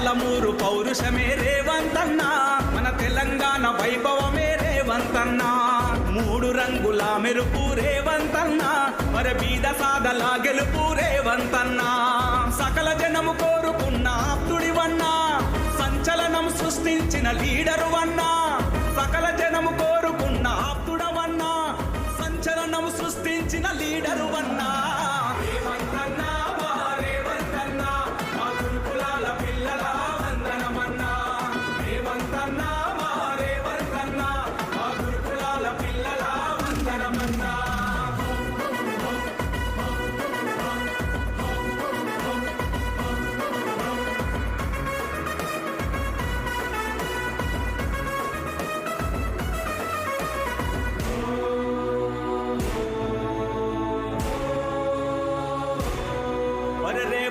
పాలమూరు పౌరుషమే రేవంతన్న, మన తెలంగాణ వైభవమే రేవంతన్న. మూడు రంగుల మెరుపు రేవంతన్న, మరి బీద సాదల గెలుపు రేవంతన్న. సకల జనము కోరుకున్న ఆప్తుడివన్నా, సంచలనం సృష్టించిన లీడరు అన్నా. సకల జనము కోరుకున్న ఆప్తుడవన్నా, సంచలనం సృష్టించిన లీడరు అన్నా.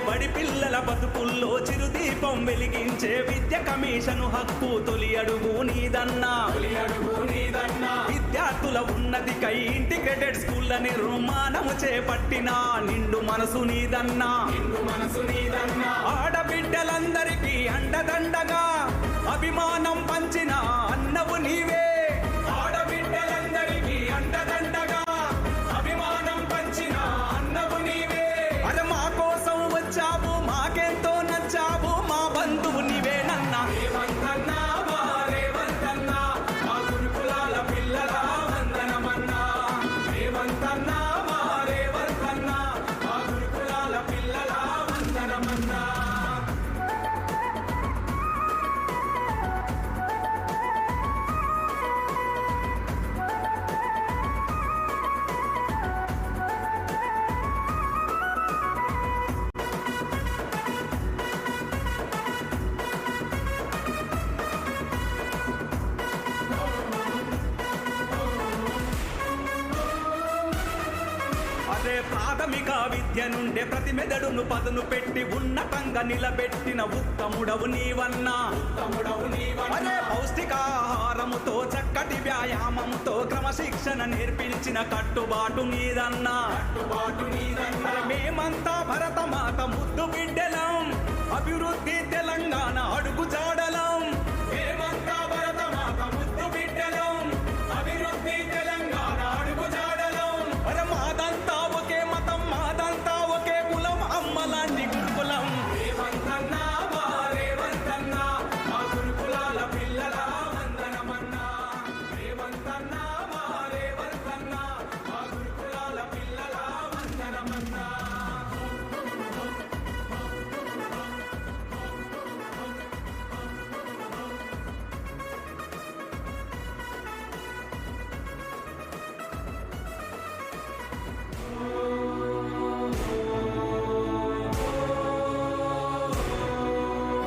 బడి పిల్లల బతుకుల్లో చిరుదీపం వెలిగించే విద్య కమిషను హక్కు తొలి అడుగు నీదన్నా. విద్యార్థుల ఉన్నతికై ఇంటిగ్రేటెడ్ స్కూళ్ల నిర్మాణము చేపట్టిన నిండు మనసు నీదన్నా. ఆడబిడ్డలందరికీ అండదండగా అభిమానం పంచిన అన్నవు నీవే. ఆడబిడ్డలందరికీ అండదండగా అభిమానం పంచిన అన్నవు నీవే. అరే మా కోసం వచ్చావు, మాకెంతో నచ్చావు, మా బంధువు నీవేనన్నా. రేవంతన్నా మా రేవంతన్నా, మా గురుకులాల పిల్లల వందనమన్నా. రేవంతన్నా మా రేవంతన్నా, మా గురుకులాల పిల్లల వందనమన్నా. అదే ప్రాథమిక విద్య నుండే ప్రతి మెదడును పదును పెట్టి ఉన్నతంగా నిలబెట్టిన ఉత్తముడవు నీవన్నా. అదే పౌష్టికాహారముతో చక్కటి వ్యాయామంతో క్రమశిక్షణ నేర్పించిన కట్టుబాటు నీదన్నా. మేమంతా భరతమాత ముద్దు బిడ్డలం, అభివృద్ధి తెలంగాణ అడుగు జాడలం. మేమంతా భరతమాత ముద్దు బిడ్డలం, అభివృద్ధి తెలంగాణ అడుగు జాడలం. అరే మాదంతా ఒకే మతం, మాదంతా ఒకే కులం, అమ్మలాంటి గురుకులం. రేవంతన్నా మా రేవంతన్నా, మా గురుకులాల పిల్లల వందనమన్నా. రేవంతన్నా మా రేవంతన్నా, మా గురుకులాల పిల్లల వందనమన్నా.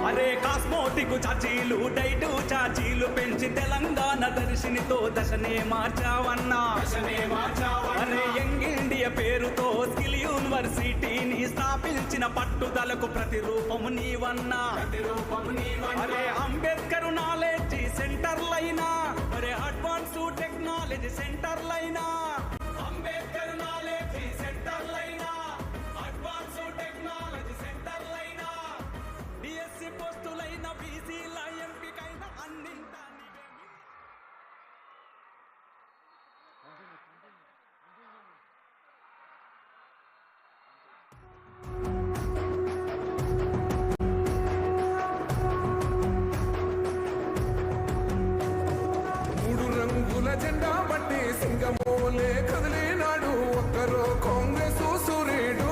అరే కాస్మోటిక్ చాచీలు, డైటు చాచీలు పెంచి తెలంగాణ దర్శినితో దశనే మార్చావన్నా. అరే యంగ్ ఇండియా పేరుతో స్కిల్ యూనివర్సిటీని స్థాపించిన పట్టుదలకు ప్రతిరూపము నీవన్నా. అరే అంబేద్కర్ నాలెడ్జ్ సెంటర్లైనా, అరే అడ్వాన్స్ టెక్నాలజీ సెంటర్లైనా. అంబేద్కర్ నాలెడ్జ్ సెంటర్లైనా, అడ్వాన్స్ టెక్నాలజీ సెంటర్లైనా. డిఎస్సి పోస్టులైన, బీసీల ఎంపికైన అన్నింటా మూడు రంగుల జెండా బట్టి సింగమోలే కదిలినాడు ఒక్కరో కాంగ్రెస్ సూర్యుడు.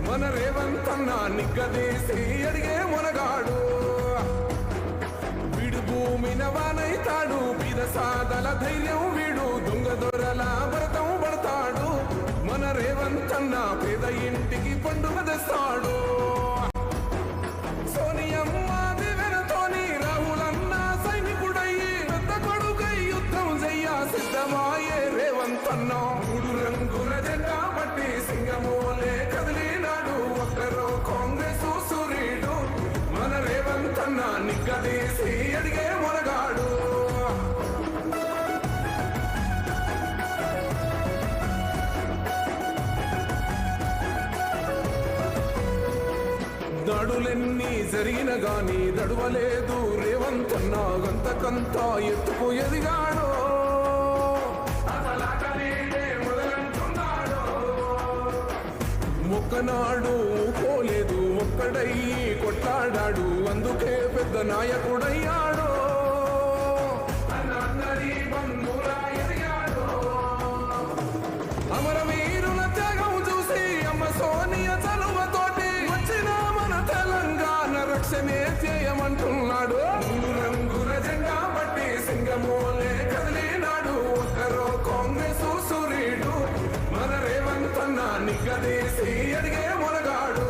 మన రేవంతన్న నిగ్గదీసి అడిగే మొనగాడు. వీడు భూమిన వానైతాడు, బీద సాదల ధైర్యం వీడు, దొంగ దొరల భరతం పడతాడు. మన రేవంతన్న పేద ఇంటికి పండుగ తెస్తాడు. సోనియమ్మ దివెనతోని రాహులన్న సైనికుడయ్యి పెద్ద కొడుకై యుద్ధం చెయ్య సిద్ధమాయే రేవంతన్న. మూడు రంగుల జెండా బట్టి సింగమోలే కదిలినాడు ఒక్కరో కాంగ్రెస్ సూర్యుడు. మన రేవంతన్న నిగ్గదీసి అడిగే మొనగాడు. దాడులెన్ని జరిగిన గాని దడువలేదు రేవంతన్నా గంతకంతా ఎత్తుకు ఎదిగాడో ఒక్కనాడు పోలేదు ఒక్కడయ్యి కొట్లాడాడు అందుకే పెద్ద నాయకుడయ్యాడో అమరవీరుల త్యాగం చూసి అమ్మ సోనియా చలువతోటి వచ్చిన మన తెలంగాణ రక్షణే చేయమంటున్నాడు రంగుల జెండా బట్టి సింగమోలే కదిలినాడు ఒక్కరో కాంగ్రెస్ సూర్యుడు మన రేవంతన్న నిగ్గదీసి అడిగే మొనగాడు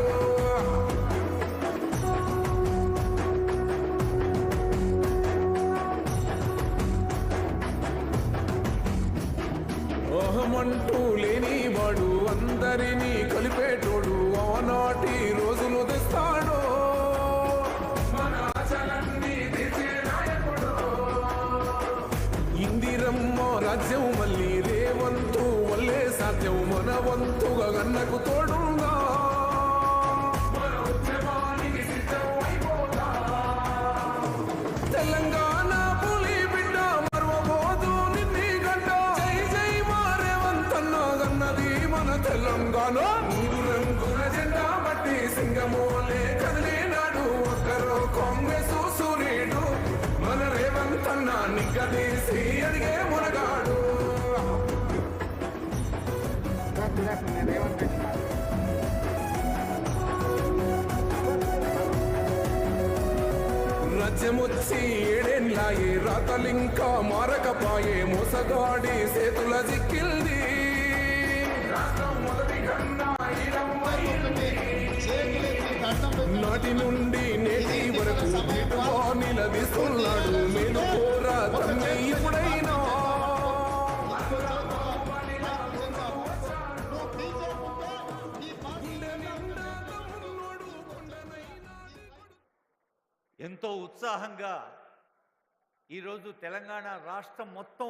ఓహమంటూ లేనివాడు అందరినీ కలిపేటోడు ఆనాటి రోజులు తెస్తాడు మన ఆశలన్నీ తీర్చే నాయకుడు ఇందిరమ్మ రాజ్యం మళ్ళీ రేవంతు వల్లే సాధ్యం మన వంతుగా గన్నకు తోడుగా మన ఉద్యమానికి సిద్ధం అయిపోతా తెలంగాణ పులి బిడ్డ మరవబోదు నిన్ని గడ్డ జై జై మా రేవంతన్న గన్నది మన తెలంగాణ రంగుల జెండా బట్టి సింగమోలే కదిలినాడు ఒక్కరో కాంగ్రెస్ సూర్యుడు మన రేవంతన్న నిగ్గదీసి అడిగే మునగాడు రాజ్యమొచ్చి ఏడేళ్ళాయే రాతలింకా మారకపాయే మోసగాడి సేతుల జిక్కిల్ది నాటి నుండి నేటి వరకు దిటుగా నిలదీస్తున్నాడు నేను కోరా తమ్మి ఇప్పుడైనా ఎంతో ఉత్సాహంగా ఈరోజు తెలంగాణ రాష్ట్రం మొత్తం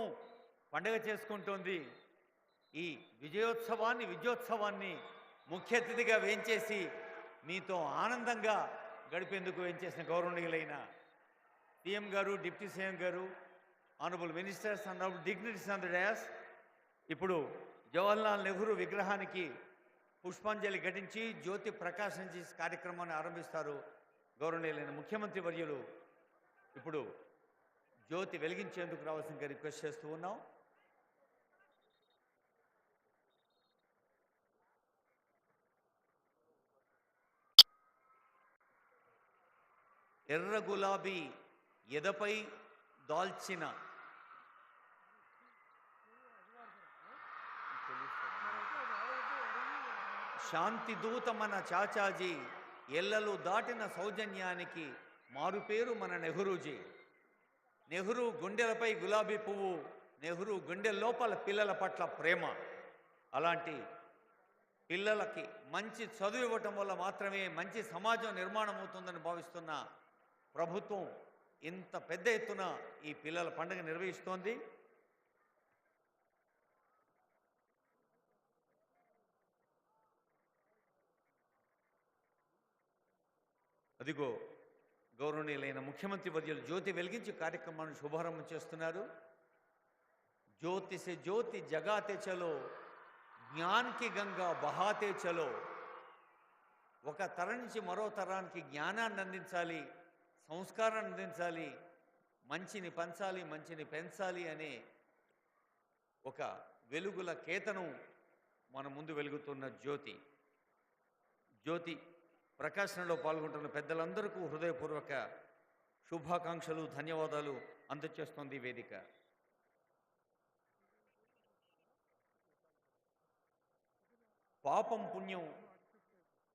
పండుగ చేసుకుంటోంది. ఈ విజయోత్సవాన్ని ముఖ్య అతిథిగా వేంచేసి మీతో ఆనందంగా గడిపేందుకు వేంచేసిన గౌరవనీయులైన సీఎం గారు, డిప్యూటీ సీఎం గారు, honourable ministers, honourable dignities on the dais ఇప్పుడు జవహర్లాల్ నెహ్రూ విగ్రహానికి పుష్పాంజలి ఘటించి జ్యోతి ప్రకాశం చేసే కార్యక్రమాన్ని ఆరంభిస్తారు. గౌరవనీయులైన ముఖ్యమంత్రి వర్యులు ఇప్పుడు జ్యోతి వెలిగించేందుకు రావాల్సిందిగా రిక్వెస్ట్ చేస్తూ ఉన్నాం. ఎర్ర గులాబీ ఎదపై దాల్చిన శాంతి దూత మన చాచాజీ ఎల్లలు దాటిన సౌజన్యానికి మారుపేరు మన నెహ్రూజీ. నెహ్రూ గుండెలపై గులాబీ పువ్వు, నెహ్రూ గుండె లోపల పిల్లల పట్ల ప్రేమ. అలాంటి పిల్లలకి మంచి చదువు ఇవ్వటం వల్ల మాత్రమే మంచి సమాజం నిర్మాణం అవుతుందని భావిస్తున్న ప్రభుత్వం ఇంత పెద్ద ఎత్తున ఈ పిల్లల పండుగ నిర్వహిస్తోంది. అదిగో గౌరవనీయులైన ముఖ్యమంత్రి వర్యులు జ్యోతి వెలిగించి కార్యక్రమాన్ని శుభారంభం చేస్తున్నారు. జ్యోతి సే జ్యోతి జగాతే చలో, జ్ఞాన్ కి గంగా బహాతే చలో. ఒక తరం నుంచి మరో తరానికి జ్ఞానాన్ని అందించాలి, సంస్కారాన్ని అందించాలి, మంచిని పంచాలి, మంచిని పెంచాలి అనే ఒక వెలుగుల కేతనం మన ముందు వెలుగుతున్న జ్యోతి. జ్యోతి ప్రకాశనలో పాల్గొంటున్న పెద్దలందరికీ హృదయపూర్వక శుభాకాంక్షలు, ధన్యవాదాలు అందజేస్తోంది వేదిక. పాపం పుణ్యం,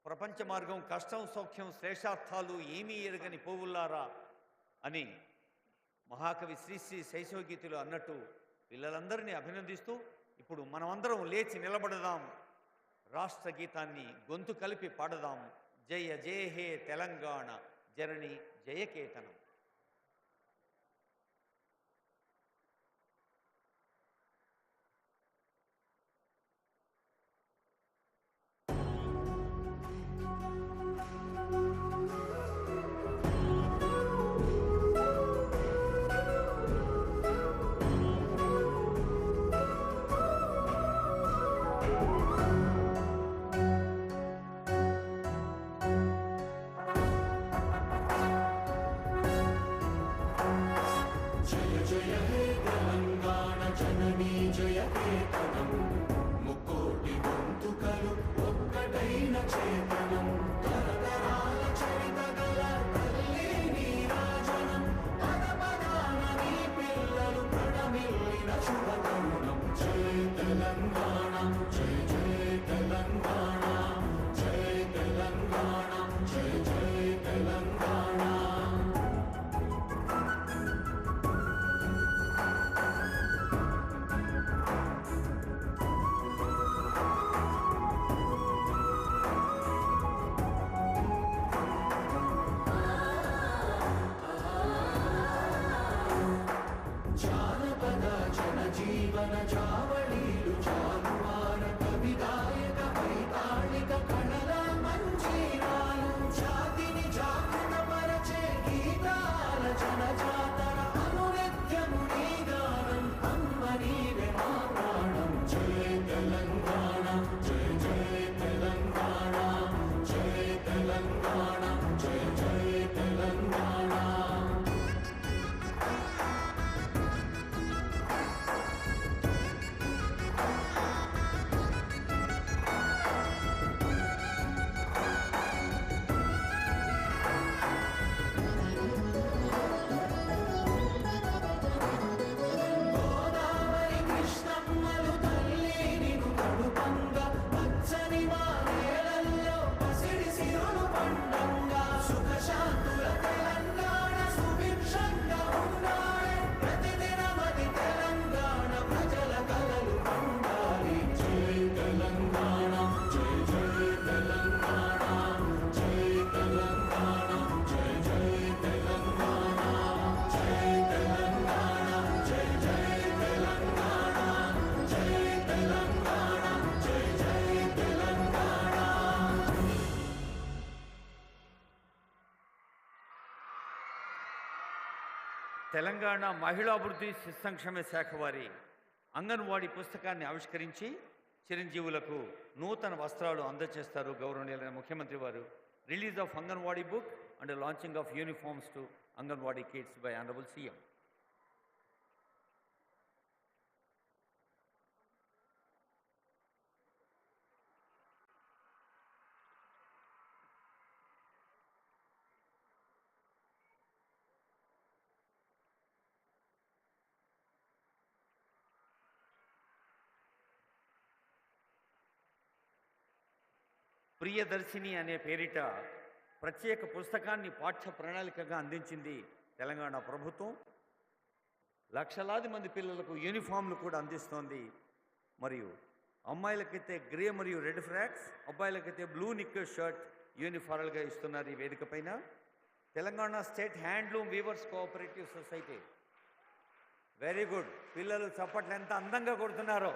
ప్రపంచ మార్గం, కష్టం సౌఖ్యం, శ్రేష్టార్థాలు ఏమీ ఎరగని పోవుల్లారా అని మహాకవి శ్రీశ్రీ శైశవగీతిలో అన్నట్టు పిల్లలందరినీ అభినందిస్తూ ఇప్పుడు మనమందరం లేచి నిలబడదాం, రాష్ట్ర గీతాన్ని గొంతు కలిపి పాడదాం. జయ జయ హే తెలంగాణ జనని జయకేతనం. తెలంగాణ మహిళా అభివృద్ధి శిశు సంక్షేమ శాఖ వారి అంగన్వాడీ పుస్తకాన్ని ఆవిష్కరించి చిరంజీవులకు నూతన వస్త్రాలు అందజేస్తారు గౌరవనీయులైన ముఖ్యమంత్రి వారు. Release of anganwadi book and launching of uniforms to anganwadi kids by honourable CM. Priyadarshini అనే పేరిట ప్రత్యేక పుస్తకాన్ని పాఠ్య ప్రణాళికగా అందించింది తెలంగాణ ప్రభుత్వం. లక్షలాది మంది పిల్లలకు యూనిఫామ్లు కూడా అందిస్తోంది. మరియు అమ్మాయిలకైతే గ్రే మరియు రెడ్ ఫ్రాక్స్, అబ్బాయిలకైతే బ్లూ నిక్కర్ షర్ట్ యూనిఫార్మ్గా ఇస్తున్నారు ఈ వేదిక పైన. Telangana state handloom weavers cooperative society. Very good. పిల్లలు చప్పట్లు ఎంత అందంగా కొడుతున్నారో.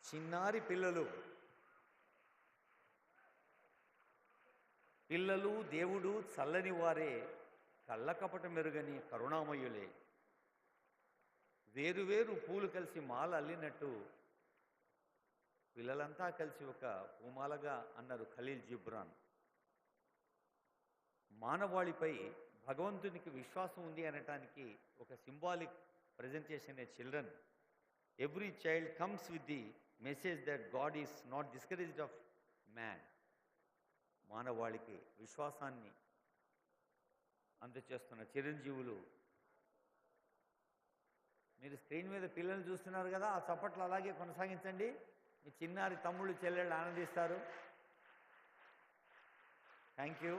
చిన్నారి పిల్లలు దేవుడు చల్లని వారే, కళ్ళకపట మెరుగని కరుణామయులే. వేరువేరు పూలు కలిసి మాల అల్లినట్టు పిల్లలంతా కలిసి ఒక పూమాలగా అన్నారు ఖలీల్ జిబ్రాన్. మానవాళిపై భగవంతునికి విశ్వాసం ఉంది అనటానికి ఒక symbolic presentation A children. Every child comes with the message that God is not discouraged of man. మానవాళికి విశ్వాసాన్ని అందచేస్తున్న చిరంజీవులు. మీరు స్క్రీన్ మీద పిల్లల్ని చూస్తున్నారు కదా, ఆ చప్పట్లు అలాగే కొనసాగించండి. మీ చిన్నారి తమ్ముళ్ళు చెల్లెళ్ళు ఆనందిస్తారు. Thank you.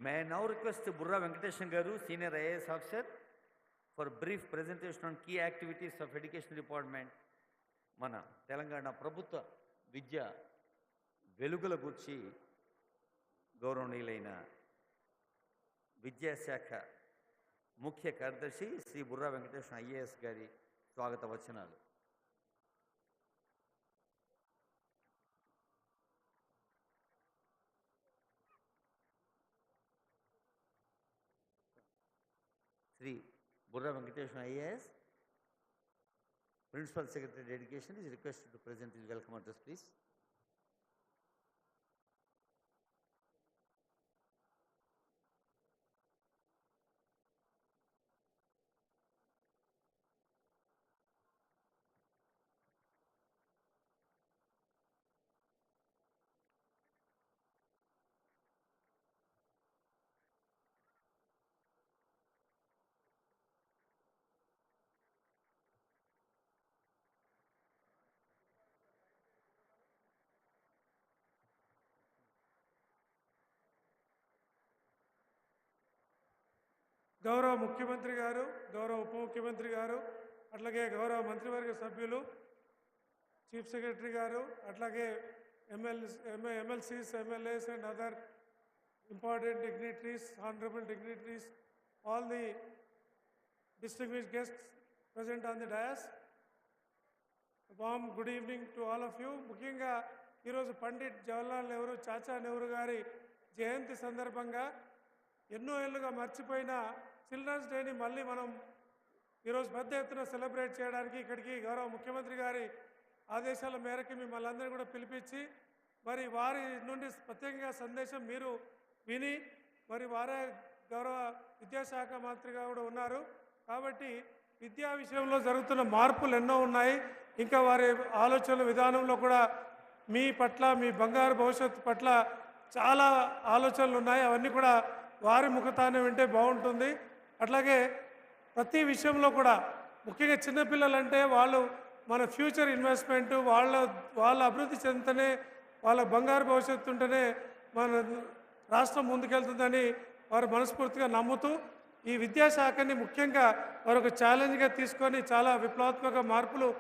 May I now request Burra Venkateshan Garu, Senior IAS Officer, for brief presentation on key activities of Education Department. మన తెలంగాణ ప్రభుత్వ విద్య వెలుగుల గురించి గౌరవనీయులైన విద్యాశాఖ ముఖ్య కార్యదర్శి శ్రీ బుర్రా వెంకటేశ్వర ఐఏఎస్ గారి స్వాగత వచనాలు. Sri Burra Venkateshwar IAS, Principal Secretary Education, is requested to present his welcome address, please. గౌరవ ముఖ్యమంత్రి గారు, గౌరవ ఉప ముఖ్యమంత్రి గారు, అట్లాగే గౌరవ మంత్రివర్గ సభ్యులు, చీఫ్ సెక్రటరీ గారు, అట్లాగే MLCs, MLAs and other important dignitaries, honorable dignitaries, all the distinguished guests present on the dais. A warm good evening to all of you. ముఖ్యంగా ఈరోజు పండిట్ జవహర్లాల్ నెహ్రూ, చాచా నెహ్రూ గారి జయంతి సందర్భంగా ఎన్నో ఏళ్ళుగా మర్చిపోయిన చిల్డ్రన్స్ డేని మళ్ళీ మనం ఈరోజు పెద్ద ఎత్తున సెలబ్రేట్ చేయడానికి ఇక్కడికి గౌరవ ముఖ్యమంత్రి గారి ఆదేశాల మేరకు మిమ్మల్ని అందరినీ కూడా పిలిపించి మరి వారి నుండి ప్రత్యేకంగా సందేశం మీరు విని మరి వారే గౌరవ విద్యాశాఖ మంత్రిగా కూడా ఉన్నారు కాబట్టి విద్యా విషయంలో జరుగుతున్న మార్పులు ఎన్నో ఉన్నాయి. ఇంకా వారి ఆలోచనల విధానంలో కూడా మీ పట్ల, మీ బంగారు భవిష్యత్తు పట్ల చాలా ఆలోచనలు ఉన్నాయి. అవన్నీ కూడా వారి ముఖతానే వింటే బాగుంటుంది. అట్లాగే ప్రతి విషయంలో కూడా ముఖ్యంగా చిన్నపిల్లలంటే వాళ్ళు మన ఫ్యూచర్ ఇన్వెస్ట్మెంట్, వాళ్ళ అభివృద్ధి చెందితేనే, వాళ్ళ బంగారు భవిష్యత్తు ఉంటేనే మన రాష్ట్రం ముందుకెళ్తుందని వారు మనస్ఫూర్తిగా నమ్ముతూ ఈ విద్యాశాఖని ముఖ్యంగా వారు ఒక ఛాలెంజ్గా తీసుకొని చాలా విప్లవాత్మక మార్పులు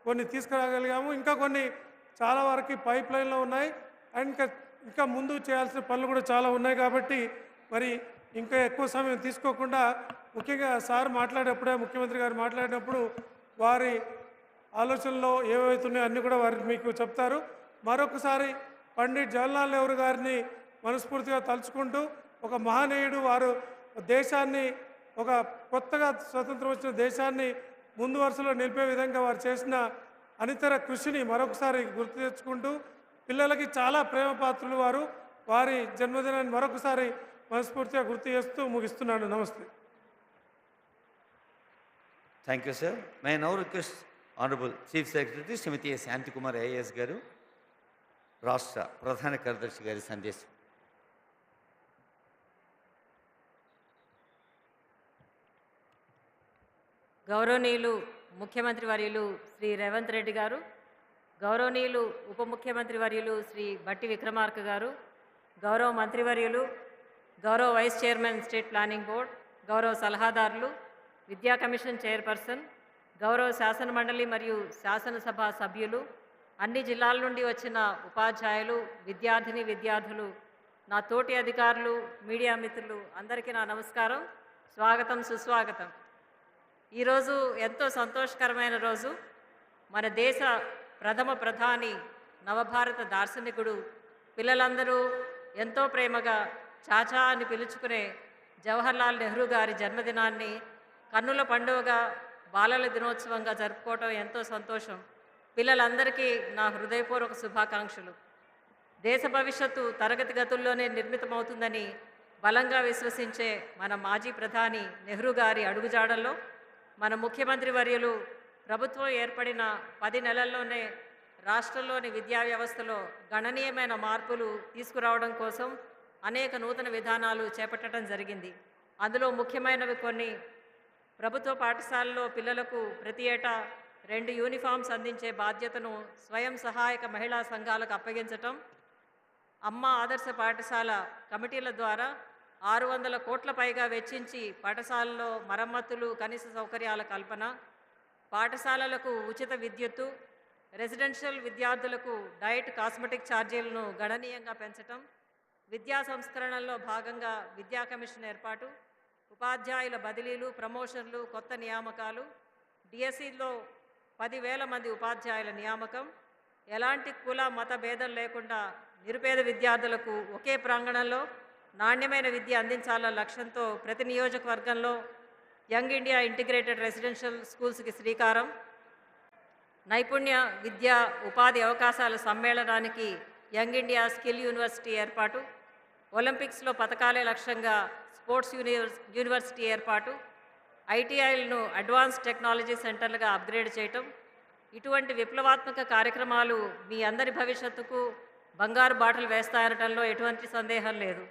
కొన్ని తీసుకురాగలిగాము. ఇంకా కొన్ని చాలా వరకు పైప్ లైన్లో ఉన్నాయి అండ్ ఇంకా ముందు చేయాల్సిన పనులు కూడా చాలా ఉన్నాయి. కాబట్టి మరి ఇంకా ఎక్కువ సమయం తీసుకోకుండా ముఖ్యంగా సార్ మాట్లాడేప్పుడే, ముఖ్యమంత్రి గారు మాట్లాడినప్పుడు వారి ఆలోచనలో ఏవైతున్నాయో అన్నీ కూడా వారికి మీకు చెప్తారు. మరొకసారి పండిట్ జవహర్లాల్ నెహ్రూ గారిని మనస్ఫూర్తిగా తలుచుకుంటూ, ఒక మహనీయుడు, వారు దేశాన్ని, ఒక కొత్తగా స్వతంత్రం వచ్చిన దేశాన్ని ముందు వరుసలో నిలిపే విధంగా వారు చేసిన అనితర కృషిని మరొకసారి గుర్తు తెచ్చుకుంటూ, పిల్లలకి చాలా ప్రేమ పాత్రులు వారు. వారి జన్మదినాన్ని మరొకసారి మనస్ఫూర్తిగా గుర్తు చేస్తూ ముగిస్తున్నాను. నమస్తే. Thank you sir. May now request honourable chief secretary Shrimati Shantikumar IAS గారు, రాష్ట్ర ప్రధాన కార్యదర్శి గారి సందేశం. గౌరవనీయులు ముఖ్యమంత్రి వర్యులు శ్రీ రేవంత్ రెడ్డి గారు, గౌరవనీయులు ఉప ముఖ్యమంత్రి వర్యులు శ్రీ బట్టి విక్రమార్క గారు, గౌరవ మంత్రివర్యులు, గౌరవ vice chairman state planning board, గౌరవ సలహాదారులు, విద్యా కమిషన్ చైర్పర్సన్, గౌరవ శాసన మండలి మరియు శాసనసభ సభ్యులు, అన్ని జిల్లాల నుండి వచ్చిన ఉపాధ్యాయులు, విద్యార్థులు, నా తోటి అధికారులు, మీడియా మిత్రులు అందరికీ నా నమస్కారం, స్వాగతం, సుస్వాగతం. ఈరోజు ఎంతో సంతోషకరమైన రోజు. మన దేశ ప్రథమ ప్రధాని, నవభారత దార్శనికుడు, పిల్లలందరూ ఎంతో ప్రేమగా చాచా అని పిలుచుకునే జవహర్లాల్ నెహ్రూ గారి జన్మదినాన్ని కన్నుల పండుగగా, బాలల దినోత్సవంగా జరుపుకోవటం ఎంతో సంతోషం. పిల్లలందరికీ నా హృదయపూర్వక శుభాకాంక్షలు. దేశ భవిష్యత్తు తరగతి గతుల్లోనే నిర్మితమవుతుందని బలంగా విశ్వసించే మన మాజీ ప్రధాని నెహ్రూ గారి అడుగుజాడల్లో మన ముఖ్యమంత్రి వర్యులు ప్రభుత్వం ఏర్పడిన 10 నెలల్లోనే రాష్ట్రంలోని విద్యా వ్యవస్థలో గణనీయమైన మార్పులు తీసుకురావడం కోసం అనేక నూతన విధానాలు చేపట్టడం జరిగింది. అందులో ముఖ్యమైనవి కొన్ని. ప్రభుత్వ పాఠశాలలో పిల్లలకు ప్రతి ఏటా 2 యూనిఫామ్స్ అందించే బాధ్యతను స్వయం సహాయక మహిళా సంఘాలకు అప్పగించటం, అమ్మ ఆదర్శ పాఠశాల కమిటీల ద్వారా 600 కోట్ల పైగా వెచ్చించి పాఠశాలలో మరమ్మతులు, కనీస సౌకర్యాల కల్పన, పాఠశాలలకు ఉచిత విద్యుత్తు, రెసిడెన్షియల్ విద్యార్థులకు డైట్, కాస్మెటిక్ ఛార్జీలను గణనీయంగా పెంచటం, విద్యా సంస్కరణల్లో భాగంగా విద్యా కమిషన్ ఏర్పాటు, ఉపాధ్యాయుల బదిలీలు, ప్రమోషన్లు, కొత్త నియామకాలు, డిఎస్సిలో 10,000 మంది ఉపాధ్యాయుల నియామకం, ఎలాంటి కుల మత భేదం లేకుండా నిరుపేద విద్యార్థులకు ఒకే ప్రాంగణంలో నాణ్యమైన విద్య అందించాలన్న లక్ష్యంతో ప్రతి నియోజకవర్గంలో యంగ్ ఇండియా ఇంటిగ్రేటెడ్ రెసిడెన్షియల్ స్కూల్స్కి శ్రీకారం, నైపుణ్య విద్య ఉపాధి అవకాశాల సమ్మేళనానికి యంగ్ ఇండియా స్కిల్ యూనివర్సిటీ ఏర్పాటు, ఒలింపిక్స్లో పథకాలే లక్ష్యంగా స్పోర్ట్స్ యూనివర్సిటీ ఏర్పాటు, ఐటీఐలను అడ్వాన్స్డ్ టెక్నాలజీ సెంటర్లుగా అప్గ్రేడ్ చేయటం, ఇటువంటి విప్లవాత్మక కార్యక్రమాలు మీ అందరి భవిష్యత్తుకు బంగారు బాటలు వేస్తాయనటంలో ఎటువంటి సందేహం లేదు.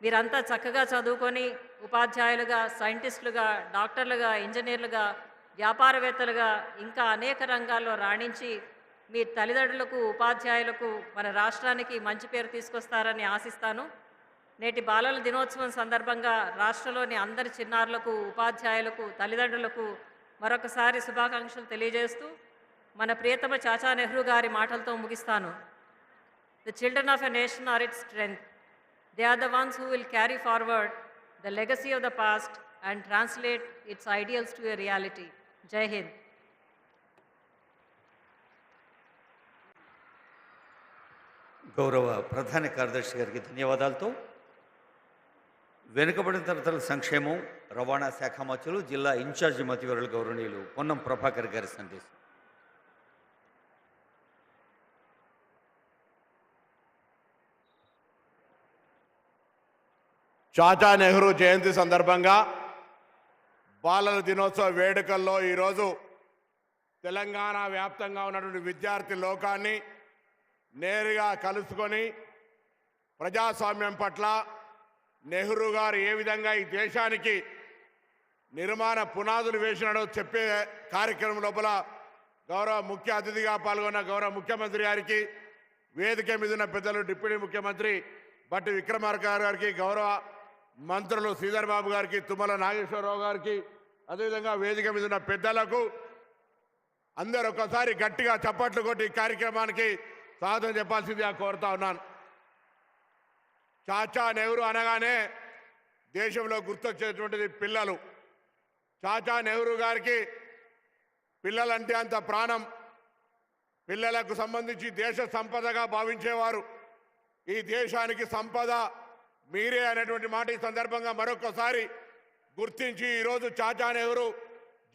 మీరంతా చక్కగా చదువుకొని ఉపాధ్యాయులుగా, సైంటిస్టులుగా, డాక్టర్లుగా, ఇంజనీర్లుగా, వ్యాపారవేత్తలుగా ఇంకా అనేక రంగాల్లో రాణించి మీ తల్లిదండ్రులకు, ఉపాధ్యాయులకు, మన రాష్ట్రానికి మంచి పేరు తీసుకొస్తారని ఆశిస్తాను. నేటి బాలల దినోత్సవం సందర్భంగా రాష్ట్రంలోని అందరి చిన్నారులకు, ఉపాధ్యాయులకు, తల్లిదండ్రులకు మరొకసారి శుభాకాంక్షలు తెలియజేస్తూ మన ప్రియతమ చాచా నెహ్రూ గారి మాటలతో ముగిస్తాను. The children of a nation are its strength. They are the ones who will carry forward the legacy of the past and translate its ideals to a reality. Jai Hind. గౌరవ ప్రధాన కార్యదర్శి గారికి ధన్యవాదాలతో వెనుకబడిన తరగతుల సంక్షేమం రవాణా శాఖ మంత్రులు జిల్లా ఇన్ఛార్జి మంత్రివర్యులు గౌరవనీయులు పొన్నం ప్రభాకర్ గారి సందేశం. చాచా నెహ్రూ జయంతి సందర్భంగా బాలల దినోత్సవ వేడుకల్లో ఈరోజు తెలంగాణ వ్యాప్తంగా ఉన్నటువంటి విద్యార్థి లోకాన్ని నేరుగా కలుసుకొని ప్రజాస్వామ్యం పట్ల నెహ్రూ గారు ఏ విధంగా ఈ దేశానికి నిర్మాణ పునాదులు వేసినాడో చెప్పే కార్యక్రమం లోపల గౌరవ ముఖ్య అతిథిగా పాల్గొన్న గౌరవ ముఖ్యమంత్రి గారికి, వేదిక మీద ఉన్న పెద్దలు డిప్యూటీ ముఖ్యమంత్రి బట్టి విక్రమార్క గారికి, గౌరవ మంత్రులు శ్రీధర్ బాబు గారికి, తుమ్మల నాగేశ్వరరావు గారికి, అదేవిధంగా వేదిక మీద ఉన్న పెద్దలకు అందరూ ఒకసారి గట్టిగా చప్పట్లు కొట్టి ఈ కార్యక్రమానికి స్వాగతం చెప్పాల్సిందిగా కోరుతా ఉన్నాను. చాచా నెహ్రూ అనగానే దేశంలో గుర్తొచ్చేటువంటిది పిల్లలు. చాచా నెహ్రూ గారికి పిల్లలంటే అంత ప్రాణం. పిల్లలకు సంబంధించి దేశ సంపదగా భావించేవారు. ఈ దేశానికి సంపద మీరే అనేటువంటి మాట ఈ సందర్భంగా మరొకసారి గుర్తించి ఈరోజు చాచా నెహ్రూ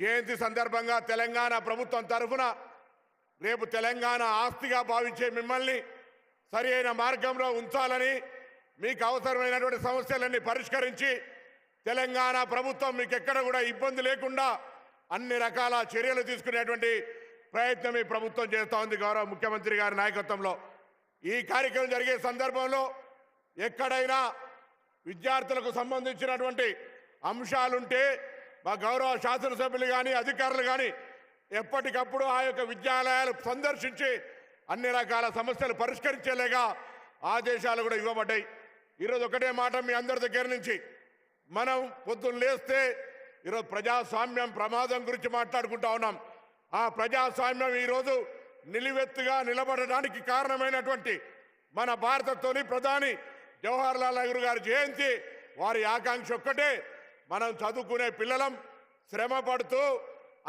జయంతి సందర్భంగా తెలంగాణ ప్రభుత్వం తరఫున రేపు తెలంగాణ ఆస్తిగా భావించే మిమ్మల్ని సరి అయిన మార్గంలో ఉంచాలని, మీకు అవసరమైనటువంటి సమస్యలన్నీ పరిష్కరించి తెలంగాణ ప్రభుత్వం మీకు ఎక్కడ కూడా ఇబ్బంది లేకుండా అన్ని రకాల చర్యలు తీసుకునేటువంటి ప్రయత్నం ఈ ప్రభుత్వం చేస్తూ ఉంది గౌరవ ముఖ్యమంత్రి గారి నాయకత్వంలో. ఈ కార్యక్రమం జరిగే సందర్భంలో ఎక్కడైనా విద్యార్థులకు సంబంధించినటువంటి అంశాలుంటే మా గౌరవ శాసనసభ్యులు కానీ అధికారులు కానీ ఎప్పటికప్పుడు ఆ యొక్క విద్యాలయాలు సందర్శించి అన్ని రకాల సమస్యలు పరిష్కరించేలాగా ఆదేశాలు కూడా ఇవ్వబడ్డాయి. ఈరోజు ఒకటే మాట మీ అందరి దగ్గర నుంచి, మనం పొద్దున్న లేస్తే ఈరోజు ప్రజాస్వామ్యం ప్రమాదం గురించి మాట్లాడుకుంటా ఉన్నాం. ఆ ప్రజాస్వామ్యం ఈరోజు నిలువెత్తుగా నిలబడడానికి కారణమైనటువంటి మన భారత తొలి ప్రధాని జవహర్ లాల్ నెహ్రూ గారి జయంతి. వారి ఆకాంక్ష ఒక్కటే, మనం చదువుకునే పిల్లలం శ్రమ పడుతూ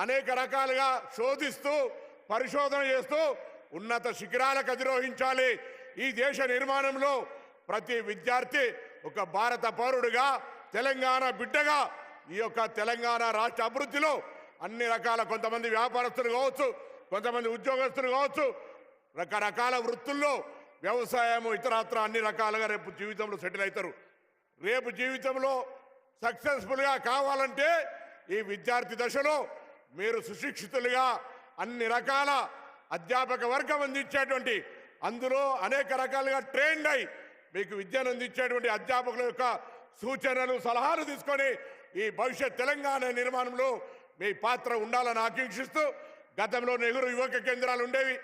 అనేక రకాలుగా శోధిస్తూ పరిశోధన చేస్తూ ఉన్నత శిఖరాలకు అధిరోహించాలి. ఈ దేశ నిర్మాణంలో ప్రతి విద్యార్థి ఒక భారత పౌరుడిగా, తెలంగాణ బిడ్డగా ఈ యొక్క తెలంగాణ రాష్ట్ర అభివృద్ధిలో అన్ని రకాల, కొంతమంది వ్యాపారస్తులు కావచ్చు, కొంతమంది ఉద్యోగస్తులు కావచ్చు, రకరకాల వృత్తుల్లో వ్యవసాయము ఇతరత్ర అన్ని రకాలుగా రేపు జీవితంలో సెటిల్ అవుతారు. రేపు జీవితంలో సక్సెస్ఫుల్గా కావాలంటే ఈ విద్యార్థి దశలో మీరు సుశిక్షితులుగా అన్ని రకాల అధ్యాపక వర్గం అందించేటువంటి, అందులో అనేక రకాలుగా ట్రైన్డ్ అయి మీకు విద్యను అందించేటువంటి అధ్యాపకుల యొక్క సూచనలు సలహాలు తీసుకొని ఈ భవిష్యత్ తెలంగాణ నిర్మాణంలో మీ పాత్ర ఉండాలని ఆకాంక్షిస్తూ, గతంలో నెహ్రూ యువక కేంద్రాలు ఉండేవి,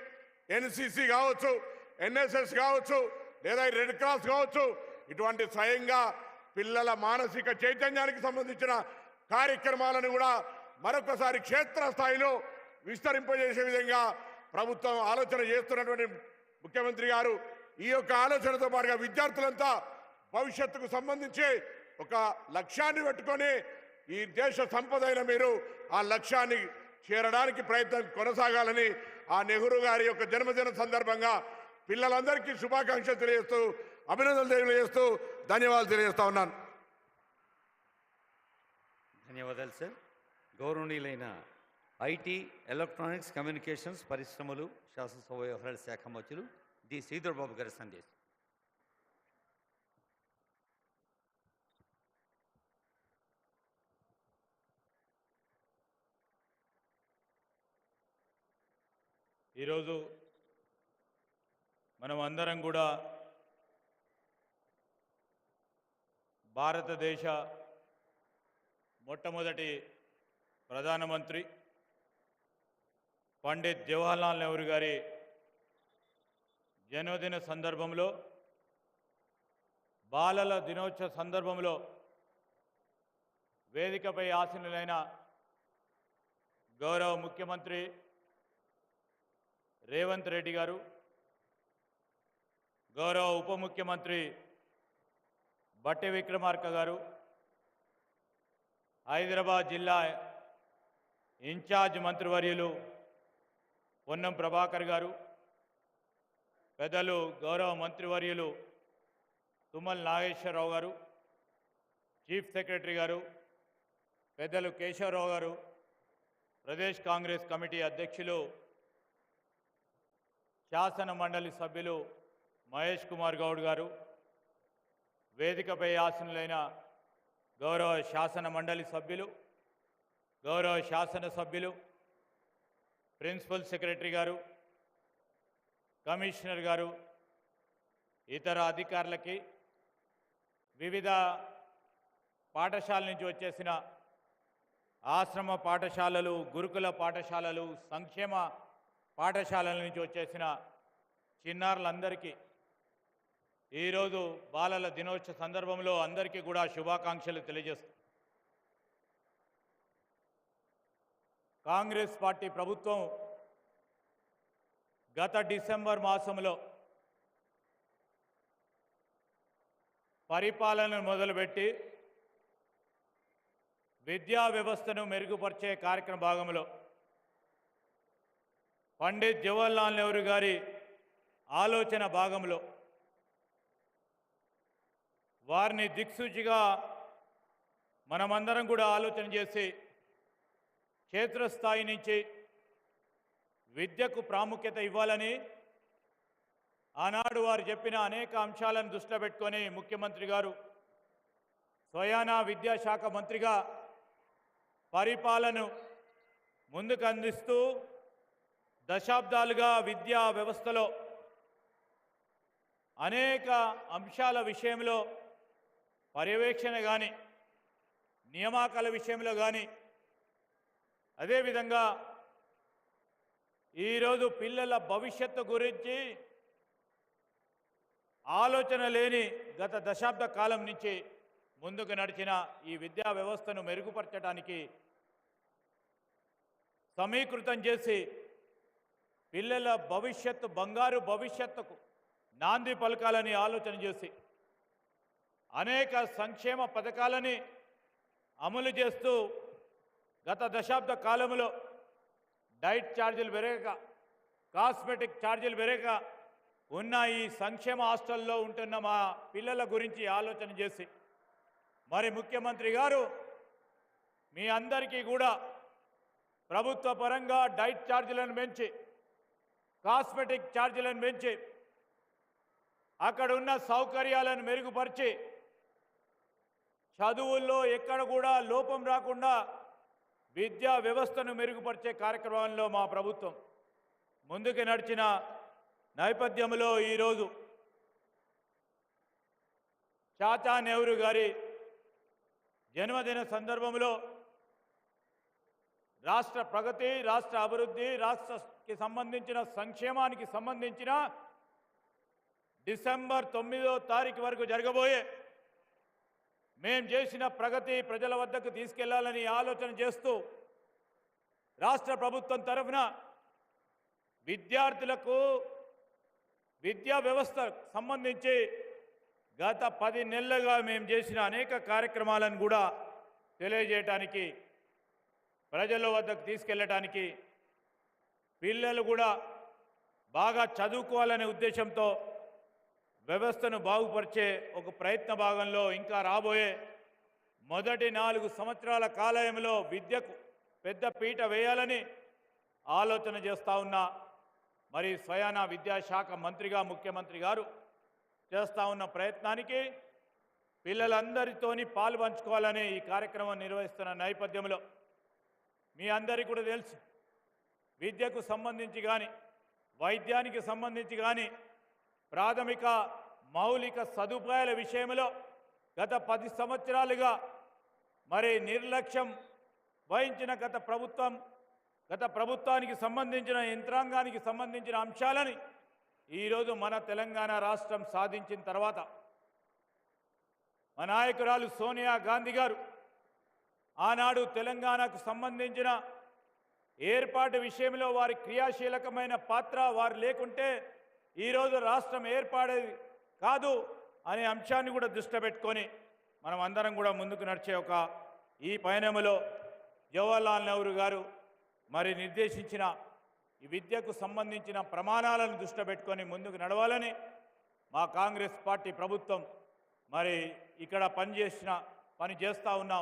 ఎన్సిసి కావచ్చు, ఎన్ఎస్ఎస్ కావచ్చు, లేదా రెడ్ క్రాస్ కావచ్చు, ఇటువంటి స్వయంగా పిల్లల మానసిక చైతన్యానికి సంబంధించిన కార్యక్రమాలను కూడా మరొకసారి క్షేత్రస్థాయిలో విస్తరింపజేసే విధంగా ప్రభుత్వం ఆలోచన చేస్తున్నటువంటి ముఖ్యమంత్రి గారు ఈ యొక్క ఆలోచనతో పాటుగా విద్యార్థులంతా భవిష్యత్తుకు సంబంధించి ఒక లక్ష్యాన్ని పెట్టుకొని ఈ దేశ సంపద అయిన మీరు ఆ లక్ష్యాన్ని చేరడానికి ప్రయత్నం కొనసాగాలని ఆ నెహ్రూ గారి యొక్క జన్మదిన సందర్భంగా పిల్లలందరికీ శుభాకాంక్షలు తెలియజేస్తూ, అభినందనలు తెలియజేస్తూ ధన్యవాదాలు తెలియజేస్తా ఉన్నాను. ధన్యవాదాలు సార్. గౌరవనీయులైన ఐటీ, ఎలక్ట్రానిక్స్, కమ్యూనికేషన్స్, పరిశ్రమలు, శాసనసభ వ్యవహారాల శాఖ మంత్రులు డి శ్రీధర్ బాబు గారి సందేశం. ఈరోజు మనం అందరం కూడా భారతదేశ మొట్టమొదటి ప్రధానమంత్రి పండిత్ జవహర్లాల్ నెహ్రూ గారి జన్మదిన సందర్భంలో, బాలల దినోత్సవ సందర్భంలో వేదికపై ఆసీనులైన గౌరవ ముఖ్యమంత్రి రేవంత్ రెడ్డి గారు, గౌరవ ఉప ముఖ్యమంత్రి బట్టి విక్రమార్క గారు, హైదరాబాద్ జిల్లా ఇన్ఛార్జ్ మంత్రివర్యులు పొన్నం ప్రభాకర్ గారు, పెద్దలు గౌరవ మంత్రివర్యులు తుమ్మల నాగేశ్వరరావు గారు, చీఫ్ సెక్రటరీ గారు, పెద్దలు కేశవరావు గారు, ప్రదేశ్ కాంగ్రెస్ కమిటీ అధ్యక్షులు శాసన మండలి సభ్యులు మహేష్ కుమార్ గౌడ్ గారు, వేదికపై ఆసీనులైన గౌరవ శాసన మండలి సభ్యులు, గౌరవ శాసన సభ్యులు, ప్రిన్సిపల్ సెక్రటరీ గారు, కమిషనర్ గారు, ఇతర అధికారులకి, వివిధ పాఠశాల నుంచి వచ్చేసిన ఆశ్రమ పాఠశాలలు, గురుకుల పాఠశాలలు, సంక్షేమ పాఠశాలల నుంచి వచ్చేసిన చిన్నారులందరికీ ఈరోజు బాలల దినోత్సవ సందర్భంలో అందరికీ కూడా శుభాకాంక్షలు తెలియజేస్తాం. కాంగ్రెస్ పార్టీ ప్రభుత్వం గత డిసెంబర్ మాసంలో పరిపాలనను మొదలుపెట్టి విద్యా వ్యవస్థను మెరుగుపరిచే కార్యక్రమ భాగంలో పండిత్ జవహర్లాల్ నెహ్రూ గారి ఆలోచన భాగంలో వారిని దిక్సూచిగా మనమందరం కూడా ఆలోచన చేసి క్షేత్రస్థాయి నుంచి విద్యకు ప్రాముఖ్యత ఇవ్వాలని ఆనాడు వారు చెప్పిన అనేక అంశాలను దృష్టిలో పెట్టుకొని ముఖ్యమంత్రి గారు స్వయానా విద్యాశాఖ మంత్రిగా పరిపాలన ముందుకు అందిస్తూ దశాబ్దాలుగా విద్యా వ్యవస్థలో అనేక అంశాల విషయంలో పర్యవేక్షణ కానీ, నియామకాల విషయంలో కానీ, అదేవిధంగా ఈరోజు పిల్లల భవిష్యత్తు గురించి ఆలోచన లేని గత దశాబ్ద కాలం నుంచి ముందుకు నడిచిన ఈ విద్యా వ్యవస్థను మెరుగుపరచడానికి సమీకృతం చేసి పిల్లల భవిష్యత్తు, బంగారు భవిష్యత్తుకు నాంది పలకాలని ఆలోచన చేసి అనేక సంక్షేమ పథకాలని అమలు చేస్తూ గత దశాబ్ద కాలంలో డైట్ ఛార్జీలు పెరగక, కాస్మెటిక్ ఛార్జీలు పెరగక ఉన్న ఈ సంక్షేమ హాస్టల్లో ఉంటున్న మా పిల్లల గురించి ఆలోచన చేసి మరి ముఖ్యమంత్రి గారు మీ అందరికీ కూడా ప్రభుత్వ పరంగా డైట్ ఛార్జీలను పెంచి, కాస్మెటిక్ ఛార్జీలను పెంచి, అక్కడ ఉన్న సౌకర్యాలను మెరుగుపరిచి చదువుల్లో ఎక్కడ కూడా లోపం రాకుండా విద్యా వ్యవస్థను మెరుగుపరిచే కార్యక్రమంలో మా ప్రభుత్వం ముందుకు నడిచిన నేపథ్యంలో ఈరోజు చాచా నెహ్రూ గారి జన్మదిన సందర్భంలో రాష్ట్ర ప్రగతి, రాష్ట్ర అభివృద్ధి, రాష్ట్రకి సంబంధించిన సంక్షేమానికి సంబంధించిన డిసెంబర్ 9వ తారీఖు వరకు జరగబోయే మేం చేసిన ప్రగతి ప్రజల వద్దకు తీసుకెళ్లాలని ఆలోచన చేస్తూ రాష్ట్ర ప్రభుత్వం తరఫున విద్యార్థులకు విద్యా వ్యవస్థ సంబంధించి గత 10 నెలలుగా మేము చేసిన అనేక కార్యక్రమాలను కూడా తెలియజేయడానికి, ప్రజల వద్దకు తీసుకెళ్ళటానికి, పిల్లలు కూడా బాగా చదువుకోవాలనే ఉద్దేశంతో వ్యవస్థను బాగుపరిచే ఒక ప్రయత్న భాగంలో ఇంకా రాబోయే మొదటి 4 సంవత్సరాల కాలంలో విద్యకు పెద్ద పీట వేయాలని ఆలోచన చేస్తూ ఉన్నా. మరి స్వయాన విద్యాశాఖ మంత్రిగా ముఖ్యమంత్రి గారు చేస్తూ ఉన్న ప్రయత్నానికి పిల్లలందరితోని పాలు పంచుకోవాలని ఈ కార్యక్రమం నిర్వహిస్తున్న నేపథ్యంలో మీ అందరికీ కూడా తెలుసు, విద్యకు సంబంధించి కానీ వైద్యానికి సంబంధించి కానీ ప్రాథమిక మౌలిక సదుపాయాల విషయంలో గత 10 సంవత్సరాలుగా మరి నిర్లక్ష్యం వహించిన గత ప్రభుత్వానికి సంబంధించిన యంత్రాంగానికి సంబంధించిన అంశాలని ఈరోజు మన తెలంగాణ రాష్ట్రం సాధించిన తర్వాత మా నాయకురాలు సోనియా గాంధీ గారు ఆనాడు తెలంగాణకు సంబంధించిన ఏర్పాటు విషయంలో వారి క్రియాశీలకమైన పాత్ర వారు లేకుంటే ఈరోజు రాష్ట్రం ఏర్పడేది కాదు అనే అంశాన్ని కూడా దృష్టిలో పెట్టుకొని మనం అందరం కూడా ముందుకు నడిచే ఈ పయనంలో జవహర్లాల్ నెహ్రూ గారు మరి నిర్దేశించిన ఈ విద్యకు సంబంధించిన ప్రమాణాలను దృష్టిలో పెట్టుకొని ముందుకు నడవాలని మా కాంగ్రెస్ పార్టీ ప్రభుత్వం మరి ఇక్కడ పని చేస్తూ ఉన్న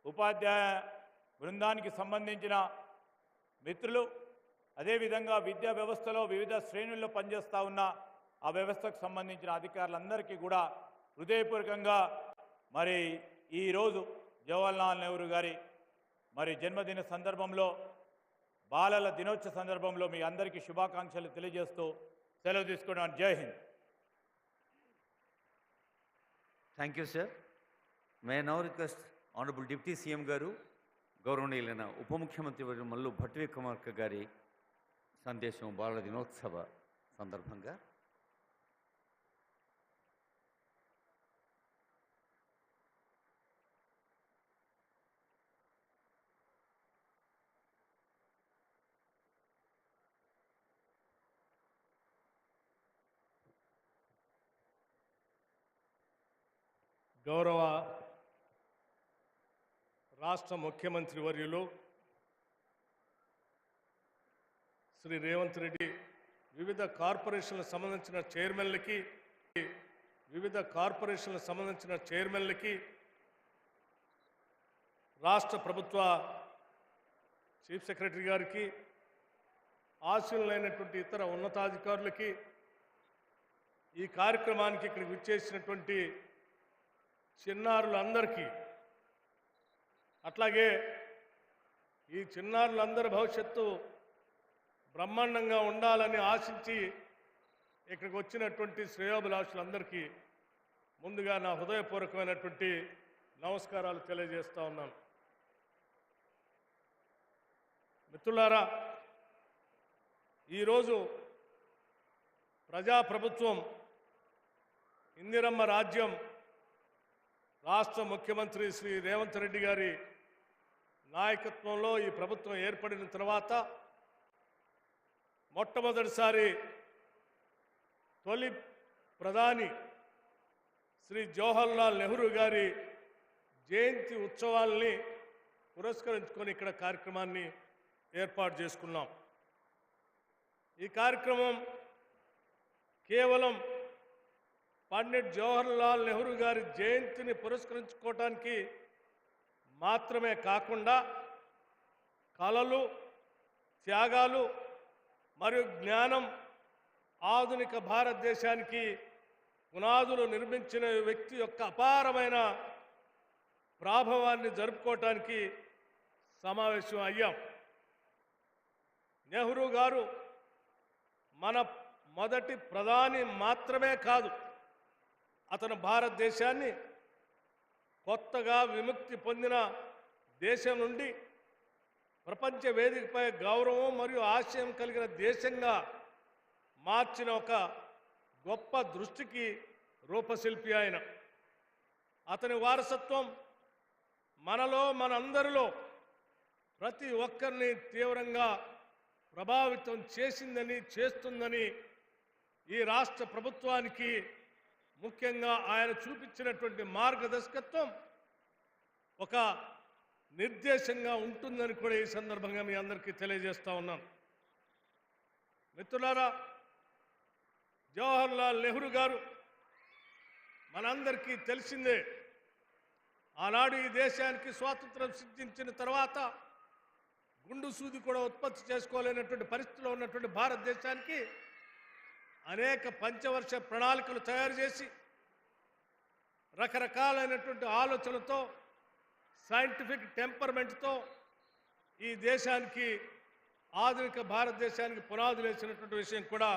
ఉపాధ్యాయ బృందానికి సంబంధించిన మిత్రులు, అదేవిధంగా విద్యా వ్యవస్థలో వివిధ శ్రేణుల్లో పనిచేస్తూ ఉన్న ఆ వ్యవస్థకు సంబంధించిన అధికారులందరికీ కూడా హృదయపూర్వకంగా మరి ఈరోజు జవహర్లాల్ నెహ్రూ గారి మరి జన్మదిన సందర్భంలో బాలల దినోత్సవ సందర్భంలో మీ అందరికీ శుభాకాంక్షలు తెలియజేస్తూ సెలవు తీసుకున్నాను. జై Hind. Thank you sir. May now request honourable deputy CM గారు, గౌరవనీయులైన ఉప ముఖ్యమంత్రి వర్యులు మల్లు భట్టి విక్రమార్క గారి సందేశం బాలల దినోత్సవ సందర్భంగా. గౌరవ రాష్ట్ర ముఖ్యమంత్రి వర్యులు శ్రీ రేవంత్ రెడ్డి, వివిధ కార్పొరేషన్లకు సంబంధించిన చైర్మన్లకి, రాష్ట్ర ప్రభుత్వ చీఫ్ సెక్రటరీ గారికి, ఆశీనులైనటువంటి ఇతర ఉన్నతాధికారులకి, ఈ కార్యక్రమానికి ఇక్కడికి విచ్చేసినటువంటి చిన్నారులందరికీ, అట్లాగే ఈ చిన్నారులందరి భవిష్యత్తు బ్రహ్మాండంగా ఉండాలని ఆశించి ఇక్కడికి వచ్చినటువంటి శ్రేయోభిలాషులందరికీ ముందుగా నా హృదయపూర్వకమైనటువంటి నమస్కారాలు తెలియజేస్తా ఉన్నాను. మిత్రులారా, ఈరోజు ప్రజాప్రభుత్వం, ఇందిరమ్మ రాజ్యం రాష్ట్ర ముఖ్యమంత్రి శ్రీ రేవంత్ రెడ్డి గారి నాయకత్వంలో ఈ ప్రభుత్వం ఏర్పడిన తర్వాత మొట్టమొదటిసారి తొలి ప్రధాని శ్రీ జవహర్లాల్ నెహ్రూ గారి జయంతి ఉత్సవాల్ని పురస్కరించుకొని ఇక్కడ కార్యక్రమాన్ని ఏర్పాటు చేసుకున్నాం. ఈ కార్యక్రమం కేవలం పండిట్ జవహర్లాల్ నెహ్రూ గారి జయంతిని పురస్కరించుకోవటానికి మాత్రమే కాకుండా కళలు, త్యాగాలు మరియు జ్ఞానం, ఆధునిక భారతదేశానికి పునాదులు నిర్మించిన వ్యక్తి యొక్క అపారమైన ప్రాభవాన్ని జరుపుకోవటానికి సమావేశం అయ్యాం. నెహ్రూ గారు మన మొదటి ప్రధాని మాత్రమే కాదు, అతను భారతదేశాన్ని కొత్తగా విముక్తి పొందిన దేశం నుండి ప్రపంచ వేదికపై గౌరవం మరియు ఆశయం కలిగిన దేశంగా మార్చిన ఒక గొప్ప దృష్టికి రూపశిల్పి ఆయన. అతని వారసత్వం మనందరిలో ప్రతి ఒక్కరిని తీవ్రంగా ప్రభావితం చేసిందని, చేస్తుందని ఈ రాష్ట్ర ప్రభుత్వానికి ముఖ్యంగా ఆయన చూపించినటువంటి మార్గదర్శకత్వం ఒక నిర్దేశంగా ఉంటుందని కూడా ఈ సందర్భంగా మీ అందరికీ తెలియజేస్తా ఉన్నాను. మిత్రులారా, జవహర్లాల్ నెహ్రూ గారు మనందరికీ తెలిసిందే, ఆనాడు ఈ దేశానికి స్వాతంత్రం సిద్ధించిన తర్వాత గుండు సూది కూడా ఉత్పత్తి చేసుకోలేనటువంటి పరిస్థితిలో ఉన్నటువంటి భారతదేశానికి అనేక పంచవర్ష ప్రణాళికలు తయారు చేసి రకరకాలైనటువంటి ఆలోచనలతో సైంటిఫిక్ టెంపర్మెంట్తో ఈ దేశానికి ఆధునిక భారతదేశానికి పునాదులు వేసినటువంటి విషయం కూడా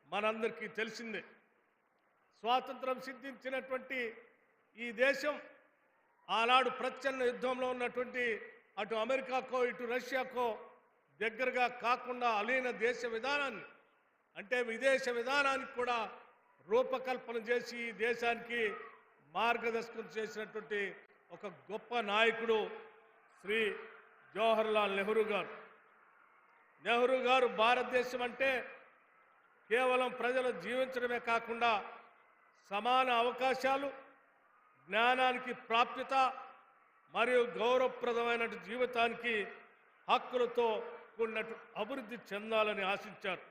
మనందరికీ తెలిసిందే. స్వాతంత్రం సిద్ధించినటువంటి ఈ దేశం ఆనాడు ప్రచ్ఛన్న యుద్ధంలో ఉన్నటువంటి అటు అమెరికాకో ఇటు రష్యాకో దగ్గరగా కాకుండా అలీన దేశ విధానాన్ని అంటే విదేశ విధానానికి కూడా రూపకల్పన చేసి ఈ దేశానికి మార్గదర్శకం చేసినటువంటి ఒక గొప్ప నాయకుడు శ్రీ జవహర్లాల్ నెహ్రూ గారు. నెహ్రూ గారు భారతదేశం అంటే కేవలం ప్రజలు జీవించడమే కాకుండా సమాన అవకాశాలు, జ్ఞానానికి ప్రాప్యత మరియు గౌరవప్రదమైన జీవితానికి హక్కులతో కూడినట్టు అభివృద్ధి చెందాలని ఆశించారు.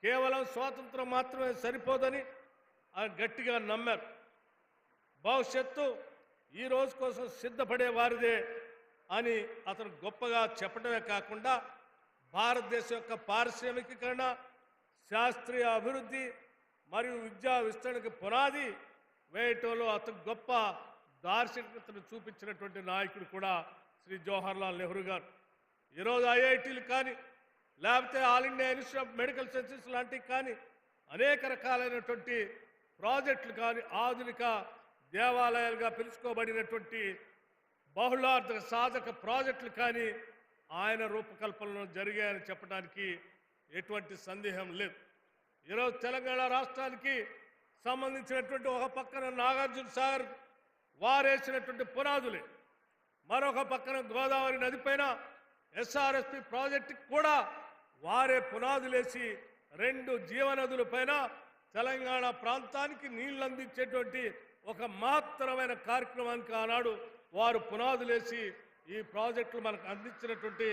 కేవలం స్వాతంత్రం మాత్రమే సరిపోదని ఆయన గట్టిగా నమ్మారు. భవిష్యత్తు ఈ రోజు కోసం సిద్ధపడే వారిదే అని అతను గొప్పగా చెప్పడమే కాకుండా భారతదేశం యొక్క పారిశ్రామికీకరణ, శాస్త్రీయ అభివృద్ధి మరియు విద్యా విస్తరణకు పునాది వేయటంలో అతను గొప్ప దార్శనికతను చూపించినటువంటి నాయకుడు కూడా శ్రీ జవహర్లాల్ నెహ్రూ గారు. ఈరోజు ఐఐటీలు కానీ లేకపోతే all India institute of medical sciences లాంటివి కానీ అనేక రకాలైనటువంటి ప్రాజెక్టులు కానీ ఆధునిక దేవాలయాలుగా పిలుచుకోబడినటువంటి బహుళార్థక సాధక ప్రాజెక్టులు కానీ ఆయన రూపకల్పనలో జరిగాయని చెప్పడానికి ఎటువంటి సందేహం లేదు. ఈరోజు తెలంగాణ రాష్ట్రానికి సంబంధించినటువంటి ఒక పక్కన నాగార్జున సాగర్ వారేసినటువంటి పునాదులే, మరొక పక్కన గోదావరి నదిపైన ఎస్ఆర్ఎస్పి ప్రాజెక్టుకి కూడా వారే పునాదులేసి 2 జీవనదుల పైన తెలంగాణ ప్రాంతానికి నీళ్లు అందించేటువంటి ఒక మహత్తరమైన కార్యక్రమానికి ఆనాడు వారు పునాదులేసి ఈ ప్రాజెక్టులు మనకు అందించినటువంటి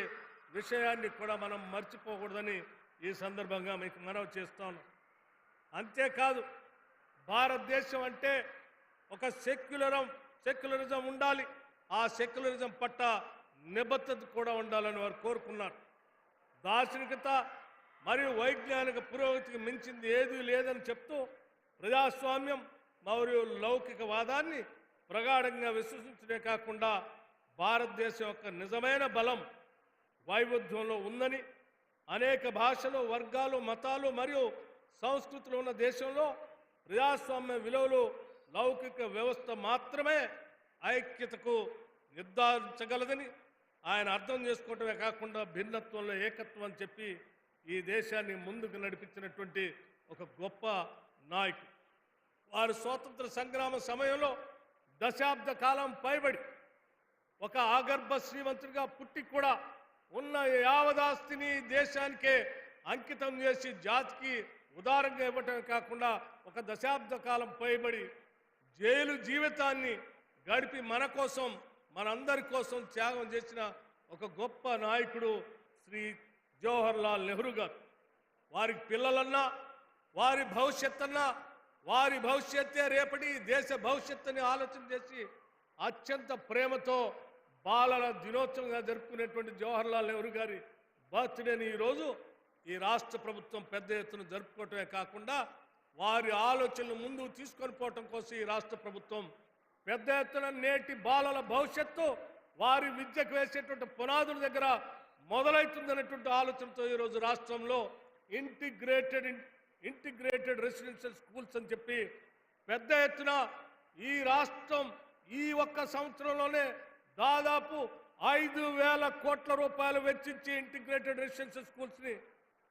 విషయాన్ని కూడా మనం మర్చిపోకూడదని ఈ సందర్భంగా మీకు మనవి చేస్తాను. అంతేకాదు భారతదేశం అంటే ఒక సెక్యులరిజం ఉండాలి, ఆ సెక్యులరిజం పట్ల నిబద్ధత కూడా ఉండాలని వారు కోరుకున్నారు. దార్శనికత మరియు వైజ్ఞానిక పురోగతికి మించింది ఏదీ లేదని చెప్తూ ప్రజాస్వామ్యం మరియు లౌకికవాదాన్ని ప్రగాఢంగా విశ్వసించడే కాకుండా భారతదేశం యొక్క నిజమైన బలం వైవిధ్యంలో ఉందని, అనేక భాషలు, వర్గాలు, మతాలు మరియు సంస్కృతులు ఉన్న దేశంలో ప్రజాస్వామ్య విలువలు, లౌకిక వ్యవస్థ మాత్రమే ఐక్యతకు నిర్ధారించగలదని ఆయన అర్థం చేసుకోవటమే కాకుండా భిన్నత్వంలో ఏకత్వం అని చెప్పి ఈ దేశాన్ని ముందుకు నడిపించినటువంటి ఒక గొప్ప నాయకుడు. వారు స్వాతంత్ర సంగ్రామ సమయంలో దశాబ్ద కాలం పైబడి ఒక ఆగర్భ శ్రీమంతుడిగా పుట్టి కూడా ఉన్న యావదాస్తిని దేశానికే అంకితం చేసి జాతికి ఉదారంగా ఇవ్వటమే కాకుండా ఒక దశాబ్ద కాలం పైబడి జైలు జీవితాన్ని గడిపి మన కోసం, మనందరి కోసం త్యాగం చేసిన ఒక గొప్ప నాయకుడు శ్రీ జవహర్లాల్ నెహ్రూ గారు. వారికి పిల్లలన్నా, వారి భవిష్యత్తన్నా, వారి భవిష్యత్తే రేపటి దేశ భవిష్యత్తుని ఆలోచన చేసి అత్యంత ప్రేమతో బాలల దినోత్సవంగా జరుపుకునేటువంటి జవహర్లాల్ నెహ్రూ గారి బర్త్డేని ఈరోజు ఈ రాష్ట్ర ప్రభుత్వం పెద్ద ఎత్తున జరుపుకోవటమే కాకుండా వారి ఆలోచనలు ముందుకు తీసుకొని పోవటం కోసం ఈ రాష్ట్ర ప్రభుత్వం పెద్ద ఎత్తున నేటి బాలల భవిష్యత్తు వారి విద్యకు వేసేటువంటి పునాదుల దగ్గర మొదలవుతుందనేటువంటి ఆలోచనతో ఈరోజు రాష్ట్రంలో ఇంటిగ్రేటెడ్ రెసిడెన్షియల్ స్కూల్స్ అని చెప్పి పెద్ద ఎత్తున ఈ రాష్ట్రం ఈ ఒక్క సంవత్సరంలోనే దాదాపు 5,000 కోట్ల రూపాయలు వెచ్చించి ఇంటిగ్రేటెడ్ రెసిడెన్షియల్ స్కూల్స్ని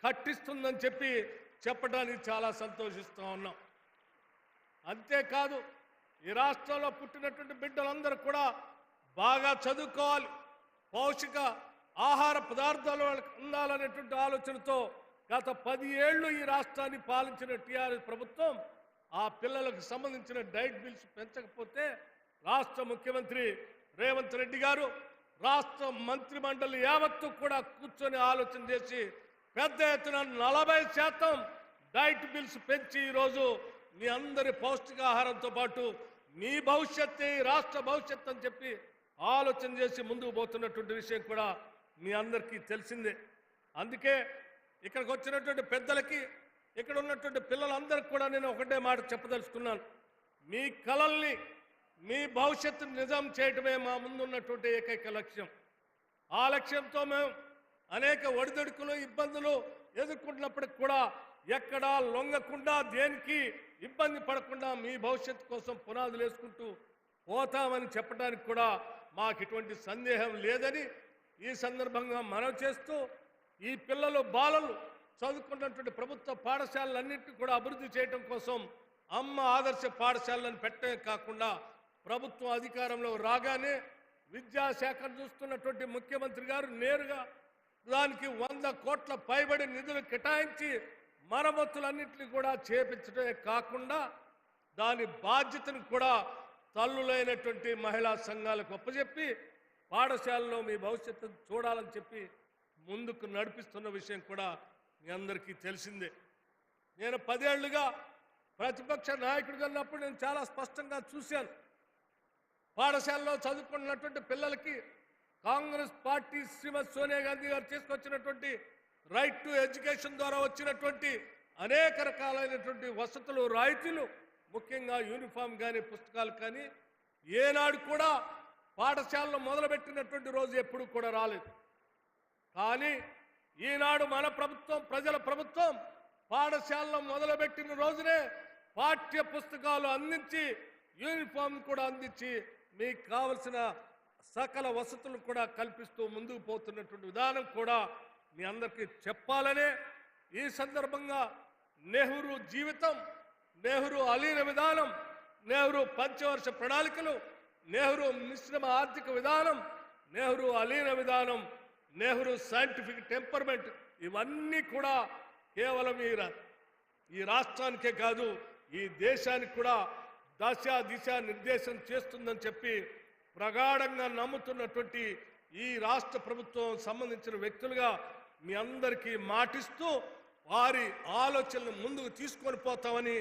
కట్టిస్తుందని చెప్పి చెప్పడానికి చాలా సంతోషిస్తూ ఉన్నాం. అంతేకాదు ఈ రాష్ట్రంలో పుట్టినటువంటి బిడ్డలందరూ కూడా బాగా చదువుకోవాలి, పౌష్టిక ఆహార పదార్థాలు వాళ్ళకి అందాలనేటువంటి ఆలోచనతో గత 10 ఏళ్ళు ఈ రాష్ట్రాన్ని పాలించిన టీఆర్ఎస్ ప్రభుత్వం ఆ పిల్లలకు సంబంధించిన డైట్ బిల్స్ పెంచకపోతే రాష్ట్ర ముఖ్యమంత్రి రేవంత్ రెడ్డి గారు రాష్ట్ర మంత్రి మండలి యావత్తు కూడా కూర్చొని ఆలోచన చేసి పెద్ద ఎత్తున 40% డైట్ బిల్స్ పెంచి ఈరోజు మీ అందరి పౌష్టికాహారంతో పాటు మీ భవిష్యత్తే ఈ రాష్ట్ర భవిష్యత్తు అని చెప్పి ఆలోచన చేసి ముందుకు పోతున్నటువంటి విషయం కూడా మీ అందరికీ తెలిసిందే. అందుకే ఇక్కడికి వచ్చినటువంటి పెద్దలకి, ఇక్కడ ఉన్నటువంటి పిల్లలందరికీ కూడా నేను ఒకటే మాట చెప్పదలుచుకున్నాను. మీ కలల్ని, మీ భవిష్యత్తును నిజం చేయటమే మా ముందున్నటువంటి ఏకైక లక్ష్యం. ఆ లక్ష్యంతో మేము అనేక ఒడిదొడుకులు, ఇబ్బందులు ఎదుర్కొంటున్నప్పటికి కూడా ఎక్కడా లొంగకుండా, దేనికి ఇబ్బంది పడకుండా మీ భవిష్యత్తు కోసం పునాదులు వేసుకుంటూ పోతామని చెప్పడానికి కూడా మాకు ఇటువంటి సందేహం లేదని ఈ సందర్భంగా మనవి చేస్తూ, ఈ పిల్లలు, బాలలు చదువుకున్నటువంటి ప్రభుత్వ పాఠశాలలన్నింటినీ కూడా అభివృద్ధి చేయడం కోసం అమ్మ ఆదర్శ పాఠశాలను పెట్టడమే కాకుండా ప్రభుత్వం అధికారంలో రాగానే విద్యాశాఖను చూస్తున్నటువంటి ముఖ్యమంత్రి గారు నేరుగా దానికి 100 కోట్ల పైబడి నిధులు కేటాయించి మరమ్మతులన్నింటినీ కూడా చేపించడమే కాకుండా దాని బాధ్యతను కూడా తల్లులైనటువంటి మహిళా సంఘాలకు అప్పచెప్పి పాఠశాలలో మీ భవిష్యత్తును చూడాలని చెప్పి ముందుకు నడిపిస్తున్న విషయం కూడా మీ అందరికీ తెలిసిందే. నేను 10 ఏళ్లుగా ప్రతిపక్ష నాయకుడిగా ఉన్నప్పుడు నేను చాలా స్పష్టంగా చూశాను. పాఠశాలలో చదువుకున్నటువంటి పిల్లలకి కాంగ్రెస్ పార్టీ శ్రీమతి సోనియా గాంధీ గారు తీసుకొచ్చినటువంటి రైట్ టు ఎడ్యుకేషన్ ద్వారా వచ్చినటువంటి అనేక రకాలైనటువంటి వసతులు, రాయితీలు, ముఖ్యంగా యూనిఫామ్ కానీ పుస్తకాలు కానీ ఏనాడు కూడా పాఠశాలలో మొదలుపెట్టినటువంటి రోజు ఎప్పుడు కూడా రాలేదు. కానీ ఈనాడు మన ప్రభుత్వం, ప్రజల ప్రభుత్వం పాఠశాలలో మొదలుపెట్టిన రోజునే పాఠ్య పుస్తకాలు అందించి, యూనిఫామ్ కూడా అందించి, మీకు కావలసిన సకల వసతులు కూడా కల్పిస్తూ ముందుకు పోతున్నటువంటి విధానం కూడా మీ అందరికీ చెప్పాలనే ఈ సందర్భంగా నెహ్రూ జీవితం, నెహ్రూ అలీన విధానం, నెహ్రూ పంచవర్ష ప్రణాళికలు, నెహ్రూ మిశ్రమ ఆర్థిక విధానం, నెహ్రూ అలీన విధానం, నెహ్రూ సైంటిఫిక్ టెంపర్మెంట్, ఇవన్నీ కూడా కేవలం ఈ రాష్ట్రానికే కాదు, ఈ దేశానికి కూడా దశ దిశ నిర్దేశం చేస్తుందని చెప్పి ప్రగాఢంగా నమ్ముతున్నటువంటి ఈ రాష్ట్ర ప్రభుత్వం సంబంధించిన వ్యక్తులుగా మీ అందరికీ మాటిస్తూ వారి ఆలోచనలు ముందుకు తీసుకొని పోతామని,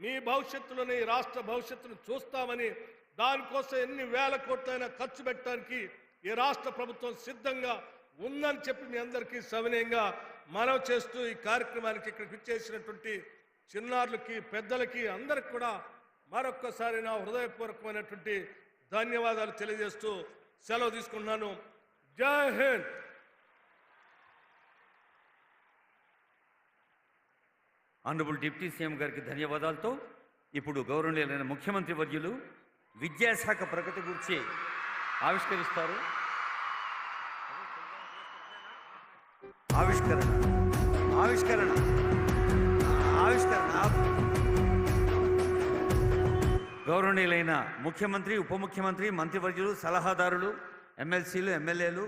మీ భవిష్యత్తులోనే ఈ రాష్ట్ర భవిష్యత్తును చూస్తామని, దానికోసం ఎన్ని వేల కోట్లైనా ఖర్చు పెట్టడానికి ఈ రాష్ట్ర ప్రభుత్వం సిద్ధంగా ఉందని చెప్పి మీ అందరికీ సవినయంగా మనవి చేస్తూ ఈ కార్యక్రమానికి ఇక్కడికి ఇచ్చేసినటువంటి చిన్నారులకి, పెద్దలకి అందరికి కూడా మరొక్కసారి నా హృదయపూర్వకమైనటువంటి ధన్యవాదాలు తెలియజేస్తూ సెలవు తీసుకుంటున్నాను. జై హింద్. ఆనరబుల్ డిప్యూటీ సీఎం గారికి ధన్యవాదాలతో ఇప్పుడు గౌరవనీయులైన ముఖ్యమంత్రి వర్యులు విద్యాశాఖ ప్రగతి గురించి ఆవిష్కరిస్తారు. గౌరవనీయులైన ముఖ్యమంత్రి, ఉప ముఖ్యమంత్రి, మంత్రివర్యులు, సలహాదారులు, ఎమ్మెల్సీలు, ఎమ్మెల్యేలు,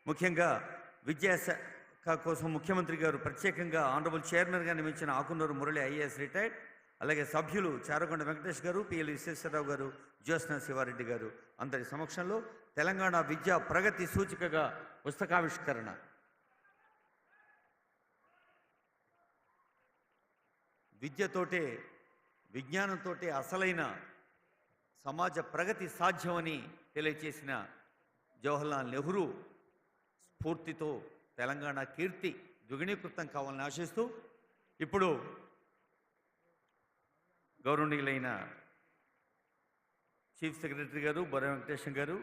ముఖ్యంగా విద్యాశాఖ కోసం ముఖ్యమంత్రి గారు ప్రత్యేకంగా ఆనరబుల్ చైర్మన్గా నియమించిన ఆకునూరు మురళి ఐఏఎస్ రిటైర్డ్, అలాగే సభ్యులు చారకొండ వెంకటేష్ గారు, పిఎల్ విశ్వేశ్వరరావు గారు, జ్యోత్స్న శివారెడ్డి గారు అందరి సమక్షంలో తెలంగాణ విద్యా ప్రగతి సూచికగా పుస్తకావిష్కరణ. విద్యతోటే, విజ్ఞానంతోటే అసలైన సమాజ ప్రగతి సాధ్యమని తెలియచేసిన జవహర్లాల్ నెహ్రూ స్ఫూర్తితో తెలంగాణ కీర్తి ద్విగుణీకృతం కావాలని ఆశిస్తూ ఇప్పుడు గౌరవనీయులైన చీఫ్ సెక్రటరీ గారు బొర్ర వెంకటేశం గారు,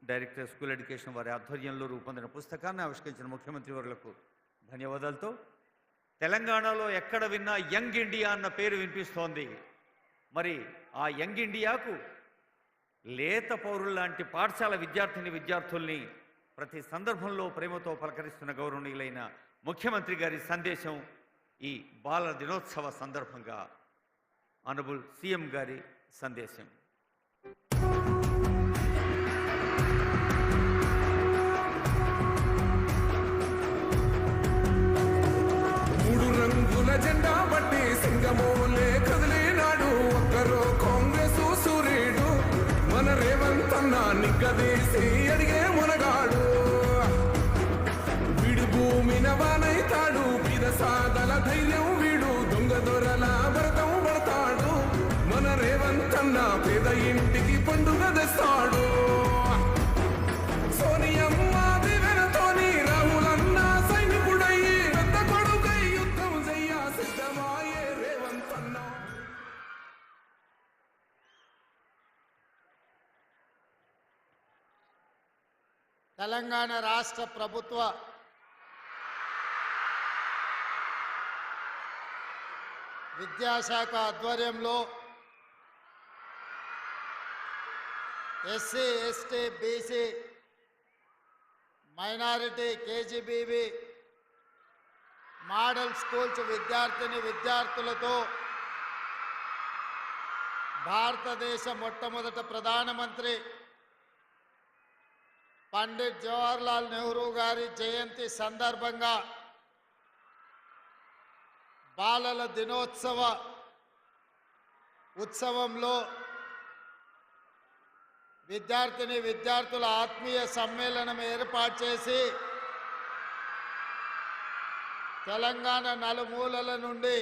డైరెక్టర్ స్కూల్ ఎడ్యుకేషన్ వారి ఆధ్వర్యంలో రూపొందిన పుస్తకాన్ని ఆవిష్కరించిన ముఖ్యమంత్రి వర్యులకు ధన్యవాదాలతో తెలంగాణలో ఎక్కడ విన్నా యంగ్ ఇండియా అన్న పేరు వినిపిస్తోంది. మరి ఆ యంగ్ ఇండియాకు లేత పౌరుల్లాంటి పాఠశాల విద్యార్థుల్ని ప్రతి సందర్భంలో ప్రేమతో పలకరిస్తున్న గౌరవనీయులైన ముఖ్యమంత్రి గారి సందేశం ఈ బాల దినోత్సవ సందర్భంగా ఆనరబుల్ సీఎం గారి సందేశం. మూడు రంగుల జెండా బట్టి సింగమోలే కదిలినాడు ఒక్కరో కాంగ్రెస్ సూర్యుడు, మన రేవంత్ అన్న నిగ్గదీసి అడిగే మునగాడు. వీడు భూమిన వానైతాడు, పిద సాదల ధైర్యం వీడు, దొంగ దొరల భరతం పడతాడు. మన రేవంత్ అన్న పేద ఇంటికి పండుగ తెస్తాడు. సోనియమ్మ దివెనతోని రాహులన్న సైనికుడయ్యి పెద్ద కొడుకై యుద్ధం చెయ్య సిద్ధమాయే రేవంత్ అన్న. తెలంగాణ రాష్ట్ర ప్రభుత్వ విద్యాశాఖ ఆధ్వర్యంలో SC ST BC minority KGBV model schools విద్యార్థులతో భారతదేశ మొట్టమొదటి ప్రధానమంత్రి పండిట్ జవహర్లాల్ నెహ్రూ గారి జయంతి సందర్భంగా బాలల దినోత్సవ ఉత్సవంలో విద్యార్థుల ఆత్మీయ సమ్మేళనం ఏర్పాటు చేసి తెలంగాణ నలుమూలల నుండి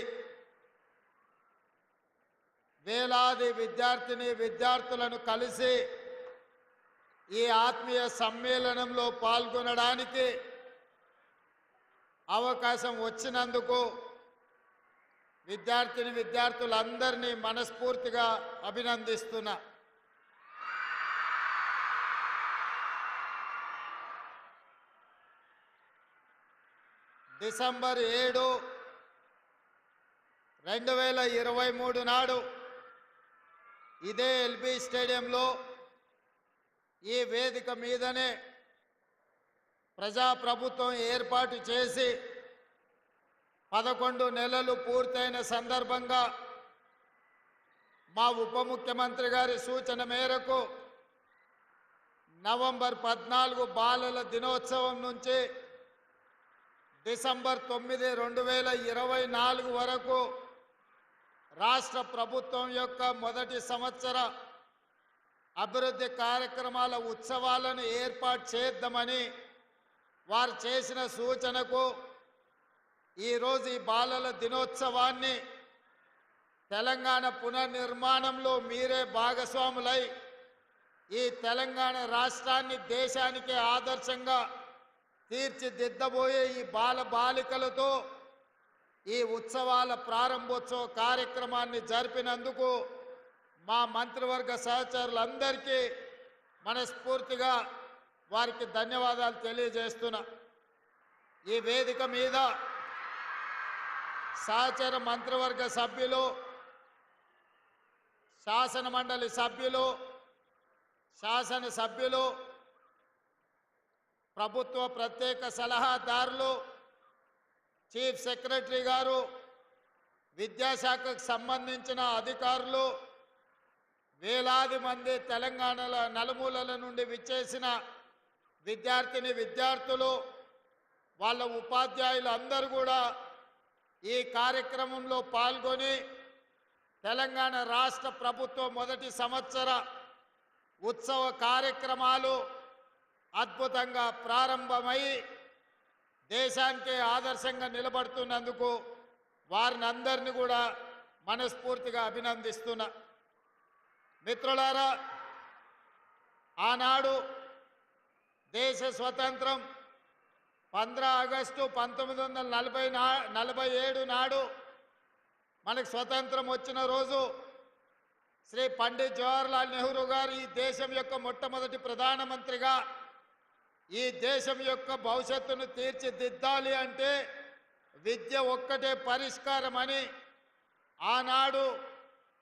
వేలాది విద్యార్థులను కలిసి ఈ ఆత్మీయ సమ్మేళనంలో పాల్గొనడానికి అవకాశం వచ్చినందుకు విద్యార్థులందరినీ మనస్ఫూర్తిగా అభినందిస్తున్నా. డిసెంబర్ 7, 2023 నాడు ఇదే ఎల్బీ స్టేడియంలో ఈ వేదిక మీదనే ప్రజాప్రభుత్వం ఏర్పాటు చేసి 11 నెలలు పూర్తయిన సందర్భంగా మా ఉప ముఖ్యమంత్రి గారి సూచన మేరకు నవంబర్ 14 బాలల దినోత్సవం నుంచి డిసెంబర్ 9, 2024 వరకు రాష్ట్ర ప్రభుత్వం యొక్క మొదటి సంవత్సర అభివృద్ధి కార్యక్రమాల ఉత్సవాలను ఏర్పాటు చేద్దామని వారు చేసిన సూచనకు ఈరోజు ఈ బాలల దినోత్సవాన్ని తెలంగాణ పునర్నిర్మాణంలో మీరే భాగస్వాములై ఈ తెలంగాణ రాష్ట్రాన్ని దేశానికి ఆదర్శంగా తీర్చిదిద్దబోయే ఈ బాలికలతో ఈ ఉత్సవాల ప్రారంభోత్సవ కార్యక్రమాన్ని జరిపినందుకు మా మంత్రివర్గ సహచరులందరికీ మనస్ఫూర్తిగా వారికి ధన్యవాదాలు తెలియజేస్తున్నా. ఈ వేదిక మీద సహచర మంత్రివర్గ సభ్యులు, శాసనమండలి సభ్యులు, శాసనసభ్యులు, ప్రభుత్వ ప్రత్యేక సలహాదారులు, చీఫ్ సెక్రటరీ గారు, విద్యాశాఖకు సంబంధించిన అధికారులు, వేలాది మంది తెలంగాణల నలుమూలల నుండి విచ్చేసిన విద్యార్థులు, వాళ్ళ ఉపాధ్యాయులు అందరూ కూడా ఈ కార్యక్రమంలో పాల్గొని తెలంగాణ రాష్ట్ర ప్రభుత్వం మొదటి సంవత్సర ఉత్సవ కార్యక్రమాలు అద్భుతంగా ప్రారంభమై దేశానికి ఆదర్శంగా నిలబడుతున్నందుకు వారిని అందరినీ కూడా మనస్ఫూర్తిగా అభినందిస్తున్నా. మిత్రులారా, ఆనాడు దేశ స్వతంత్రం 15 ఆగస్టు 1947 నాడు మనకు స్వతంత్రం వచ్చిన రోజు శ్రీ పండిట్ జవహర్లాల్ నెహ్రూ గారు ఈ దేశం యొక్క మొట్టమొదటి ప్రధానమంత్రిగా ఈ దేశం యొక్క భవిష్యత్తును తీర్చిదిద్దాలి అంటే విద్య ఒక్కటే పరిష్కారం అని ఆనాడు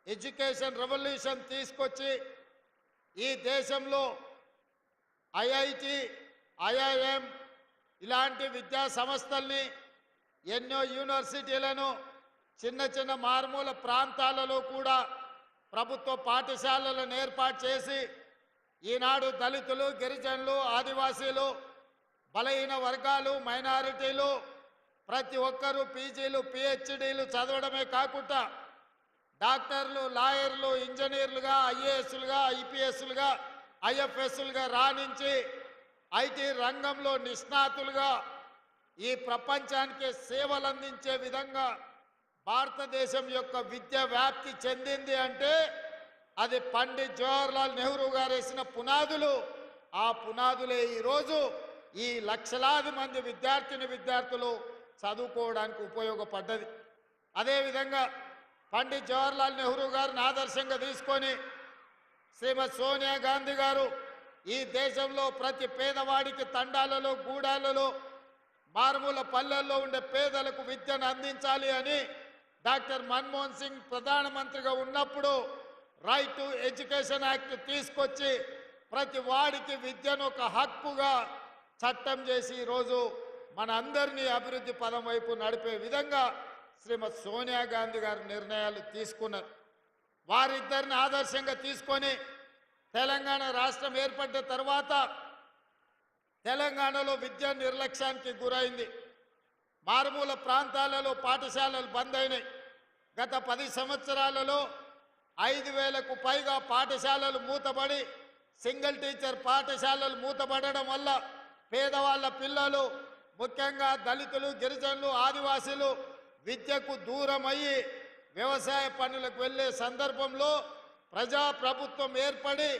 ఎడ్యుకేషన్ రెవల్యూషన్ తీసుకొచ్చి ఈ దేశంలో ఐఐటి, ఐఐఎం ఇలాంటి విద్యా సంస్థల్ని, ఎన్నో యూనివర్సిటీలను చిన్న మారుమూల ప్రాంతాలలో కూడా ప్రభుత్వ పాఠశాలలను ఏర్పాటు చేసి ఈనాడు దళితులు, గిరిజనులు, ఆదివాసీలు, బలహీన వర్గాలు, మైనారిటీలు ప్రతి ఒక్కరూ పీజీలు, పిహెచ్డీలు చదవడమే కాకుండా డాక్టర్లు, లాయర్లు, ఇంజనీర్లుగా, ఐఏఎస్లుగా, ఐపీఎస్లుగా, ఐఎఫ్ఎస్లుగా రాణించి ఐటీ రంగంలో నిష్ణాతులుగా ఈ ప్రపంచానికి సేవలు అందించే విధంగా భారతదేశం యొక్క విద్య వ్యాప్తి చెందింది అంటే అది పండిత్ జవహర్లాల్ నెహ్రూ గారు వేసిన పునాదులు. ఆ పునాదులే ఈరోజు ఈ లక్షలాది మంది విద్యార్థులు చదువుకోవడానికి ఉపయోగపడ్డది. అదేవిధంగా పండిత్ జవహర్లాల్ నెహ్రూ గారిని ఆదర్శంగా తీసుకొని శ్రీమతి సోనియా గాంధీ గారు ఈ దేశంలో ప్రతి పేదవాడికి తండాలలో, గూడాలలో, మారుమూల పల్లెల్లో ఉండే పేదలకు విద్యను అందించాలి అని డాక్టర్ మన్మోహన్ సింగ్ ప్రధానమంత్రిగా ఉన్నప్పుడు రైట్ టు ఎడ్యుకేషన్ యాక్ట్ తీసుకొచ్చి ప్రతి వాడికి విద్యను ఒక హక్కుగా చట్టం చేసి ఈరోజు మన అందరినీ అభివృద్ధి పదం వైపు నడిపే విధంగా శ్రీమతి సోనియా గాంధీ గారు నిర్ణయాలు తీసుకున్నారు. వారిద్దరిని ఆదర్శంగా తీసుకొని తెలంగాణ రాష్ట్రం ఏర్పడ్డ తర్వాత తెలంగాణలో విద్య నిర్లక్ష్యానికి గురైంది. మారుమూల ప్రాంతాలలో పాఠశాలలు బంద్ అయినాయి. గత 10 సంవత్సరాలలో 5,000కు పైగా పాఠశాలలు మూతబడి సింగిల్ టీచర్ పాఠశాలలు మూతబడడం వల్ల పేదవాళ్ళ పిల్లలు, ముఖ్యంగా దళితులు, గిరిజనులు, ఆదివాసీలు విద్యకు దూరం అయ్యి వ్యవసాయ పనులకు వెళ్ళే సందర్భంలో ప్రజాప్రభుత్వం ఏర్పడి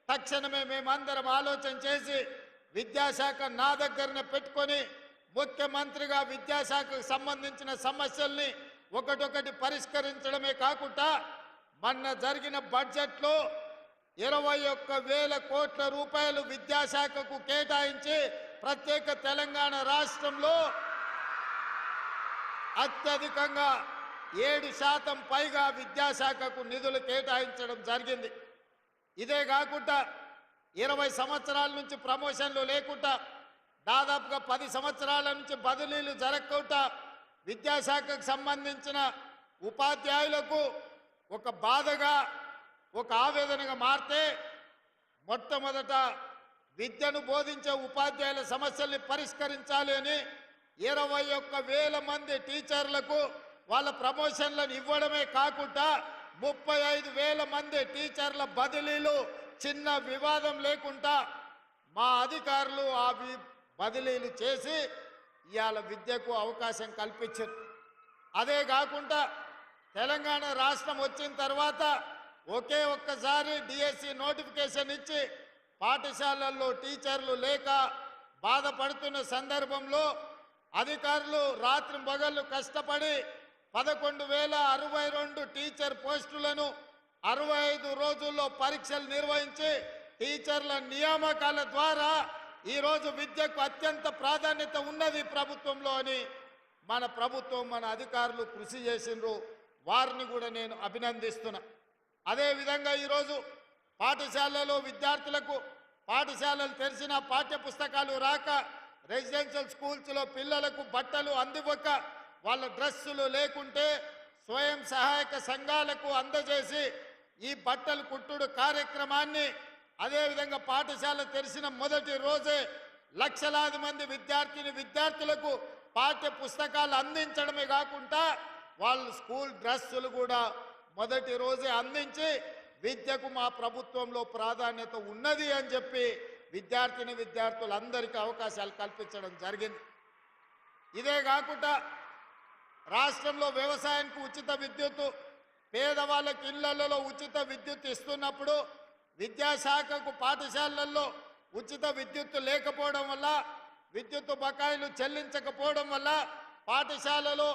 తక్షణమే మేమందరం ఆలోచన చేసి విద్యాశాఖ నా దగ్గరనే పెట్టుకొని ముఖ్యమంత్రిగా విద్యాశాఖకు సంబంధించిన సమస్యల్ని ఒకటొకటి పరిష్కరించడమే కాకుండా మొన్న జరిగిన బడ్జెట్లో 21,000 కోట్ల రూపాయలు విద్యాశాఖకు కేటాయించి ప్రత్యేక తెలంగాణ రాష్ట్రంలో అత్యధికంగా 7% పైగా విద్యాశాఖకు నిధులు కేటాయించడం జరిగింది. ఇదే కాకుండా 20 సంవత్సరాల నుంచి ప్రమోషన్లు లేకుండా దాదాపుగా 10 సంవత్సరాల నుంచి బదిలీలు జరగకుండా విద్యాశాఖకు సంబంధించిన ఉపాధ్యాయులకు ఒక బాధగా, ఒక ఆవేదనగా మారితే మొట్టమొదట విద్యను బోధించే ఉపాధ్యాయుల సమస్యల్ని పరిష్కరించాలి అని 21,000 మంది టీచర్లకు వాళ్ళ ప్రమోషన్లను ఇవ్వడమే కాకుండా 35,000 మంది టీచర్ల బదిలీలు చిన్న వివాదం లేకుండా మా అధికారులు ఆ బదిలీలు చేసి ఇవాళ విద్యకు అవకాశం కల్పించారు. అదే కాకుండా తెలంగాణ రాష్ట్రం వచ్చిన తర్వాత ఒకే ఒక్కసారి డిఎస్సి నోటిఫికేషన్ ఇచ్చి పాఠశాలల్లో టీచర్లు లేక బాధపడుతున్న సందర్భంలో అధికారులు రాత్రి పగళ్ళు కష్టపడి 11,062 టీచర్ పోస్టులను 65 రోజుల్లో పరీక్షలు నిర్వహించి టీచర్ల నియామకాల ద్వారా ఈరోజు విద్యకు అత్యంత ప్రాధాన్యత ఉన్నది ప్రభుత్వంలో అని మన ప్రభుత్వం, మన అధికారులు కృషి చేసిండ్రు. వారిని కూడా నేను అభినందిస్తున్నా. అదేవిధంగా ఈరోజు పాఠశాలలో విద్యార్థులకు పాఠశాలలు తెరిచిన పాఠ్య పుస్తకాలు రాక రెసిడెన్షియల్ స్కూల్స్లో పిల్లలకు బట్టలు అందివ్వక వాళ్ళ డ్రెస్సులు లేకుంటే స్వయం సహాయక సంఘాలకు అందజేసి ఈ బట్టలు కుట్టుడు కార్యక్రమాన్ని అదేవిధంగా పాఠశాల తెరిచిన మొదటి రోజే లక్షలాది మంది విద్యార్థులకు పాఠ్య పుస్తకాలు అందించడమే కాకుండా వాళ్ళు స్కూల్ డ్రెస్సులు కూడా మొదటి రోజే అందించి విద్యకు మా ప్రభుత్వంలో ప్రాధాన్యత ఉన్నది అని చెప్పి విద్యార్థులందరికీ అవకాశాలు కల్పించడం జరిగింది. ఇదే కాకుండా రాష్ట్రంలో వ్యవసాయానికి ఉచిత విద్యుత్తు, పేదవాళ్ళకి ఇళ్లలో ఉచిత విద్యుత్ ఇస్తున్నప్పుడు విద్యాశాఖకు పాఠశాలల్లో ఉచిత విద్యుత్తు లేకపోవడం వల్ల, విద్యుత్తు బకాయిలు చెల్లించకపోవడం వల్ల పాఠశాలలో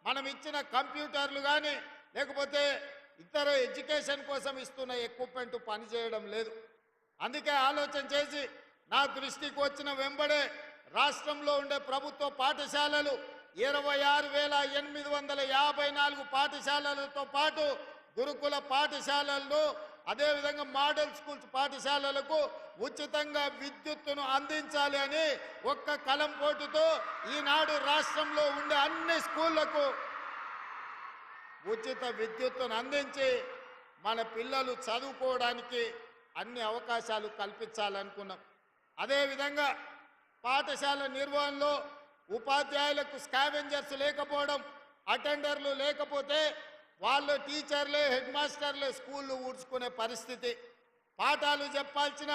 మనం ఇచ్చిన కంప్యూటర్లు కానీ లేకపోతే ఇతర ఎడ్యుకేషన్ కోసం ఇస్తున్న ఎక్విప్మెంట్ పనిచేయడం లేదు. అందుకే ఆలోచన చేసి నా దృష్టికి వచ్చిన వెంబడే రాష్ట్రంలో ఉండే ప్రభుత్వ పాఠశాలలు 26,854 పాఠశాలలతో పాటు గురుకుల పాఠశాలల్లో అదేవిధంగా మోడల్ స్కూల్స్ పాఠశాలలకు ఉచితంగా విద్యుత్తును అందించాలి అని ఒక్క కలం పోటుతో ఈనాడు రాష్ట్రంలో ఉండే అన్ని స్కూళ్లకు ఉచిత విద్యుత్తును అందించి మన పిల్లలు చదువుకోవడానికి అన్ని అవకాశాలు కల్పించాలనుకున్నాం. అదేవిధంగా పాఠశాల నిర్వహణలో ఉపాధ్యాయులకు స్కావెంజర్స్ లేకపోవడం, అటెండర్లు లేకపోతే వాళ్ళు టీచర్లే, హెడ్ మాస్టర్లే స్కూళ్ళు ఊడ్చుకునే పరిస్థితి. పాఠాలు చెప్పాల్సిన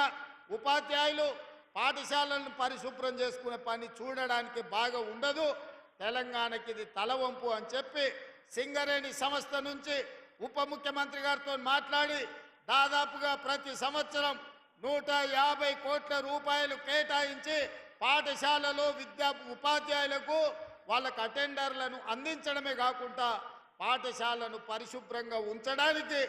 ఉపాధ్యాయులు పాఠశాలను పరిశుభ్రం చేసుకునే పని చూడడానికి బాగా ఉండదు. తెలంగాణకి ఇది తలవంపు అని చెప్పి సింగరేణి సంస్థ నుంచి ఉప ముఖ్యమంత్రి గారితో మాట్లాడి దాదాపుగా ప్రతి సంవత్సరం 150 కోట్ల రూపాయలు కేటాయించి పాఠశాలలో ఉపాధ్యాయులకు వాళ్ళకు అటెండర్లను అందించడమే కాకుండా పాఠశాలను పరిశుభ్రంగా ఉంచడానికి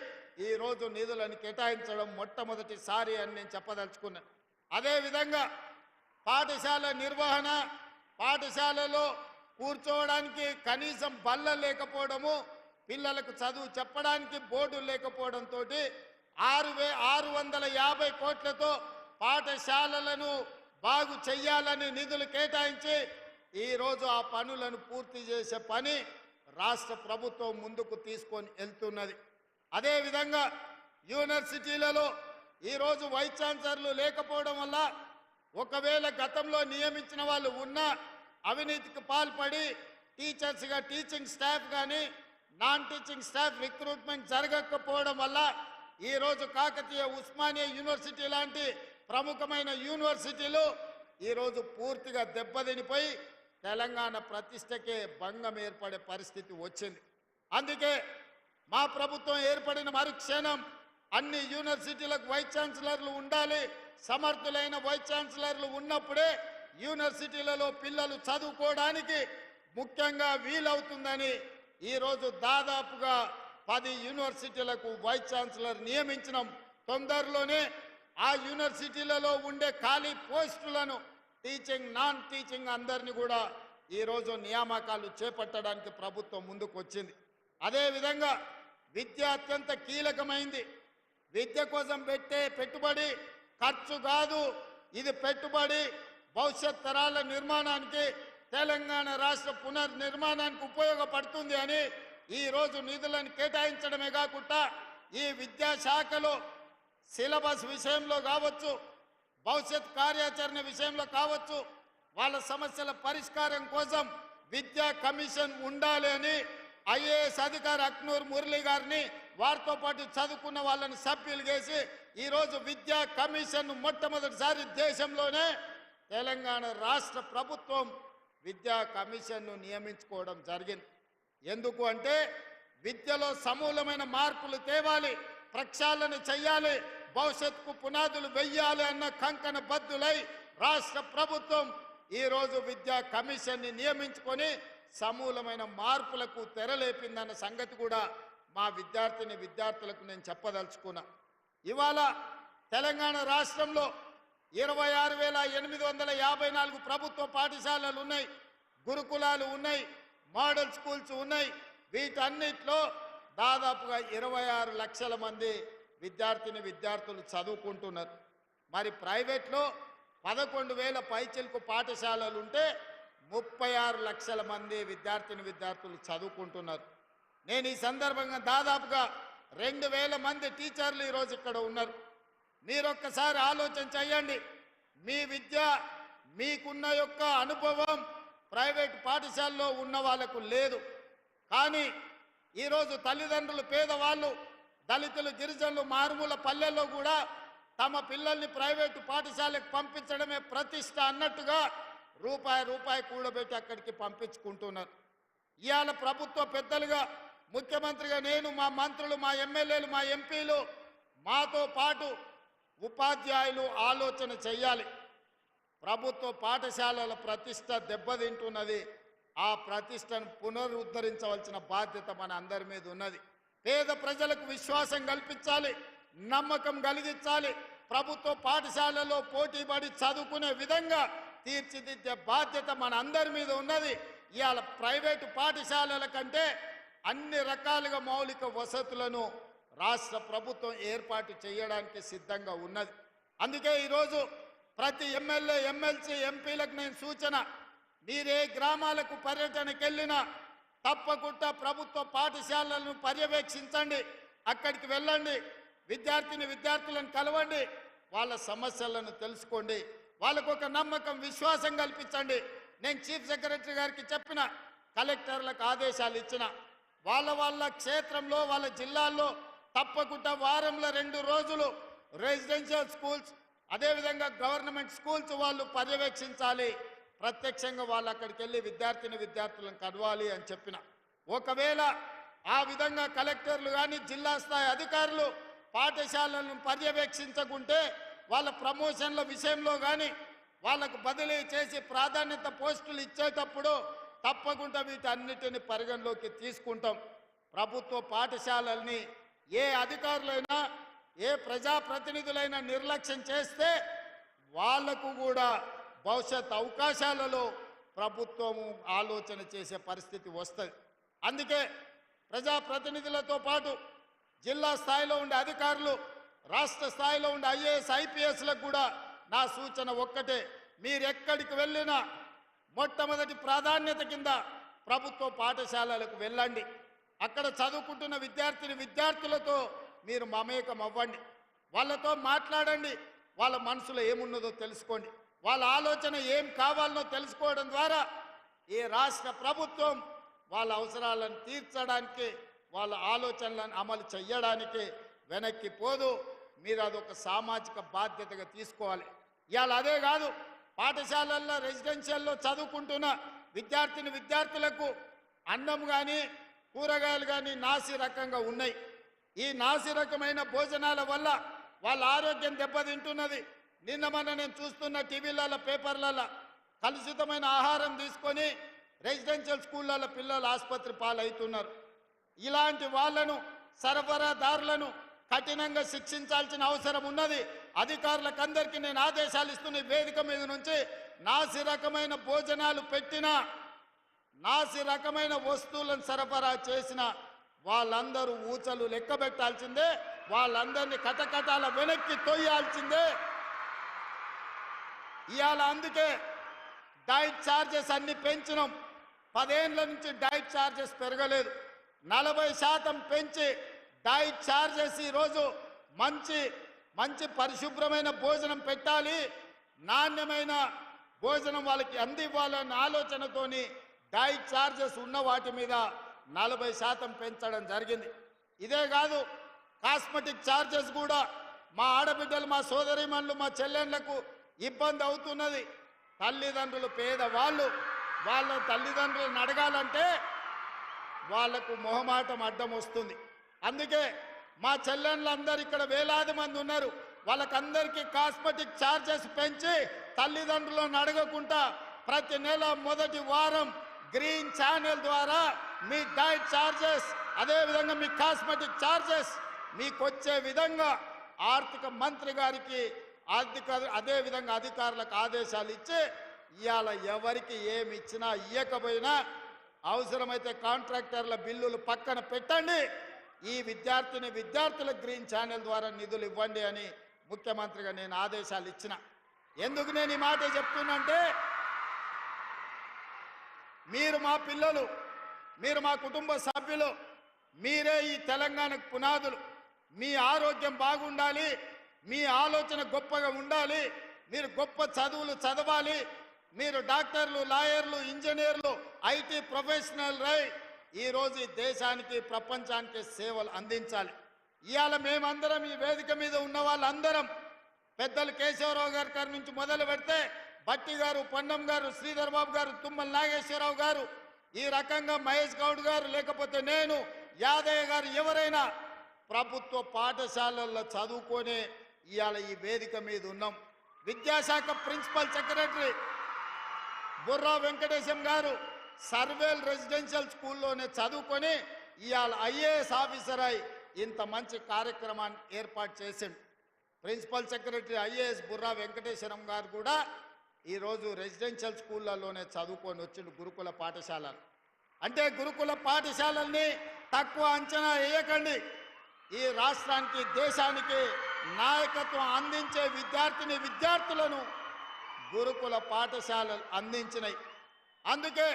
ఈరోజు నిధులను కేటాయించడం మొట్టమొదటిసారి అని నేను చెప్పదలుచుకున్నాను. అదేవిధంగా పాఠశాల నిర్వహణ, పాఠశాలలో కూర్చోవడానికి కనీసం బల్ల లేకపోవడము, పిల్లలకు చదువు చెప్పడానికి బోర్డు లేకపోవడంతో 650 కోట్లతో పాఠశాలలను బాగు చెయ్యాలని నిధులు కేటాయించి ఈరోజు ఆ పనులను పూర్తి చేసే పని రాష్ట్ర ప్రభుత్వం ముందుకు తీసుకొని వెళ్తున్నది. అదేవిధంగా యూనివర్సిటీలలో ఈరోజు వైస్ ఛాన్సలర్లు లేకపోవడం వల్ల ఒకవేళ గతంలో నియమించిన వాళ్ళు ఉన్నా అవినీతికి పాల్పడి టీచర్స్గా టీచింగ్ స్టాఫ్ కానీ నాన్ టీచింగ్ స్టాఫ్ రిక్రూట్మెంట్ జరగకపోవడం వల్ల ఈరోజు కాకతీయ ఉస్మానియా యూనివర్సిటీ లాంటి ప్రముఖమైన యూనివర్సిటీలు ఈరోజు పూర్తిగా దెబ్బతినిపోయి తెలంగాణ ప్రతిష్టకే భంగం ఏర్పడే పరిస్థితి వచ్చింది. అందుకే మా ప్రభుత్వం ఏర్పడిన మరుక్షణం అన్ని యూనివర్సిటీలకు వైస్ ఛాన్సలర్లు ఉండాలి. సమర్థులైన వైస్ ఛాన్సలర్లు ఉన్నప్పుడే యూనివర్సిటీలలో పిల్లలు చదువుకోవడానికి ముఖ్యంగా వీలవుతుందని ఈరోజు దాదాపుగా 10 యూనివర్సిటీలకు వైస్ ఛాన్సలర్ నియమించడం. తొందరలోనే ఆ యూనివర్సిటీలలో ఉండే ఖాళీ పోస్టులను టీచింగ్ నాన్ టీచింగ్ అందరినీ కూడా ఈరోజు నియామకాలు చేపట్టడానికి ప్రభుత్వం ముందుకు వచ్చింది. అదేవిధంగా విద్య అత్యంత కీలకమైంది. విద్య కోసం పెట్టే పెట్టుబడి ఖర్చు కాదు, ఇది పెట్టుబడి భవిష్యత్ తరాల నిర్మాణానికి, తెలంగాణ రాష్ట్ర పునర్నిర్మాణానికి ఉపయోగపడుతుంది అని ఈరోజు నిధులను కేటాయించడమే కాకుండా ఈ విద్యాశాఖలో సిలబస్ విషయంలో కావచ్చు, భవిష్యత్ కార్యాచరణ విషయంలో కావచ్చు, వాళ్ళ సమస్యల పరిష్కారం కోసం విద్యా కమిషన్ ఉండాలి అని ఐఏఎస్ అధికారి అక్నూర్ మురళి గారిని వారితో పాటు చదువుకున్న వాళ్ళని సభ్యులు చేసి ఈరోజు విద్యా కమిషన్ మొట్టమొదటిసారి దేశంలోనే తెలంగాణ రాష్ట్ర ప్రభుత్వం విద్యా కమిషన్ను నియమించుకోవడం జరిగింది. ఎందుకు అంటే విద్యలో సమూలమైన మార్పులు తేవాలి, ప్రక్షాళన చెయ్యాలి, భవిష్యత్తుకు పునాదులు వెయ్యాలి అన్న కంకణ బద్దులై రాష్ట్ర ప్రభుత్వం ఈరోజు విద్యా కమిషన్ని నియమించుకొని సమూలమైన మార్పులకు తెరలేపిందన్న సంగతి కూడా మా విద్యార్థులకు నేను చెప్పదలుచుకున్నా. ఇవాళ తెలంగాణ రాష్ట్రంలో 26,854 ప్రభుత్వ పాఠశాలలు ఉన్నాయి, గురుకులాలు ఉన్నాయి, మోడల్ స్కూల్స్ ఉన్నాయి. వీటన్నిటిలో దాదాపుగా 26 లక్షల మంది విద్యార్థులు చదువుకుంటున్నారు. మరి ప్రైవేట్లో 11,000 పైచిలకు పాఠశాలలు ఉంటే 36 లక్షల మంది విద్యార్థులు చదువుకుంటున్నారు. నేను ఈ సందర్భంగా దాదాపుగా 2,000 మంది టీచర్లు ఈరోజు ఇక్కడ ఉన్నారు. మీరొక్కసారి ఆలోచన చేయండి. మీ విద్య, మీకున్న యొక్క అనుభవం ప్రైవేట్ పాఠశాలలో ఉన్న వాళ్ళకు లేదు. కానీ ఈరోజు తల్లిదండ్రులు, పేదవాళ్ళు, దళితులు, గిరిజనులు, మారుమూల పల్లెల్లో కూడా తమ పిల్లల్ని ప్రైవేటు పాఠశాలకు పంపించడమే ప్రతిష్ట అన్నట్టుగా రూపాయి కూడబెట్టి అక్కడికి పంపించుకుంటున్నారు. ఇవాళ ప్రభుత్వ పెద్దలుగా, ముఖ్యమంత్రిగా నేను, మా మంత్రులు, మా ఎమ్మెల్యేలు, మా ఎంపీలు, మాతో పాటు ఉపాధ్యాయులు ఆలోచన చెయ్యాలి. ప్రభుత్వ పాఠశాలల ప్రతిష్ట దెబ్బతింటున్నది. ఆ ప్రతిష్టను పునరుద్ధరించవలసిన బాధ్యత మన అందరి మీద ఉన్నది. పేద ప్రజలకు విశ్వాసం కల్పించాలి, నమ్మకం కలిగించాలి. ప్రభుత్వ పాఠశాలలో పోటీపడి చదువుకునే విధంగా తీర్చిదిద్దే బాధ్యత మన అందరి మీద ఉన్నది. ఇవాళ ప్రైవేటు పాఠశాలల కంటే అన్ని రకాలుగా మౌలిక వసతులను రాష్ట్ర ప్రభుత్వం ఏర్పాటు చేయడానికి సిద్ధంగా ఉన్నది. అందుకే ఈరోజు ప్రతి ఎమ్మెల్యే, ఎమ్మెల్సీ, ఎంపీలకు నేను సూచన, మీరే గ్రామాలకు పర్యటనకు వెళ్ళినా తప్పకుండా ప్రభుత్వ పాఠశాలలను పర్యవేక్షించండి, అక్కడికి వెళ్ళండి, విద్యార్థులను కలవండి, వాళ్ళ సమస్యలను తెలుసుకోండి, వాళ్ళకు ఒక నమ్మకం, విశ్వాసం కల్పించండి. నేను చీఫ్ సెక్రటరీ గారికి చెప్పిన, కలెక్టర్లకు ఆదేశాలు ఇచ్చిన, వాళ్ళ క్షేత్రంలో, వాళ్ళ జిల్లాల్లో తప్పకుండా వారంలో 2 రోజులు రెసిడెన్షియల్ స్కూల్స్, అదేవిధంగా గవర్నమెంట్ స్కూల్స్ వాళ్ళు పర్యవేక్షించాలి. ప్రత్యక్షంగా వాళ్ళు అక్కడికి వెళ్ళి విద్యార్థులను కలవాలి అని చెప్పిన. ఒకవేళ ఆ విధంగా కలెక్టర్లు కానీ, జిల్లా స్థాయి అధికారులు పాఠశాలలను పర్యవేక్షించకుంటే వాళ్ళ ప్రమోషన్ల విషయంలో కానీ వాళ్ళకు బదిలీ చేసి ప్రాధాన్యత పోస్టులు ఇచ్చేటప్పుడు తప్పకుండా వీటన్నిటిని పరిగణలోకి తీసుకుంటాం. ప్రభుత్వ పాఠశాలల్ని ఏ అధికారులైనా ఏ ప్రజాప్రతినిధులైనా నిర్లక్ష్యం చేస్తే వాళ్లకు కూడా భవిష్యత్ అవకాశాలలో ప్రభుత్వము ఆలోచన చేసే పరిస్థితి వస్తుంది. అందుకే ప్రజాప్రతినిధులతో పాటు జిల్లా స్థాయిలో ఉండే అధికారులు, రాష్ట్ర స్థాయిలో ఉండే ఐఏఎస్ ఐపీఎస్లకు కూడా నా సూచన ఒక్కటే, మీరెక్కడికి వెళ్ళినా మొట్టమొదటి ప్రాధాన్యత కింద ప్రభుత్వ పాఠశాలలకు వెళ్ళండి. అక్కడ చదువుకుంటున్న విద్యార్థులతో మీరు మమేకం అవ్వండి, వాళ్ళతో మాట్లాడండి, వాళ్ళ మనసులో ఏమున్నదో తెలుసుకోండి, వాళ్ళ ఆలోచన ఏం కావాలనో తెలుసుకోవడం ద్వారా ఈ రాష్ట్ర ప్రభుత్వం వాళ్ళ అవసరాలను తీర్చడానికి, వాళ్ళ ఆలోచనలను అమలు చేయడానికి వెనక్కి పోదు. మీరు అదొక సామాజిక బాధ్యతగా తీసుకోవాలి. అదే కాదు, పాఠశాలల్లో రెసిడెన్షియల్లో చదువుకుంటున్న విద్యార్థులకు అన్నం కానీ కూరగాయలు కానీ నాసి రకంగా ఉన్నాయి. ఈ నాసి రకమైన భోజనాల వల్ల వాళ్ళ ఆరోగ్యం దెబ్బతింటున్నది. నిన్న నేను చూస్తున్న టీవీలలో పేపర్లలో కలుషితమైన ఆహారం తీసుకొని రెసిడెన్షియల్ స్కూళ్ళలో పిల్లలు ఆసుపత్రి పాలవుతున్నారు. ఇలాంటి వాళ్లను, సరఫరాదారులను కఠినంగా శిక్షించాల్సిన అవసరం ఉన్నది. అధికారులకు అందరికీ నేను ఆదేశాలు ఇస్తున్న వేదిక మీద నుంచి నాసి రకమైన భోజనాలు పెట్టినా, నాసి రకమైన వస్తువులను సరఫరా చేసిన వాళ్ళందరూ ఊచలు లెక్క పెట్టాల్సిందే, వాళ్ళందరినీ కటకటాల వెనక్కి తొయ్యాల్సిందే. ఇవాళ అందుకే డైట్ ఛార్జెస్ అన్ని పెంచినాం. 10 ఏళ్ల నుంచి డైట్ ఛార్జెస్ పెరగలేదు. 40% పెంచి డైట్ ఛార్జెస్ ఈరోజు మంచి పరిశుభ్రమైన భోజనం పెట్టాలి, నాణ్యమైన భోజనం వాళ్ళకి అందివ్వాలన్న ఆలోచనతోని డైట్ ఛార్జెస్ ఉన్న వాటి మీద 40% పెంచడం జరిగింది. ఇదే కాదు, కాస్మెటిక్ ఛార్జెస్ కూడా మా ఆడబిడ్డలు, మా సోదరీమణులు, మా చెల్లెళ్లకు ఇబ్బంది అవుతున్నది. తల్లిదండ్రులు పేదవాళ్ళు, వాళ్ళ తల్లిదండ్రులను అడగాలంటే వాళ్లకు మొహమాటం అడ్డం వస్తుంది. అందుకే మా చెల్లెళ్ళందరూ ఇక్కడ వేలాది మంది ఉన్నారు, వాళ్ళకందరికీ కాస్మెటిక్ ఛార్జెస్ పెంచి తల్లిదండ్రులను అడగకుండా ప్రతి నెల మొదటి వారం గ్రీన్ ఛానల్ ద్వారా మీ డైట్ ఛార్జెస్, అదేవిధంగా మీ కాస్మెటిక్ ఛార్జెస్ మీకు వచ్చే విధంగా ఆర్థిక మంత్రి గారికి అదేవిధంగా అధికారులకు ఆదేశాలు ఇచ్చి ఇవాళ ఎవరికి ఏమి ఇచ్చినా ఇవ్వకపోయినా అవసరమైతే కాంట్రాక్టర్ల బిల్లులు పక్కన పెట్టండి, ఈ విద్యార్థులకు గ్రీన్ ఛానల్ ద్వారా నిధులు ఇవ్వండి అని ముఖ్యమంత్రిగా నేను ఆదేశాలు ఇచ్చిన. ఎందుకు నేను ఈ మాట చెప్తున్నంటే, మీరు మా పిల్లలు, మీరు మా కుటుంబ సభ్యులు, మీరే ఈ తెలంగాణకు పునాదులు. మీ ఆరోగ్యం బాగుండాలి, మీ ఆలోచన గొప్పగా ఉండాలి, మీరు గొప్ప చదువులు చదవాలి, మీరు డాక్టర్లు, లాయర్లు, ఇంజనీర్లు, ఐటీ ప్రొఫెషనల్ రై ఈరోజు ఈ దేశానికి, ప్రపంచానికి సేవలు అందించాలి. ఇవాళ మేమందరం ఈ వేదిక మీద ఉన్న వాళ్ళందరం, పెద్దలు కేశవరావు గారి నుంచి మొదలు పెడితే భట్టి గారు, పొన్నం గారు, శ్రీధర్ బాబు గారు, తుమ్మల నాగేశ్వరరావు గారు, ఈ రకంగా మహేష్ గౌడ్ గారు, లేకపోతే నేను, యాదయ్య గారు, ఎవరైనా ప్రభుత్వ పాఠశాలల్లో చదువుకొని ఇవాళ ఈ వేదిక మీద ఉన్నాం. విద్యాశాఖ ప్రిన్సిపల్ సెక్రటరీ బుర్రా వెంకటేశం గారు సర్వేల్ రెసిడెన్షియల్ స్కూల్లోనే చదువుకొని ఇవాళ ఐఏఎస్ ఆఫీసర్ అయి ఇంత మంచి కార్యక్రమాన్ని ఏర్పాటు చేసిండు. ప్రిన్సిపల్ సెక్రటరీ ఐఏఎస్ బుర్రా వెంకటేశ్వరం గారు కూడా ఈరోజు రెసిడెన్షియల్ స్కూళ్ళలోనే చదువుకొని వచ్చిండు, గురుకుల పాఠశాలలు. అంటే గురుకుల పాఠశాలల్ని తక్కువ అంచనా వేయకండి. ఈ రాష్ట్రానికి, దేశానికి నాయకత్వం అందించే విద్యార్థులను గురుకుల పాఠశాలలు అందించినాయి. అందుకే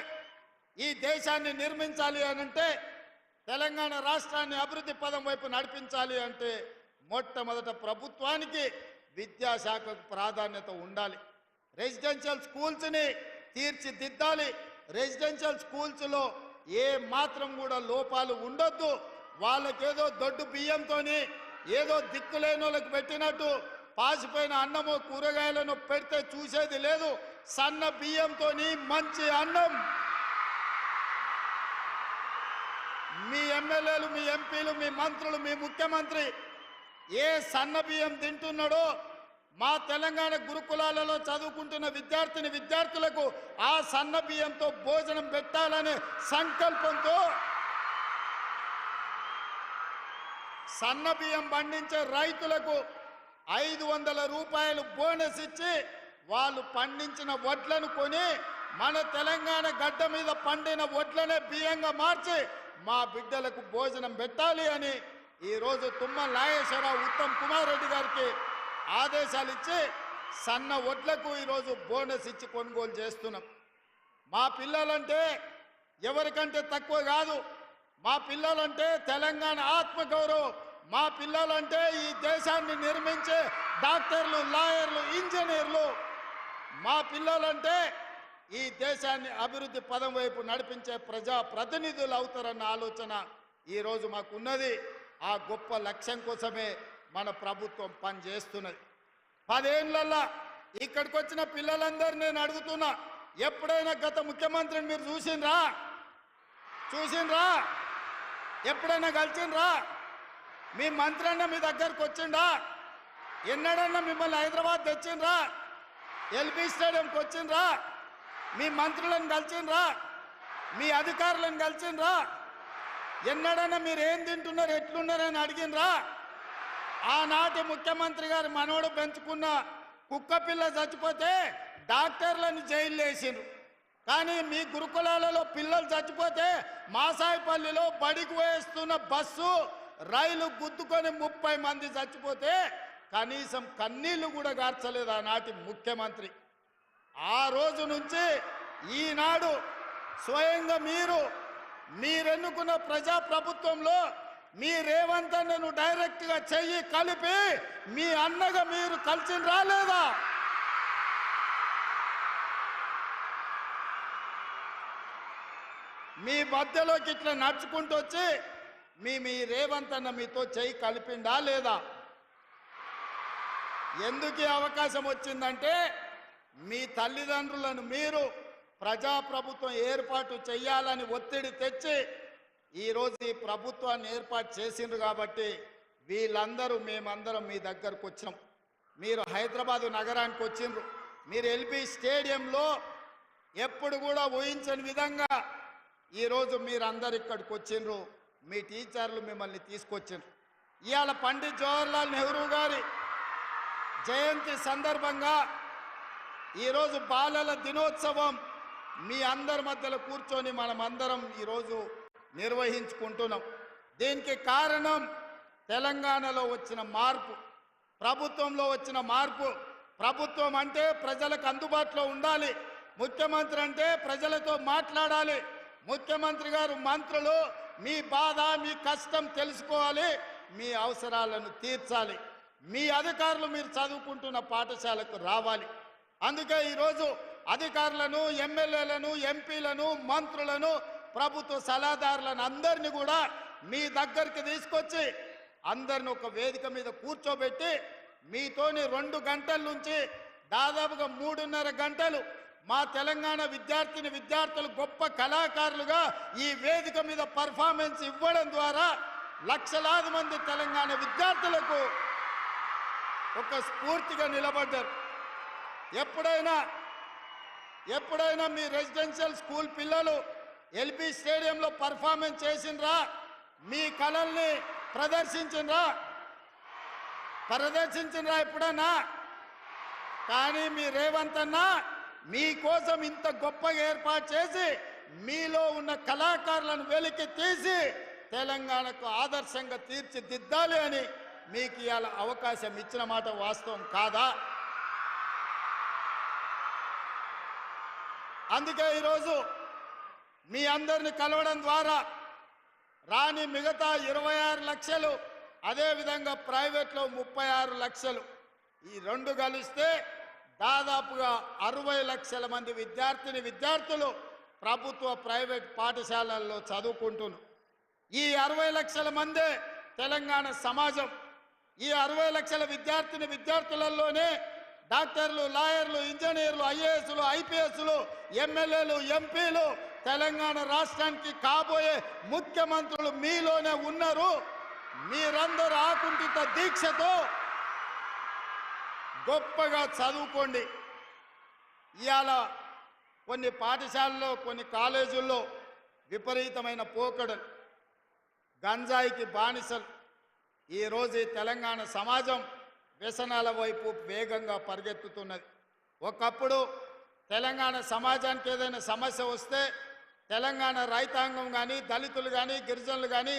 ఈ దేశాన్ని నిర్మించాలి అనంటే, తెలంగాణ రాష్ట్రాన్ని అభివృద్ధి పదం వైపు నడిపించాలి అంటే మొట్టమొదట ప్రభుత్వానికి విద్యాశాఖకు ప్రాధాన్యత ఉండాలి. రెసిడెన్షియల్ స్కూల్స్ని తీర్చిదిద్దాలి. రెసిడెన్షియల్ స్కూల్స్లో ఏ మాత్రం కూడా లోపాలు ఉండొద్దు. వాళ్ళకేదో దొడ్డు బియ్యంతోని ఏదో దిక్కులేని వాళ్ళకి పెట్టినట్టు పాసిపోయిన అన్నమో కూరగాయలను పెడితే చూసేది లేదు. సన్న బియ్యంతోని మంచి అన్నం మీ ఎమ్మెల్యేలు, మీ ఎంపీలు, మీ మంత్రులు, మీ ముఖ్యమంత్రి ఏ సన్న బియ్యం తింటున్నాడో మా తెలంగాణ గురుకులాలలో చదువుకుంటున్న విద్యార్థులకు ఆ సన్న బియ్యంతో భోజనం పెట్టాలనే సంకల్పంతో సన్న బియ్యం పండించే రైతులకు 500 రూపాయలు బోనస్ ఇచ్చి వాళ్ళు పండించిన వడ్లను కొని మన తెలంగాణ గడ్డ మీద పండిన వడ్లనే బియ్యంగా మార్చి మా బిడ్డలకు భోజనం పెట్టాలి అని ఈరోజు తుమ్మల నాగేశ్వరరావు ఉత్తమ్ కుమార్ రెడ్డి గారికి ఆదేశాలు ఇచ్చి సన్న వడ్లకు ఈరోజు బోనస్ ఇచ్చి కొనుగోలు చేస్తున్నాం. మా పిల్లలంటే ఎవరికంటే తక్కువ కాదు. మా పిల్లలంటే తెలంగాణ ఆత్మగౌరవం. మా పిల్లలంటే ఈ దేశాన్ని నిర్మించే డాక్టర్లు, లాయర్లు, ఇంజనీర్లు. మా పిల్లలంటే ఈ దేశాన్ని అభివృద్ధి పదం వైపు నడిపించే ప్రజా ప్రతినిధులు అవుతారన్న ఆలోచన ఈరోజు మాకున్నది. ఆ గొప్ప లక్ష్యం కోసమే మన ప్రభుత్వం పనిచేస్తున్నది. 10 ఏళ్లలో ఇక్కడికి వచ్చిన పిల్లలందరూ నేను అడుగుతున్నా, ఎప్పుడైనా గత ముఖ్యమంత్రిని మీరు చూసిండ్రా? ఎప్పుడైనా కలిసిండ్రా? మీ మంత్రి అన్న మీ దగ్గరకు వచ్చిండ్రా? ఎన్నడన్నా మిమ్మల్ని హైదరాబాద్ తెచ్చిండ్రా? ఎల్బీ స్టేడియంకి వచ్చిండ్రా? మీ మంత్రులను కలిసిండ్రా? మీ అధికారులను కలిసిండ్రా? ఎన్నడన్నా మీరు ఏం తింటున్నారు, ఎట్లున్నారని అడిగినరా? ఆనాటి ముఖ్యమంత్రి గారు మనోడు పెంచుకున్న కుక్క పిల్ల చచ్చిపోతే డాక్టర్లను జైలు వేసిండ్రు. కానీ మీ గురుకులాలలో పిల్లలు చచ్చిపోతే మాసాయిపల్లిలో బడికి వేస్తున్న బస్సు రైలు గుద్దుకొని 30 మంది చచ్చిపోతే కనీసం కన్నీళ్లు కూడా గార్చలేదు ఆనాటి ముఖ్యమంత్రి. ఆ రోజు నుంచి ఈనాడు స్వయంగా మీరెన్నుకున్న ప్రజాప్రభుత్వంలో మీ రేవంత్ అన్నను డైరెక్ట్గా చెయ్యి కలిపి మీ అన్నగా మీరు కలిసి రాలేదా? మీ మధ్యలోకి ఇట్లా నడుచుకుంటూ వచ్చి మీ రేవంత్ అన్న మీతో చెయ్యి కలిపిండా లేదా? ఎందుకు ఈ అవకాశం వచ్చిందంటే మీ తల్లిదండ్రులను మీరు ప్రజాప్రభుత్వం ఏర్పాటు చేయాలని ఒత్తిడి తెచ్చి ఈరోజు ఈ ప్రభుత్వాన్ని ఏర్పాటు చేసిండ్రు కాబట్టి మేమందరం మీ దగ్గరకు వచ్చినాం. మీరు హైదరాబాదు నగరానికి వచ్చిండ్రు. మీరు ఎల్బీ స్టేడియంలో ఎప్పుడు కూడా ఊహించని విధంగా ఈరోజు మీరందరు ఇక్కడికి వచ్చిండ్రు. మీ టీచర్లు మిమ్మల్ని తీసుకొచ్చిండ్రు. ఇవాళ పండిత్ జవహర్లాల్ నెహ్రూ గారి జయంతి సందర్భంగా ఈరోజు బాలల దినోత్సవం మీ అందరి మధ్యలో కూర్చొని మనమందరం ఈరోజు నిర్వహించుకుంటున్నాం. దీనికి కారణం తెలంగాణలో వచ్చిన మార్పు, ప్రభుత్వంలో వచ్చిన మార్పు. ప్రభుత్వం అంటే ప్రజలకు అందుబాటులో ఉండాలి. ముఖ్యమంత్రి అంటే ప్రజలతో మాట్లాడాలి. ముఖ్యమంత్రి గారు మంత్రులు మీ బాధ, మీ కష్టం తెలుసుకోవాలి, మీ అవసరాలను తీర్చాలి. మీ అధికారులు మీరు చదువుకుంటున్న పాఠశాలకు రావాలి. అందుకే ఈరోజు అధికారులను, ఎమ్మెల్యేలను, ఎంపీలను, మంత్రులను, ప్రభుత్వ సలహాదారులను అందరినీ కూడా మీ దగ్గరికి తీసుకొచ్చి అందరిని ఒక వేదిక మీద కూర్చోబెట్టి మీతోని 2 గంటల నుంచి దాదాపుగా 3.5 గంటలు మా తెలంగాణ విద్యార్థులు గొప్ప కళాకారులుగా ఈ వేదిక మీద పర్ఫార్మెన్స్ ఇవ్వడం ద్వారా లక్షలాది మంది తెలంగాణ విద్యార్థులకు ఒక స్ఫూర్తిగా నిలబడ్డారు. ఎప్పుడైనా మీ రెసిడెన్షియల్ స్కూల్ పిల్లలు ఎల్బీ స్టేడియంలో పర్ఫార్మెన్స్ చేసిండ్రా? మీ కళల్ని ప్రదర్శించిండ్రా ఎప్పుడన్నా? కానీ మీ రేవంత్ అన్న మీకోసం ఇంత గొప్పగా ఏర్పాటు చేసి మీలో ఉన్న కళాకారులను వెలికి తీసి తెలంగాణకు ఆదర్శంగా తీర్చిదిద్దాలి అని మీకు ఇవాళ అవకాశం ఇచ్చిన మాట వాస్తవం కాదా? అందుకే ఈరోజు మీ అందరిని కలవడం ద్వారా రాని మిగతా 26 లక్షలు, అదేవిధంగా ప్రైవేట్లో 36 లక్షలు, ఈ 2 కలిస్తే దాదాపుగా 60 లక్షల మంది విద్యార్థులు ప్రభుత్వ ప్రైవేట్ పాఠశాలల్లో చదువుకుంటున్నారు. ఈ 60 లక్షల మందే తెలంగాణ సమాజం. ఈ 60 లక్షల విద్యార్థులలోనే డాక్టర్లు, లాయర్లు, ఇంజనీర్లు, ఐఏఎస్లు, ఐపీఎస్లు, ఎమ్మెల్యేలు, ఎంపీలు, తెలంగాణ రాష్ట్రానికి కాబోయే ముఖ్యమంత్రులు మీలోనే ఉన్నారు. మీరందరూ ఆకుంఠిత దీక్షతో గొప్పగా చదువుకోండి. ఇవాళ కొన్ని పాఠశాలల్లో కొన్ని కాలేజీల్లో విపరీతమైన పోకడలు, గంజాయికి బానిసలు. ఈరోజు ఈ తెలంగాణ సమాజం వ్యసనాల వైపు వేగంగా పరిగెత్తుతున్నది. ఒకప్పుడు తెలంగాణ సమాజానికి ఏదైనా సమస్య వస్తే తెలంగాణ రైతాంగం కానీ, దళితులు కానీ, గిరిజనులు కానీ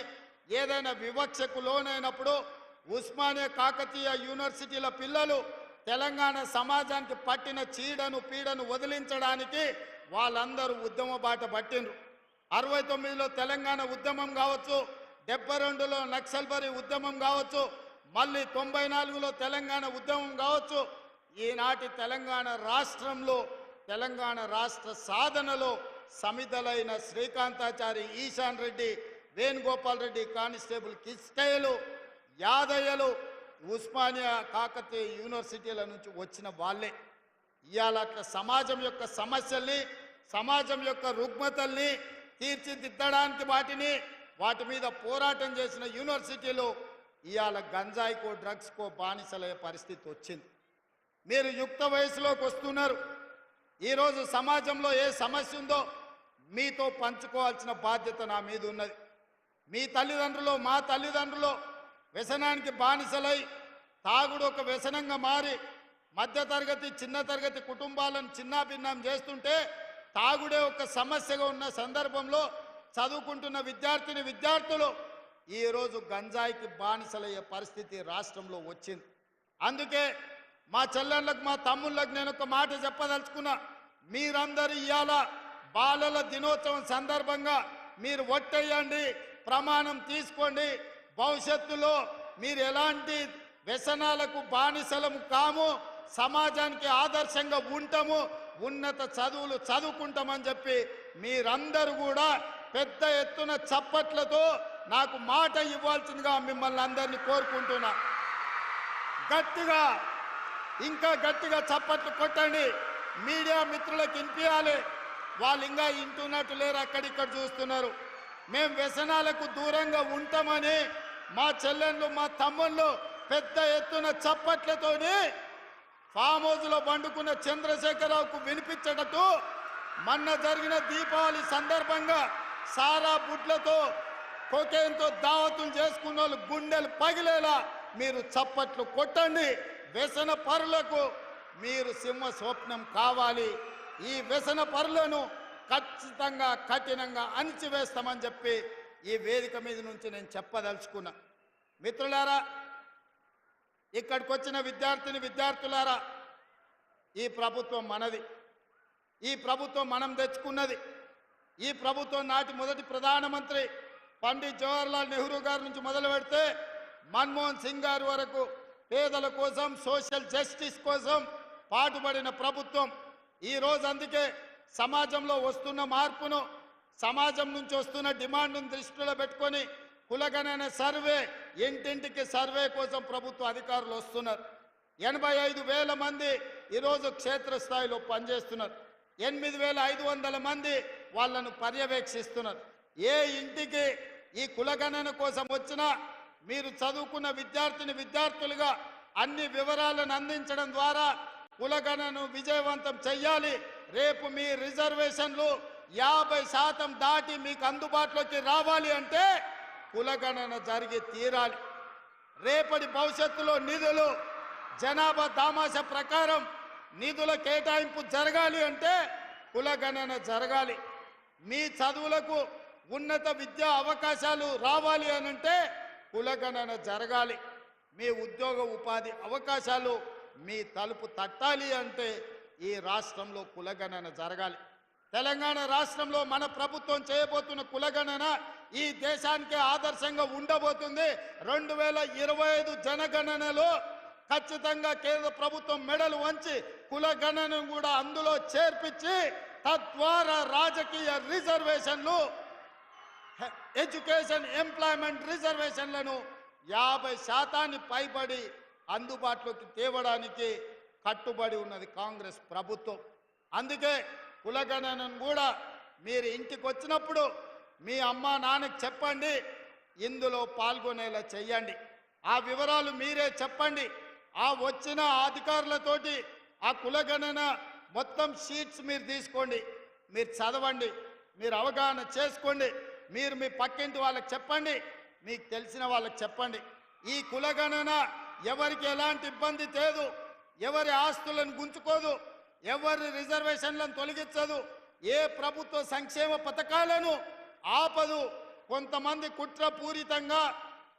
ఏదైనా వివక్షకు లోనైనప్పుడు ఉస్మానియా కాకతీయ యూనివర్సిటీల పిల్లలు తెలంగాణ సమాజానికి పట్టిన చీడను పీడను వదిలించడానికి వాళ్ళందరూ ఉద్యమ బాట పట్టిండ్రు. 69లో తెలంగాణ ఉద్యమం కావచ్చు, 72లో నక్సల్బరీ ఉద్యమం కావచ్చు, మళ్ళీ 94లో తెలంగాణ ఉద్యమం కావచ్చు. ఈనాటి తెలంగాణ రాష్ట్రంలో తెలంగాణ రాష్ట్ర సాధనలో సమిధలైన శ్రీకాంతాచారి, ఈశాన్ రెడ్డి, వేణుగోపాల్ రెడ్డి, కానిస్టేబుల్ కిష్టయ్యలు, యాదయ్యలు ఉస్మానియా కాకతీయ యూనివర్సిటీల నుంచి వచ్చిన వాళ్ళే. ఇవాళ అట్లా సమాజం యొక్క సమస్యల్ని, సమాజం యొక్క రుగ్మతల్ని తీర్చిదిద్దడానికి వాటి మీద పోరాటం చేసిన యూనివర్సిటీలో ఇవాళ గంజాయికో డ్రగ్స్కో బానిసలయ్యే పరిస్థితి వచ్చింది. మీరు యుక్త వయసులోకి వస్తున్నారు. ఈరోజు సమాజంలో ఏ సమస్య ఉందో మీతో పంచుకోవాల్సిన బాధ్యత నా మీద ఉన్నది. మీ తల్లిదండ్రులు, మా తల్లిదండ్రులు వ్యసనానికి బానిసలై తాగుడు ఒక వ్యసనంగా మారి మధ్యతరగతి, చిన్న తరగతి కుటుంబాలను చిన్నాభిన్నం చేస్తుంటే తాగుడే ఒక సమస్యగా ఉన్న సందర్భంలో చదువుకుంటున్న విద్యార్థులు ఈరోజు గంజాయికి బానిసలయ్యే పరిస్థితి రాష్ట్రంలో వచ్చింది. అందుకే మా చెల్లెళ్ళకు, మా తమ్ముళ్ళకు నేను ఒక మాట చెప్పదలుచుకున్నా. మీరందరూ ఇవాళ బాలల దినోత్సవం సందర్భంగా మీరు ఒట్టేయండి, ప్రమాణం తీసుకోండి. భవిష్యత్తులో మీరు ఎలాంటి వ్యసనాలకు బానిసలము కాము, సమాజానికి ఆదర్శంగా ఉంటాము, ఉన్నత చదువులు చదువుకుంటామని చెప్పి మీరందరూ కూడా పెద్ద ఎత్తున చప్పట్లతో నాకు మాట ఇవ్వాల్సిందిగా మిమ్మల్ని అందరినీ కోరుకుంటున్నా. గట్టిగా, ఇంకా గట్టిగా చప్పట్లు కొట్టండి. మీడియా మిత్రులకు వినిపించాలి. వాళ్ళు ఇంకా వింటున్నట్టు లేరు, అక్కడిక్కడ చూస్తున్నారు. మేము వ్యసనాలకు దూరంగా ఉంటామని మా చెల్లెళ్ళు, మా తమ్ముళ్ళు పెద్ద ఎత్తున చప్పట్లతోని ఫామ్ హౌస్లో పండుకున్న చంద్రశేఖరరావుకు వినిపించేటట్టు మొన్న జరిగిన దీపావళి సందర్భంగా సారా బుడ్లతో, కొకేన్తో దావతులు చేసుకున్న వాళ్ళు గుండెలు పగిలేలా మీరు చప్పట్లు కొట్టండి. వ్యసన పరులకు మీరు సింహ స్వప్నం కావాలి. ఈ వ్యసన పరులను ఖచ్చితంగా కఠినంగా అణిచివేస్తామని చెప్పి ఈ వేదిక మీద నుంచి నేను చెప్పదలుచుకున్నా. మిత్రులారా, ఇక్కడికి వచ్చిన విద్యార్థులారా, ఈ ప్రభుత్వం మనది. ఈ ప్రభుత్వం మనం తెచ్చుకున్నది. ఈ ప్రభుత్వం నాటి మొదటి ప్రధానమంత్రి పండిట్ జవహర్లాల్ నెహ్రూ గారి నుంచి మొదలు పెడితే మన్మోహన్ సింగ్ గారి వరకు పేదల కోసం, సోషల్ జస్టిస్ కోసం పాటుపడిన ప్రభుత్వం. ఈరోజు అందుకే సమాజంలో వస్తున్న మార్పును, సమాజం నుంచి వస్తున్న డిమాండ్ను దృష్టిలో పెట్టుకొని కులగణన సర్వే, ఇంటింటికి సర్వే కోసం ప్రభుత్వ అధికారులు వస్తున్నారు. 85,000 మంది ఈరోజు క్షేత్రస్థాయిలో పనిచేస్తున్నారు. 8,500 మంది వాళ్ళను పర్యవేక్షిస్తున్నారు. ఏ ఇంటికి ఈ కులగణన కోసం వచ్చినా మీరు చదువుకున్న విద్యార్థులుగా అన్ని వివరాలను అందించడం ద్వారా కులగణను విజయవంతం చెయ్యాలి. రేపు మీ రిజర్వేషన్లు 50% దాటి మీకు అందుబాటులోకి రావాలి అంటే కులగణన జరిగి తీరాలి. రేపటి భవిష్యత్తులో నిధులు జనాభా దామాష ప్రకారం నిధుల కేటాయింపు జరగాలి అంటే కులగణన జరగాలి. మీ చదువులకు ఉన్నత విద్యా అవకాశాలు రావాలి అనంటే కులగణన జరగాలి. మీ ఉద్యోగ ఉపాధి అవకాశాలు మీ తలుపు తట్టాలి అంటే ఈ రాష్ట్రంలో కులగణన జరగాలి. తెలంగాణ రాష్ట్రంలో మన ప్రభుత్వం చేయబోతున్న కులగణన ఈ దేశానికే ఆదర్శంగా ఉండబోతుంది. 2025 జనగణనలో ఖచ్చితంగా కేంద్ర ప్రభుత్వం మెడలు వంచి కులగణనను కూడా అందులో చేర్పించి తద్వారా రాజకీయ రిజర్వేషన్లు, ఎడ్యుకేషన్, ఎంప్లాయ్మెంట్ రిజర్వేషన్లను 50% పైబడి అందుబాటులోకి తేవడానికి కట్టుబడి ఉన్నది కాంగ్రెస్ ప్రభుత్వం. అందుకే కులగణనను కూడా మీరు ఇంటికి వచ్చినప్పుడు మీ అమ్మ నాన్నకి చెప్పండి, ఇందులో పాల్గొనేలా చెయ్యండి. ఆ వివరాలు మీరే చెప్పండి. ఆ వచ్చిన అధికారులతోటి ఆ కులగణన మొత్తం షీట్స్ మీరు తీసుకోండి, మీరు చదవండి, మీరు అవగాహన చేసుకోండి. మీరు మీ పక్కింటి వాళ్ళకి చెప్పండి, మీకు తెలిసిన వాళ్ళకి చెప్పండి. ఈ కులగణన ఎవరికి ఎలాంటి ఇబ్బంది లేదు, ఎవరి ఆస్తులను గుంజుకోదు, ఎవరి రిజర్వేషన్లను తొలగించదు, ఏ ప్రభుత్వ సంక్షేమ పథకాలను ఆపదు. కొంతమంది కుట్రపూరితంగా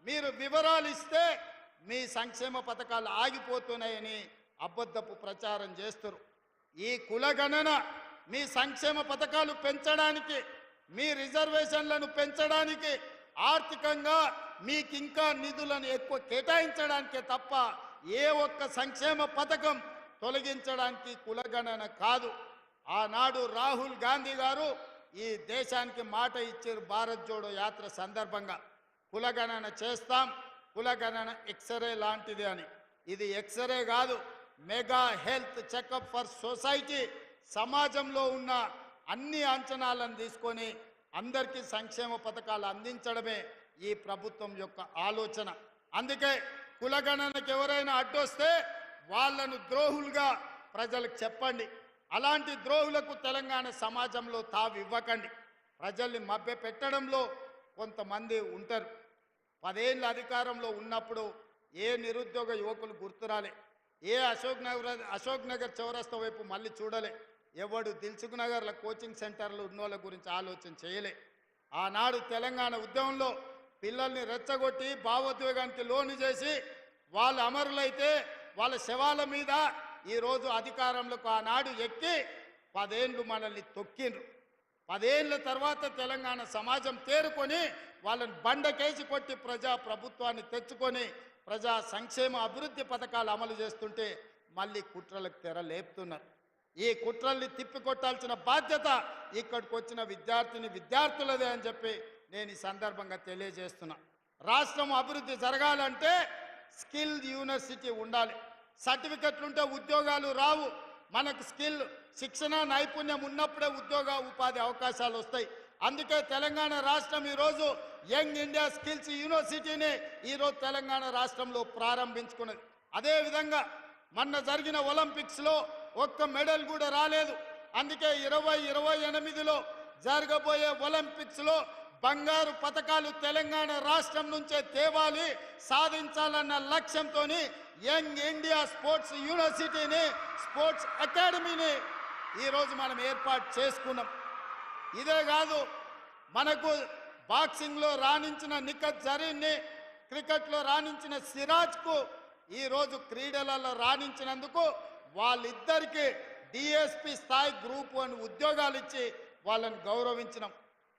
మీరు వివరాలు ఇస్తే మీ సంక్షేమ పథకాలు ఆగిపోతున్నాయని అబద్ధపు ప్రచారం చేస్తారు. ఈ కులగణన మీ సంక్షేమ పథకాలు పెంచడానికి, మీ రిజర్వేషన్లను పెంచడానికి, ఆర్థికంగా మీకు ఇంకా నిధులను ఎక్కువ కేటాయించడానికే తప్ప ఏ ఒక్క సంక్షేమ పథకం తొలగించడానికి కులగణన కాదు. ఆనాడు రాహుల్ గాంధీ గారు ఈ దేశానికి మాట ఇచ్చారు. భారత్ జోడో యాత్ర సందర్భంగా కులగణన చేస్తాం, కులగణన ఎక్స్రే లాంటిది అని. ఇది ఎక్స్రే కాదు, mega health checkup for society. సమాజంలో ఉన్న అన్ని అంచనాలను తీసుకొని అందరికీ సంక్షేమ పథకాలు అందించడమే ఈ ప్రభుత్వం యొక్క ఆలోచన. అందుకే కులగణనకు ఎవరైనా అడ్డొస్తే వాళ్ళను ద్రోహులుగా ప్రజలకు చెప్పండి. అలాంటి ద్రోహులకు తెలంగాణ సమాజంలో తావివ్వకండి. ప్రజల్ని మభ్య పెట్టడంలో కొంతమంది ఉంటారు. 10 ఏళ్ళ అధికారంలో ఉన్నప్పుడు ఏ నిరుద్యోగ యువకులు గుర్తురాలే, ఏ అశోక్ నగర్ చౌరస్తా వైపు మళ్ళీ చూడలే, ఎవడు దిల్సుఖ్ నగర్ల కోచింగ్ సెంటర్లు ఉన్నోళ్ళ గురించి ఆలోచన చేయలే. ఆనాడు తెలంగాణ ఉద్యమంలో పిల్లల్ని రెచ్చగొట్టి భావోద్వేగానికి లోను చేసి వాళ్ళు అమరులైతే వాళ్ళ శవాల మీద ఈరోజు అధికారంలోకి ఆనాడు ఎక్కి 10 ఏళ్ళు మనల్ని తొక్కిండ్రు. 10 ఏళ్ళ తర్వాత తెలంగాణ సమాజం తేరుకొని వాళ్ళని బండకేసి కొట్టి ప్రజా ప్రభుత్వాన్ని తెచ్చుకొని ప్రజా సంక్షేమ అభివృద్ధి పథకాలు అమలు చేస్తుంటే మళ్ళీ కుట్రలకు తెర లేపుతున్నారు. ఈ కుట్రల్ని తిప్పికొట్టాల్సిన బాధ్యత ఇక్కడికి వచ్చిన విద్యార్థులదే అని చెప్పి నేను ఈ సందర్భంగా తెలియజేస్తున్నా. రాష్ట్రం అభివృద్ధి జరగాలంటే స్కిల్ యూనివర్సిటీ ఉండాలి. సర్టిఫికెట్లు ఉంటే ఉద్యోగాలు రావు. మనకు స్కిల్ శిక్షణ నైపుణ్యం ఉన్నప్పుడే ఉపాధి అవకాశాలు వస్తాయి. అందుకే తెలంగాణ రాష్ట్రం ఈరోజు యంగ్ ఇండియా స్కిల్స్ యూనివర్సిటీని ఈరోజు తెలంగాణ రాష్ట్రంలో ప్రారంభించుకున్నది. అదేవిధంగా మొన్న జరిగిన ఒలింపిక్స్లో ఒక్క మెడల్ కూడా రాలేదు. అందుకే 2028లో జరగబోయే ఒలింపిక్స్లో బంగారు పతకాలు తెలంగాణ రాష్ట్రం నుంచే తేవాలి, సాధించాలన్న లక్ష్యంతో యంగ్ ఇండియా స్పోర్ట్స్ యూనివర్సిటీని, స్పోర్ట్స్ అకాడమీని ఈరోజు మనం ఏర్పాటు చేసుకున్నాం. ఇదే కాదు, మనకు బాక్సింగ్లో రాణించిన నిఖత్ జరీన్ని, క్రికెట్లో రాణించిన సిరాజ్కు ఈరోజు క్రీడలలో రాణించినందుకు వాళ్ళిద్దరికీ డిఎస్పి స్థాయి గ్రూప్ 1 ఉద్యోగాలు ఇచ్చి వాళ్ళని గౌరవించినాం.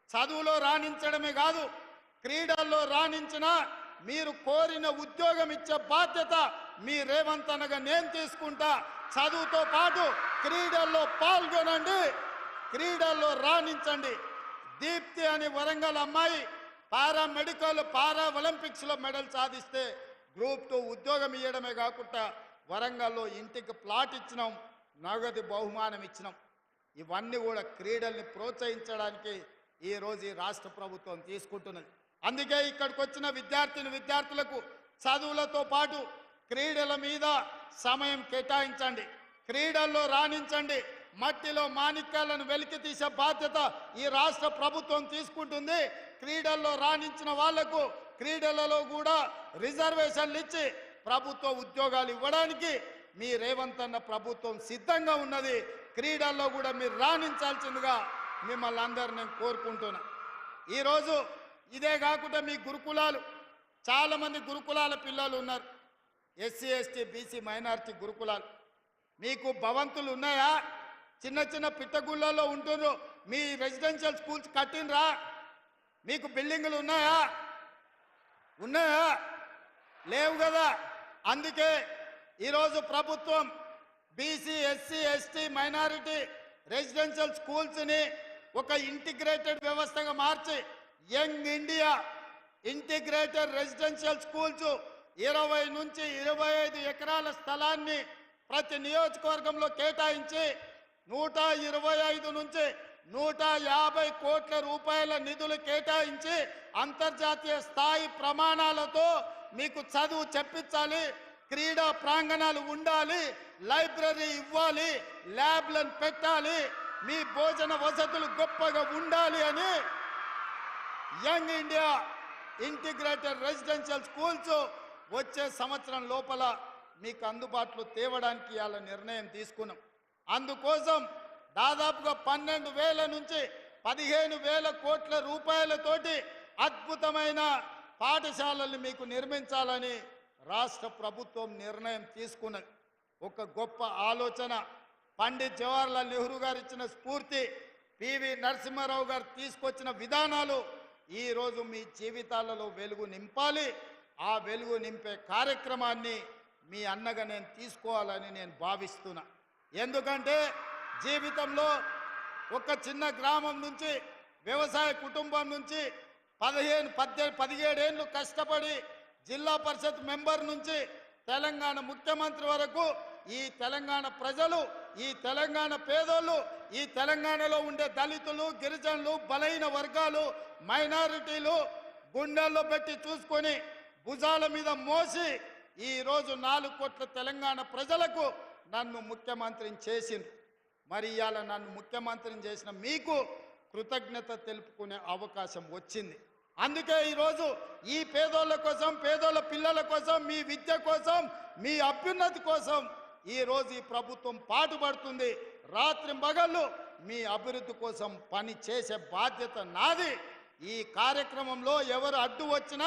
చదువులో రాణించడమే కాదు, క్రీడల్లో రాణించిన మీరు కోరిన ఉద్యోగం ఇచ్చే బాధ్యత మీ రేవంత్ అనగా నేను తీసుకుంటా. చదువుతో పాటు క్రీడల్లో పాల్గొనండి, క్రీడల్లో రాణించండి. దీప్తి అని వరంగల్ అమ్మాయి పారా ఒలింపిక్స్లో మెడల్ సాధిస్తే గ్రూప్ 2 ఉద్యోగం ఇవ్వడమే కాకుండా వరంగల్లో ఇంటికి ప్లాట్ ఇచ్చినాం, నగదు బహుమానం ఇచ్చినాం. ఇవన్నీ కూడా క్రీడల్ని ప్రోత్సహించడానికి ఈరోజు ఈ రాష్ట్ర ప్రభుత్వం తీసుకుంటున్నది. అందుకే ఇక్కడికి వచ్చిన విద్యార్థులకు చదువులతో పాటు క్రీడల మీద సమయం కేటాయించండి, క్రీడల్లో రాణించండి. మట్టిలో మాణిక్యాలను వెలికి తీసే బాధ్యత ఈ రాష్ట్ర ప్రభుత్వం తీసుకుంటుంది. క్రీడల్లో రాణించిన వాళ్లకు క్రీడలలో కూడా రిజర్వేషన్లు ఇచ్చి ప్రభుత్వ ఉద్యోగాలు ఇవ్వడానికి మీ రేవంత్ అన్న ప్రభుత్వం సిద్ధంగా ఉన్నది. క్రీడల్లో కూడా మీరు రాణించాల్సిందిగా మిమ్మల్ని అందరూ నేను కోరుకుంటున్నా. ఈరోజు ఇదే కాకుండా మీ గురుకులాలు, చాలామంది గురుకులాల పిల్లలు ఉన్నారు, ఎస్సీ ఎస్టీ బీసీ మైనారిటీ గురుకులాలు. మీకు భవంతులు ఉన్నాయా? చిన్న చిన్న పిట్టగుళ్ళల్లో ఉంటున్నారు. మీ రెసిడెన్షియల్ స్కూల్స్ కట్టినరా? మీకు బిల్డింగులు ఉన్నాయా? లేవు కదా. అందుకే ఈరోజు ప్రభుత్వం BC SC ST minority residential స్కూల్స్ని ఒక ఇంటిగ్రేటెడ్ వ్యవస్థగా మార్చి young India integrated residential schools 20 నుంచి 25 ఎకరాల స్థలాన్ని ప్రతి నియోజకవర్గంలో కేటాయించి 125 నుంచి 150 కోట్ల రూపాయల నిధులు కేటాయించి అంతర్జాతీయ స్థాయి ప్రమాణాలతో మీకు చదువు చెప్పించాలి, క్రీడా ప్రాంగణాలు ఉండాలి, లైబ్రరీ ఇవ్వాలి, ల్యాబ్లను పెట్టాలి, మీ భోజన వసతులు గొప్పగా ఉండాలి అని young India integrated residential schools వచ్చే సంవత్సరం లోపల మీకు అందుబాటులో తేవడానికి ఇవాళ నిర్ణయం తీసుకున్నాం. అందుకోసం దాదాపుగా 12,000 నుంచి 15,000 కోట్ల రూపాయలతోటి అద్భుతమైన పాఠశాలల్ని మీకు నిర్మించాలని రాష్ట్ర ప్రభుత్వం నిర్ణయం తీసుకున్నది. ఒక గొప్ప ఆలోచన. పండిత్ జవహర్లాల్ నెహ్రూ గారు ఇచ్చిన స్ఫూర్తి, పివి నరసింహారావు గారు తీసుకొచ్చిన విధానాలు ఈరోజు మీ జీవితాలలో వెలుగు నింపాలి. ఆ వెలుగు నింపే కార్యక్రమాన్ని మీ అన్నగా నేను తీసుకోవాలని నేను భావిస్తున్నా. ఎందుకంటే జీవితంలో ఒక చిన్న గ్రామం నుంచి, వ్యవసాయ కుటుంబం నుంచి 17 ఏళ్ళు కష్టపడి జిల్లా పరిషత్ మెంబర్ నుంచి తెలంగాణ ముఖ్యమంత్రి వరకు ఈ తెలంగాణ ప్రజలు, ఈ తెలంగాణ పేదోళ్ళు, ఈ తెలంగాణలో ఉండే దళితులు, గిరిజనులు, బలహీన వర్గాలు, మైనారిటీలు గుండెల్లో పెట్టి చూసుకొని భుజాల మీద మోసి ఈరోజు 4 కోట్ల తెలంగాణ ప్రజలకు నన్ను ముఖ్యమంత్రిని చేసింది. మరి ఇవాళ నన్ను ముఖ్యమంత్రిని చేసిన మీకు కృతజ్ఞత తెలుపుకునే అవకాశం వచ్చింది. అందుకే ఈరోజు ఈ పేదోళ్ళ కోసం, పేదోళ్ళ పిల్లల కోసం, మీ విద్య కోసం, మీ అభ్యున్నతి కోసం ఈరోజు ఈ ప్రభుత్వం పాటుపడుతుంది. రాత్రి పగళ్ళు మీ అభివృద్ధి కోసం పని చేసే బాధ్యత నాది. ఈ కార్యక్రమంలో ఎవరు అడ్డు వచ్చిన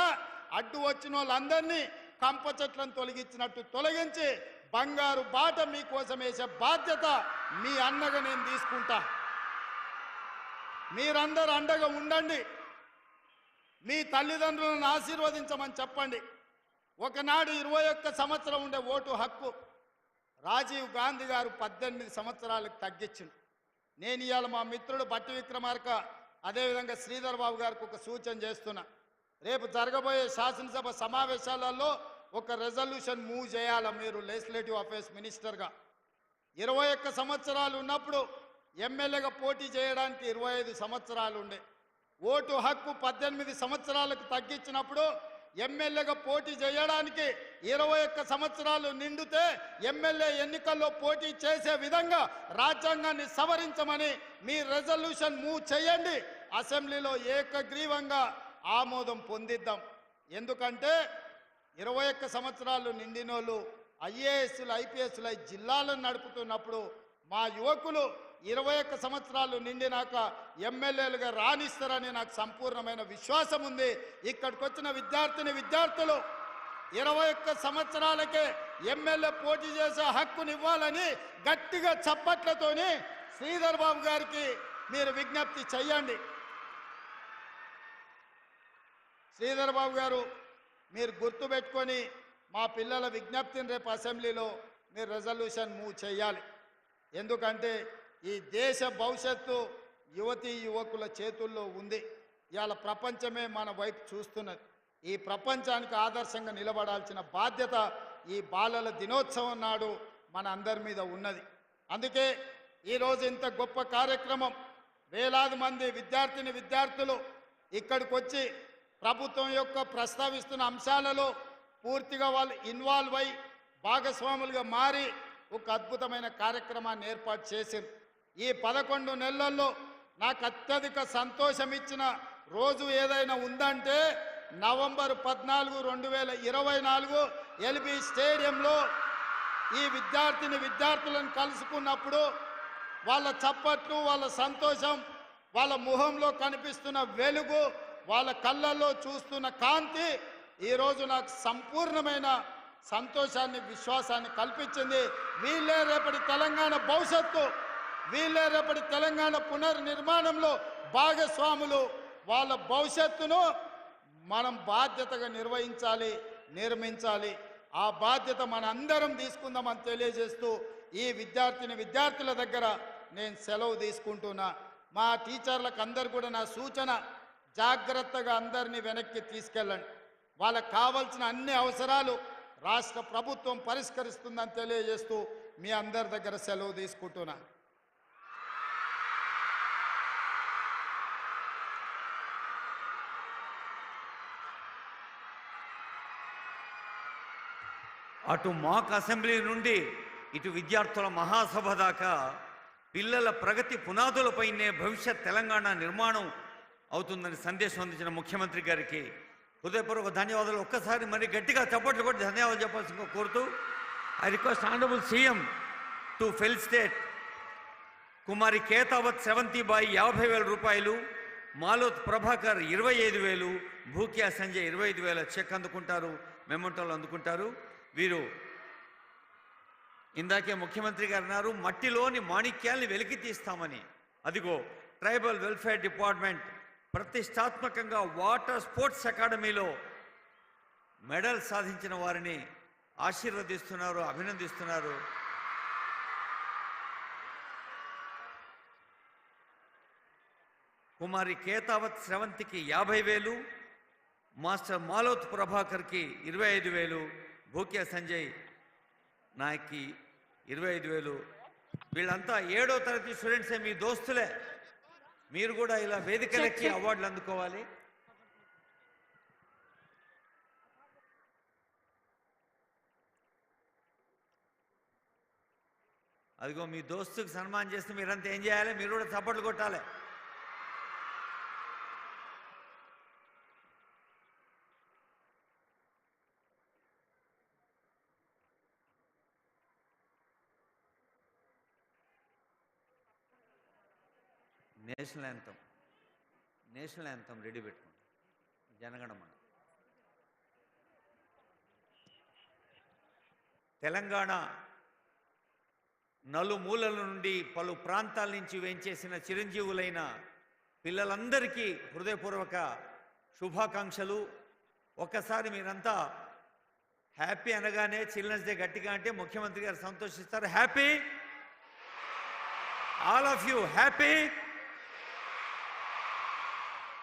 వాళ్ళందరినీ కంప చెట్లను తొలగించినట్టు తొలగించి బంగారు బాట మీకోసం వేసే బాధ్యత మీ అన్నగా నేను తీసుకుంటా. మీరందరూ అండగా ఉండండి. మీ తల్లిదండ్రులను ఆశీర్వదించమని చెప్పండి. ఒకనాడు 21 సంవత్సరం ఉండే ఓటు హక్కు రాజీవ్ గాంధీ గారు 18 సంవత్సరాలకు తగ్గించింది. నేను ఇవాళ మా మిత్రుడు బట్టి విక్రమార్క, అదేవిధంగా శ్రీధర్ బాబు గారికి ఒక సూచన చేస్తున్నా. రేపు జరగబోయే శాసనసభ సమావేశాలలో ఒక రెజల్యూషన్ మూవ్ చేయాలి. మీరు లెజిస్లేటివ్ అఫేర్స్ మినిస్టర్గా 21 సంవత్సరాలు ఉన్నప్పుడు ఎమ్మెల్యేగా పోటీ చేయడానికి 25 సంవత్సరాలు ఉండే. ఓటు హక్కు 18 సంవత్సరాలకు తగ్గించినప్పుడు ఎమ్మెల్యేగా పోటీ చేయడానికి 21 సంవత్సరాలు నిండితే ఎమ్మెల్యే ఎన్నికల్లో పోటీ చేసే విధంగా రాజ్యాంగాన్ని సవరించమని మీ రెజల్యూషన్ మూవ్ చేయండి. అసెంబ్లీలో ఏకగ్రీవంగా ఆమోదం పొందిద్దాం. ఎందుకంటే 21 సంవత్సరాలు నిండినోళ్ళు ఐఏఎస్లు, ఐపీఎస్లు జిల్లాలను నడుపుతున్నప్పుడు మా యువకులు 21 సంవత్సరాలు నిండినాక ఎమ్మెల్యేలుగా రాణిస్తారని నాకు సంపూర్ణమైన విశ్వాసం ఉంది. ఇక్కడికి వచ్చిన విద్యార్థులు 21 సంవత్సరాలకే ఎమ్మెల్యే పోటీ చేసే హక్కునివ్వాలని గట్టిగా చప్పట్లతోని శ్రీధర్ బాబు గారికి మీరు విజ్ఞప్తి చెయ్యండి. శ్రీధర్ బాబు గారు, మీరు గుర్తుపెట్టుకొని మా పిల్లల విజ్ఞప్తిని రేపు అసెంబ్లీలో మీరు రెజల్యూషన్ మూవ్ చేయాలి. ఎందుకంటే ఈ దేశ భవిష్యత్తు యువతీ యువకుల చేతుల్లో ఉంది. ఇవాళ ప్రపంచమే మన వైపు చూస్తున్నది. ఈ ప్రపంచానికి ఆదర్శంగా నిలబడాల్సిన బాధ్యత ఈ బాలల దినోత్సవం నాడు మన అందరి మీద ఉన్నది. అందుకే ఈరోజు ఇంత గొప్ప కార్యక్రమం, వేలాది మంది విద్యార్థులు ఇక్కడికి వచ్చి ప్రభుత్వం యొక్క ప్రస్తావిస్తున్న అంశాలలో పూర్తిగా వాళ్ళు ఇన్వాల్వ్ అయి భాగస్వాములుగా మారి ఒక అద్భుతమైన కార్యక్రమాన్ని ఏర్పాటు చేసింది. ఈ 11 నెలల్లో నాకు అత్యధిక సంతోషం ఇచ్చిన రోజు ఏదైనా ఉందంటే నవంబర్ 14, 2024 ఎల్బీ స్టేడియంలో ఈ విద్యార్థులను కలుసుకున్నప్పుడు వాళ్ళ చప్పట్లు, వాళ్ళ సంతోషం, వాళ్ళ ముఖంలో కనిపిస్తున్న వెలుగు, వాళ్ళ కళ్ళల్లో చూస్తున్న కాంతి ఈరోజు నాకు సంపూర్ణమైన సంతోషాన్ని, విశ్వాసాన్ని కల్పించింది. వీళ్ళే రేపటి తెలంగాణ భవిష్యత్తు, వీళ్ళే రేపటి తెలంగాణ పునర్నిర్మాణంలో భాగస్వాములు. వాళ్ళ భవిష్యత్తును మనం బాధ్యతగా నిర్మించాలి. ఆ బాధ్యత మన అందరం తీసుకుందామని తెలియజేస్తూ ఈ విద్యార్థుల దగ్గర నేను సెలవు తీసుకుంటున్నా. మా టీచర్లకు అందరు కూడా నా సూచన, జాగ్రత్తగా అందరినీ వెనక్కి తీసుకెళ్ళండి. వాళ్ళకు కావాల్సిన అన్ని అవసరాలు రాష్ట్ర ప్రభుత్వం పరిష్కరిస్తుందని తెలియజేస్తూ మీ అందరి దగ్గర సెలవు తీసుకుంటున్నా. అటు మాక్ అసెంబ్లీ నుండి ఇటు విద్యార్థుల మహాసభ దాకా పిల్లల ప్రగతి పునాదులపైనే భవిష్యత్ తెలంగాణ నిర్మాణం అవుతుందని సందేశం అందించిన ముఖ్యమంత్రి గారికి హృదయపూర్వక ధన్యవాదాలు. ఒక్కసారి మరి గట్టిగా చప్పట్లు కొట్టి ధన్యవాదాలు చెప్పాల్సిందిగా కోరుతూ I request honourable CM to felicitate కుమారి కేతావత్ శ్రవంతిబాయి 50,000 రూపాయలు, మాలోత్ ప్రభాకర్ 25,000, భూక్యా సంజయ్ 25,000 చెక్ అందుకుంటారు, మెమంటోలు అందుకుంటారు. వీరు ఇందాకే ముఖ్యమంత్రి గారు అన్నారు మట్టిలోని మాణిక్యాల్ని వెలికి తీస్తామని. అదిగో ట్రైబల్ వెల్ఫేర్ డిపార్ట్మెంట్ ప్రతిష్టాత్మకంగా వాటర్ స్పోర్ట్స్ అకాడమీలో మెడల్ సాధించిన వారిని ఆశీర్వదిస్తున్నారు, అభినందిస్తున్నారు. కుమారి కేతావత్ శ్రవంతికి 50,000, మాస్టర్ మాలోత్ ప్రభాకర్కి 25,000, భూక్యా సంజయ్ నాయక్కి 25,000. వీళ్ళంతా 7వ తరగతి స్టూడెంట్సే, మీ దోస్తులే. మీరు కూడా ఇలా వేదికలెక్కి అవార్డులు అందుకోవాలి. అదిగో మీ దోస్తుకు సన్మానం చేస్తే మీరంతా ఏం చేయాలి? మీరు కూడా చప్పట్లు కొట్టాలి. నేషనల్ యాంథమ్ రెడీ పెట్టుకోండి. జనగణమన. తెలంగాణ నలుమూలల నుండి పలు ప్రాంతాల నుంచి వేంచేసిన చిరంజీవులైన పిల్లలందరికీ హృదయపూర్వక శుభాకాంక్షలు. ఒక్కసారి మీరంతా హ్యాపీ అనగానే చిల్డ్రన్స్ డే గట్టిగా అంటే ముఖ్యమంత్రి గారు సంతోషిస్తారు. Happy, all of you happy.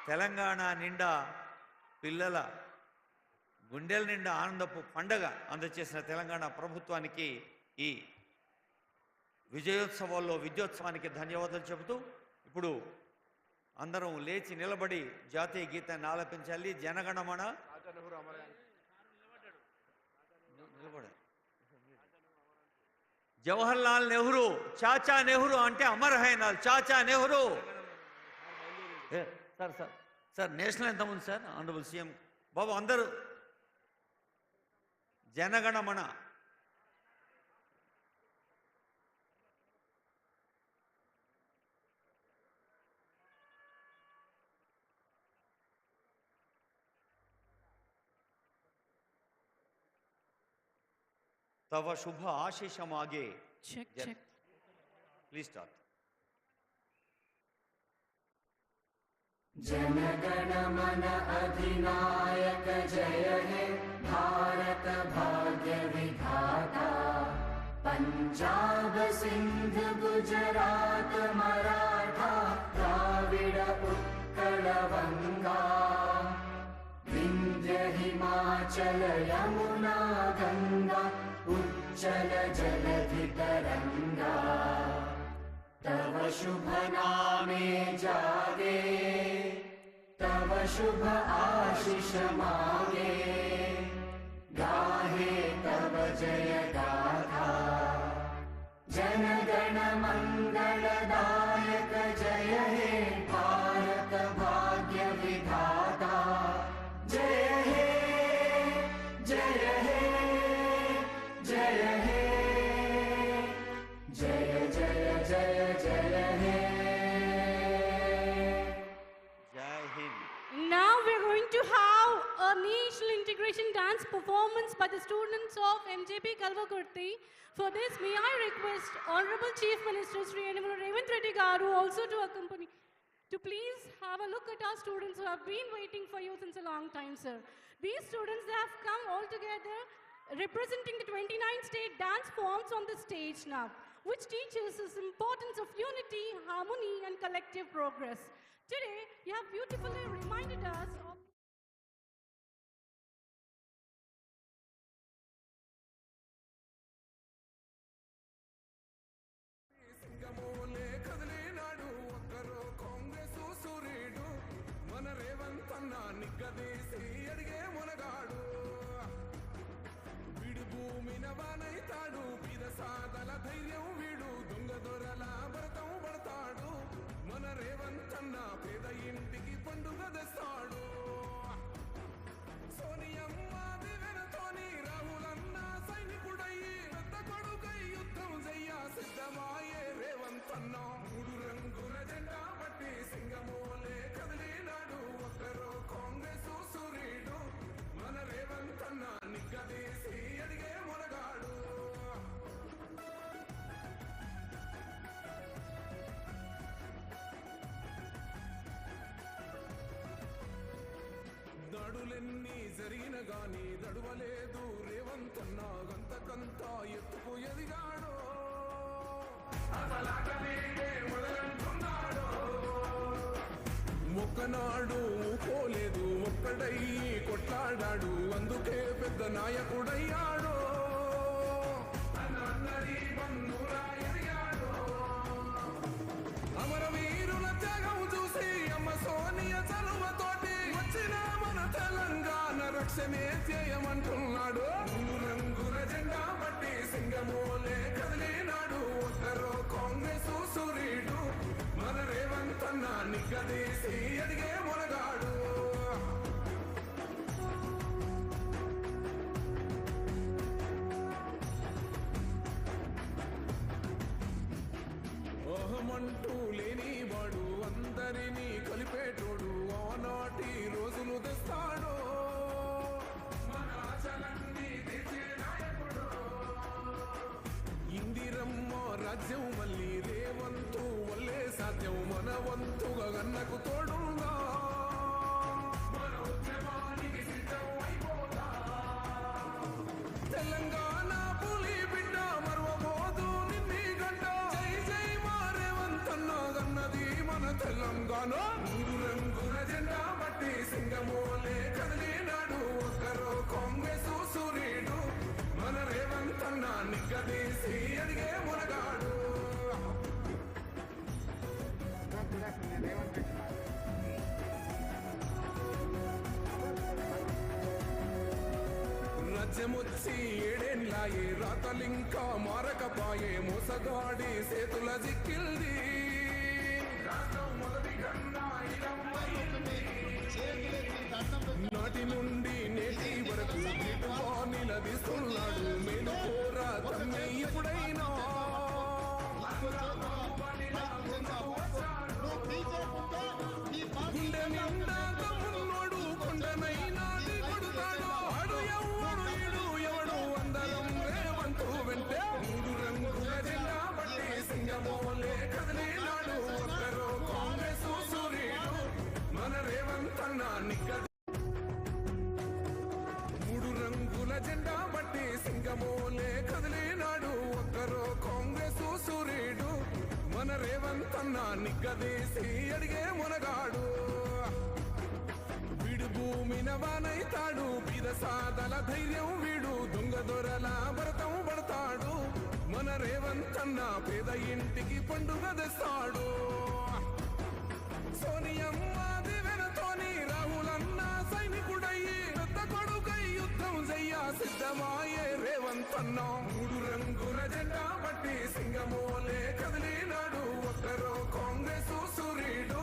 Telangana నిండా పిల్లల గుండెల నిండా ఆనందపు పండగ అందచేసిన తెలంగాణ ప్రభుత్వానికి ఈ విజయోత్సవాల్లో విద్యోత్సవానికి ధన్యవాదాలు చెబుతూ ఇప్పుడు అందరం లేచి నిలబడి జాతీయ గీతాన్ని ఆలపించాలి. జనగణమన. జవహర్లాల్ నెహ్రూ, చాచా నెహ్రూ అంటే అమర్ హైనాల్, చాచా నెహ్రూ. సార్ నేషనల్ ఎంత ఉంది సార్? ఆనరబుల్ సీఎం బాబు అందరూ జనగణమన. तव शुभ आशीषम आगे प्लीज स्टार्ट. जनगण मन अधिनायक जय हे भारत भाग्य विधाता. पंजाब सिंध गुजरात मराठा द्राविड उत्कल वंगा. विंध्य हिमाचल यमुना गंगा उच्चल जलधि तरंगा. तव शुभ नामे जागे, तव शुभ आशीष मागे. गाहे तव जय गाथा. जनगण मंगलदायक जय हे भारत भाग्य विधाता. जय हे जय हे जय हे जय जय जय जय हे. जय Hind. Now we are going to have a national integration dance performance by the students of MJP Kalvakurti. For this, may I request Honorable Chief Minister Sri Revanth Reddy Garu also to accompany, to please have a look at our students who have been waiting for you since a long time, sir. These students, they have come all together representing the 29 state dance forms on the stage now, which teaches us the importance of unity, harmony and collective progress. Today, you have beautifully reminded us of సింగమోలే కదిలేనాడు ఒక్కరో Congress సూర్యుడు. మన రేవంత్ అన్న నిగ్గదీసి అడిగే మునగాడు. విడి భూమి వినవానైతాడు పిరసాదల ధైర్యం వీడు దొంగ దొరల భరతం పడతాడు మన రేవంతన్న పేద ఇంటికి పండుగ తెస్తాడు సోనియమ్మ దివెనతోని రాహులన్న సైనికుడయ్యి పెద్ద కొడుకై యుద్ధం చెయ్య సిద్ధమాయే రేవంతన్న మూడు రంగుల జెండా పట్టి సింగమోలే కదిలినాడు ఒక్కరో కాంగ్రెస్ సూర్యుడు మన రేవంతన్న నిగ్గదీసి అడిగే మునగాడు దాడులెన్ని జరిగిన గాని దడువలేదు రేవంతన్న గంతకంత ఎత్తుకు ఎదిగాడు ఒక్కనాడు పోలేదు ఒక్కడై కొట్లాడాడు అందుకే పెద్ద నాయకుడయ్యాడు అమరవీరుల త్యాగం చూసి అమ్మ సోనియ చలువతోటి వచ్చిన మన తెలంగాణ రక్షణే చేయమంటున్నాడు రంగుల జెండా పట్టి సింగమోలే కదిలినాడు ఒక్కరో కాంగ్రెస్ సూర్యుడు మన రేవంతన్న నిగ్గదీసి అడిగే మునగాడు ఓహమంటూ లేనివాడు అందరినీ కలిపేటోడు ఆనాటి రోజులు తెస్తాడు మన ఆశలన్నీ తీర్చే నాయకుడు ఇందిరమ్మ రాజ్యం మళ్ళీ రేవంతు వల్లే సాధ్యం మన వంతుగా గన్నకు తోడుగా మన ఉద్యమానికి సిద్ధం అయిపోతా తెలంగాణ పులి బిడ్డ మరవబోదు నిన్ని గంట జై జై మా రేవంతన్న గన్నది మన తెలంగాణ మూడు రంగుల జెండా బట్టి సింగమోలే కదిలినాడు ఒక్కరో కాంగ్రెస్ సూర్యుడు మన రేవంతన్న నిగ్గదీసి అడిగే మునగాడు రాజ్యమొచ్చి ఏడేళ్ళాయే రాతలింకా మారకపాయే మోసగాడి సేతుల జిక్కిల్ది నాటి నుండి నేటి వరకు నిలదీస్తున్నాడు మేలు కోరా తమ్మి ఎప్పుడైనా గుండె నిండా తమ్ముడు కొండనైనా కొడుతాడు ఆడు ఎవడు ఈడు ఎవడు అందరం రేవంతు వెంటే మూడు రంగుల జెండా బట్టి సింగమోలే కదిలినాడు ఒక్కరో కాంగ్రెస్ సూర్యుడు మన రేవంతన్న నిగ్గ మూడు రంగుల జెండా బట్టి సింగమోలే కదిలినాడు ఒక్కరో కాంగ్రెస్ సూర్యుడు మన రేవంతన్న నిగ్గదీసి అడిగే మునగాడు వీడు భూమిన వానైతాడు పిరసాదల ధైర్యం వీడు దొంగ దొరల భరతం పడతాడు మన రేవంతన్న పేద ఇంటికి పండుగ తెస్తాడు సోనియమ్మ దివెనతోని రాహులన్న సైనికుడయ్యి పెద్ద కొడుకై యుద్ధం చెయ్య సిద్ధమాయే రేవంతన్న మూడు రంగుల జెండా పట్టి సింగమోలే కదిలినాడు ఒక్కరో కాంగ్రెస్ సూర్యుడు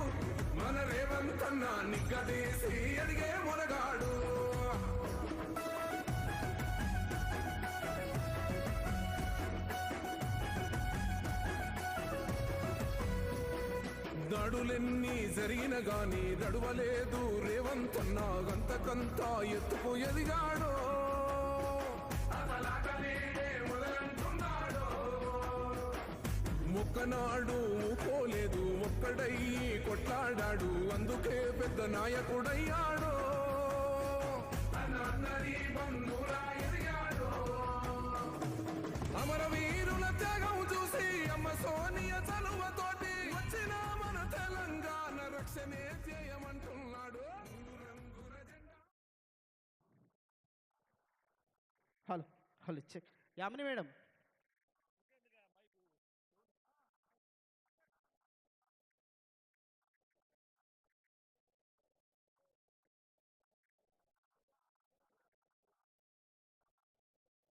మన రేవంతన్న నిగ్గదీసి అడిగే మునగాడు దాడులెన్ని జరిగిన గాని దడువలేదు రేవంతన్న గంతకంత ఎత్తుకు ఎదిగాడు ఒక్కనాడు పోలేదు ఒక్కడై కొట్లాడాడు అందుకే పెద్ద నాయకుడయ్యాడు అమరవీరుల త్యాగం చూసి అమ్మ సోనియ చలువతోటి వచ్చిన మన తెలంగాణ రక్షణే చేయమంటున్నాడు hello hello check Yamini madam